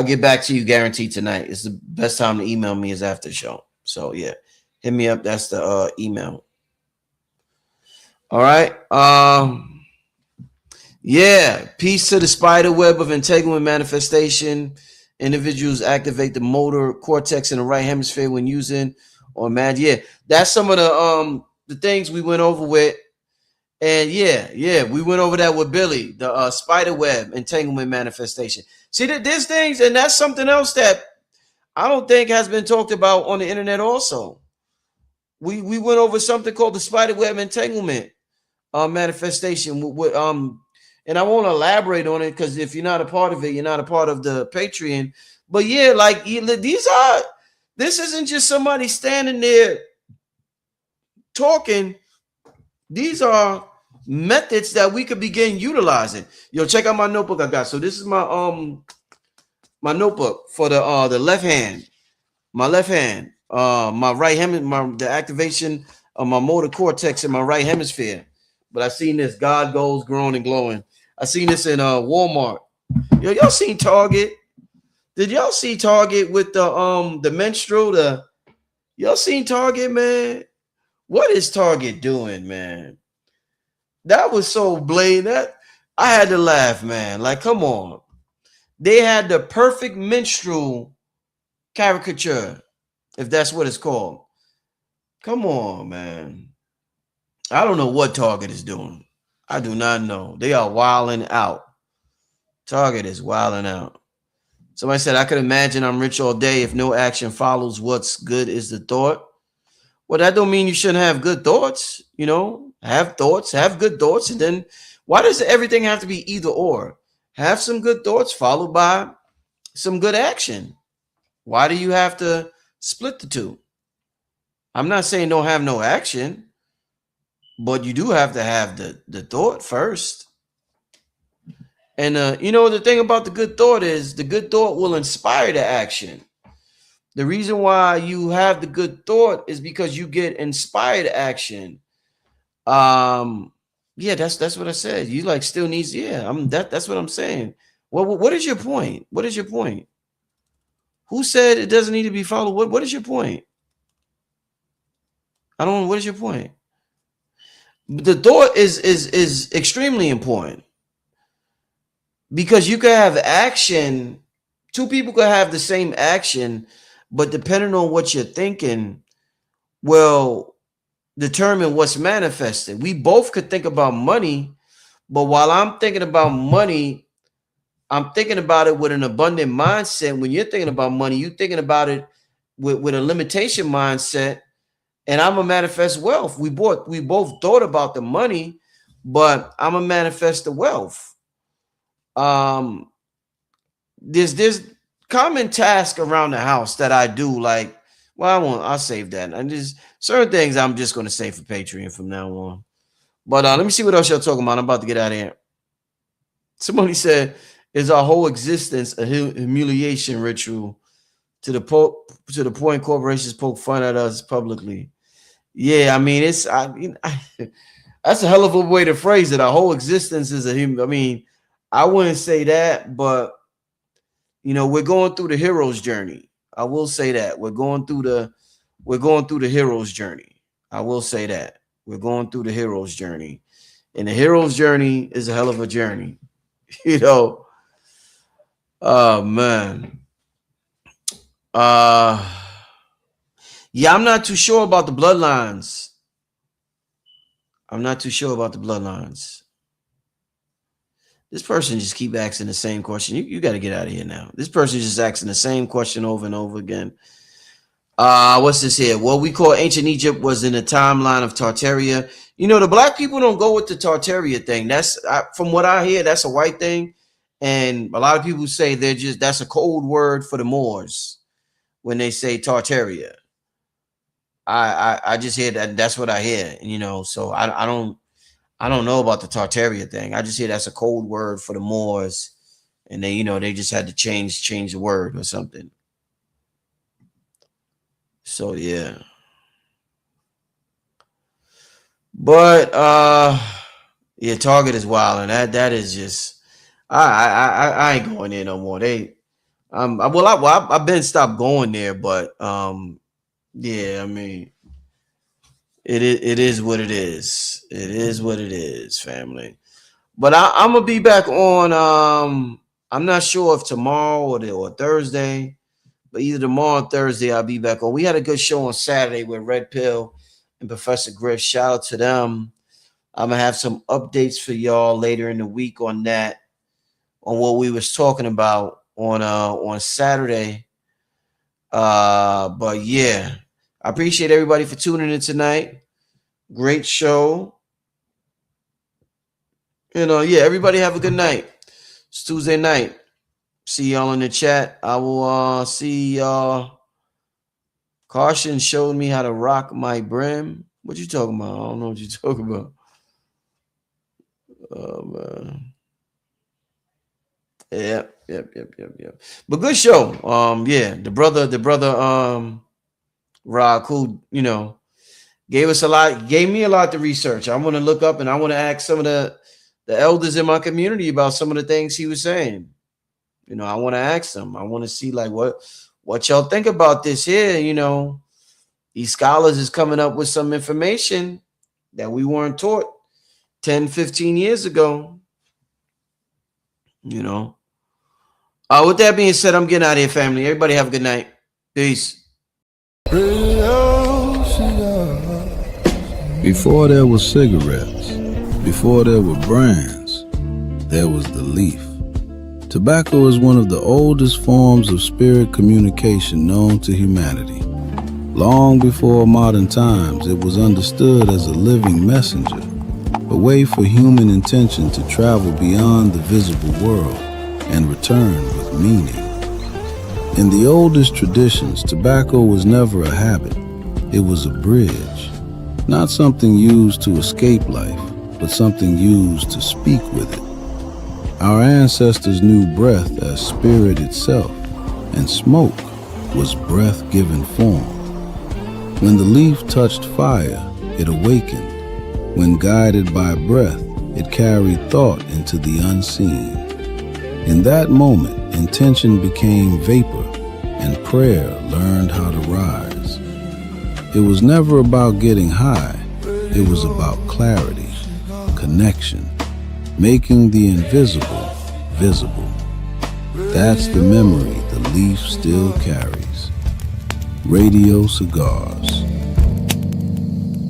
get back to you guaranteed tonight. It's the best time to email me is after the show. So yeah, hit me up. That's the email. All right. Yeah. Peace to the spider web of entanglement manifestation. Individuals activate the motor cortex in the right hemisphere when using or mad. Yeah, that's some of the things we went over with. And yeah, we went over that with Billy, the spider web entanglement manifestation. See that there's things, and that's something else that I don't think has been talked about on the internet. Also, we went over something called the spider web entanglement manifestation. And I won't elaborate on it because if you're not a part of it, you're not a part of the Patreon. But yeah, like this isn't just somebody standing there talking. These are methods that we could begin utilizing. Yo, check out my notebook I got. So this is my my notebook for the left hand. My left hand. My right hemisphere, the activation of my motor cortex in my right hemisphere. But I seen this God goes growing and glowing. I seen this in Walmart. Yo, y'all seen Target? Did y'all see Target with the menstrual? Y'all seen Target, man? What is Target doing, man? That was so blatant. That I had to laugh, man. Like, come on. They had the perfect menstrual caricature, if that's what it's called. Come on, man. I don't know what Target is doing. I do not know. They are wilding out. Target is wilding out. Somebody said, I could imagine I'm rich all day if no action follows. What's good is the thought. Well, that don't mean you shouldn't have good thoughts. Have thoughts, have good thoughts. And then why does everything have to be either or? Have some good thoughts followed by some good action. Why do you have to split the two? I'm not saying don't have no action, but you do have to have the thought first. And the thing about the good thought is the good thought will inspire the action. The reason why you have the good thought is because you get inspired action. Yeah, that's what I said. You like still needs, yeah. That's what I'm saying. Well, what is your point? What is your point? Who said it doesn't need to be followed? What is your point? I don't know. What is your point? The thought is extremely important because you could have action. Two people could have the same action, but depending on what you're thinking, will determine what's manifested. We both could think about money, but while I'm thinking about money, I'm thinking about it with an abundant mindset. When you're thinking about money, you're thinking about it with a limitation mindset. And I'm a manifest wealth. We both thought about the money, but I'm a manifest the wealth. There's common tasks around the house that I do. Like, well, I'll save that. And there's certain things I'm just going to save for Patreon from now on. But let me see what else y'all talking about. I'm about to get out of here. Somebody said, "Is our whole existence a humiliation ritual to the point corporations poke fun at us publicly?" Yeah, I mean, that's a hell of a way to phrase it. Our whole existence is I mean, I wouldn't say that, but we're going through the hero's journey. I will say that we're going through the hero's journey. I will say that we're going through the hero's journey, and the hero's journey is a hell of a journey. Oh man. Yeah, I'm not too sure about the bloodlines. This person just keep asking the same question. You got to get out of here now. This person just asking the same question over and over again. What's this here? What we call ancient Egypt was in the timeline of Tartaria. The black people don't go with the Tartaria thing. From what I hear, that's a white thing. And a lot of people say that's a code word for the Moors when they say Tartaria. I just hear that. That's what I hear. So I don't know about the Tartaria thing. I just hear that's a code word for the Moors, and they just had to change the word or something. So yeah. But yeah, Target is wild, and that is just I ain't going there no more. I've been stopped going there, but yeah, I mean, it is what it is. It is what it is, family. But I'm gonna be back on. I'm not sure if tomorrow or Thursday, but either tomorrow or Thursday I'll be back on. We had a good show on Saturday with Red Pill and Professor Griff. Shout out to them. I'm gonna have some updates for y'all later in the week on that, on what we was talking about on Saturday. But yeah, I appreciate everybody for tuning in tonight. Great show. Yeah, everybody have a good night. It's Tuesday night. See y'all in the chat. I will see y'all. Caution showed me how to rock my brim. What you talking about? I don't know what you talking about. Oh man. Yep. But good show. Yeah, the brother, Akhu, gave me a lot to research. I want to look up and I want to ask some of the elders in my community about some of the things he was saying. I want to ask them. I want to see like what y'all think about this here. These scholars is coming up with some information that we weren't taught 10, 15 years ago. With that being said, I'm getting out of here, family. Everybody have a good night. Peace. Before there were cigarettes, before there were brands, there was the leaf. Tobacco is one of the oldest forms of spirit communication known to humanity. Long before modern times, it was understood as a living messenger, a way for human intention to travel beyond the visible world and return with meaning. In the oldest traditions, tobacco was never a habit. It was a bridge, not something used to escape life, but something used to speak with it. Our ancestors knew breath as spirit itself, and smoke was breath-given form. When the leaf touched fire, it awakened. When guided by breath, it carried thought into the unseen. In that moment, intention became vapor, and prayer learned how to rise. It was never about getting high. It was about clarity, connection, making the invisible visible. That's the memory the leaf still carries. Radio Cigars.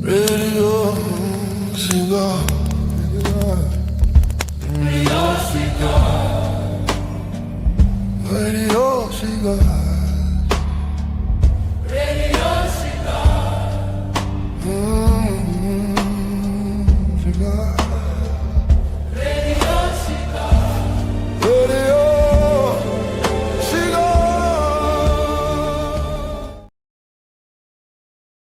Radio cigar. Radio cigar. Radio cigar. Radio cigar. Cigar.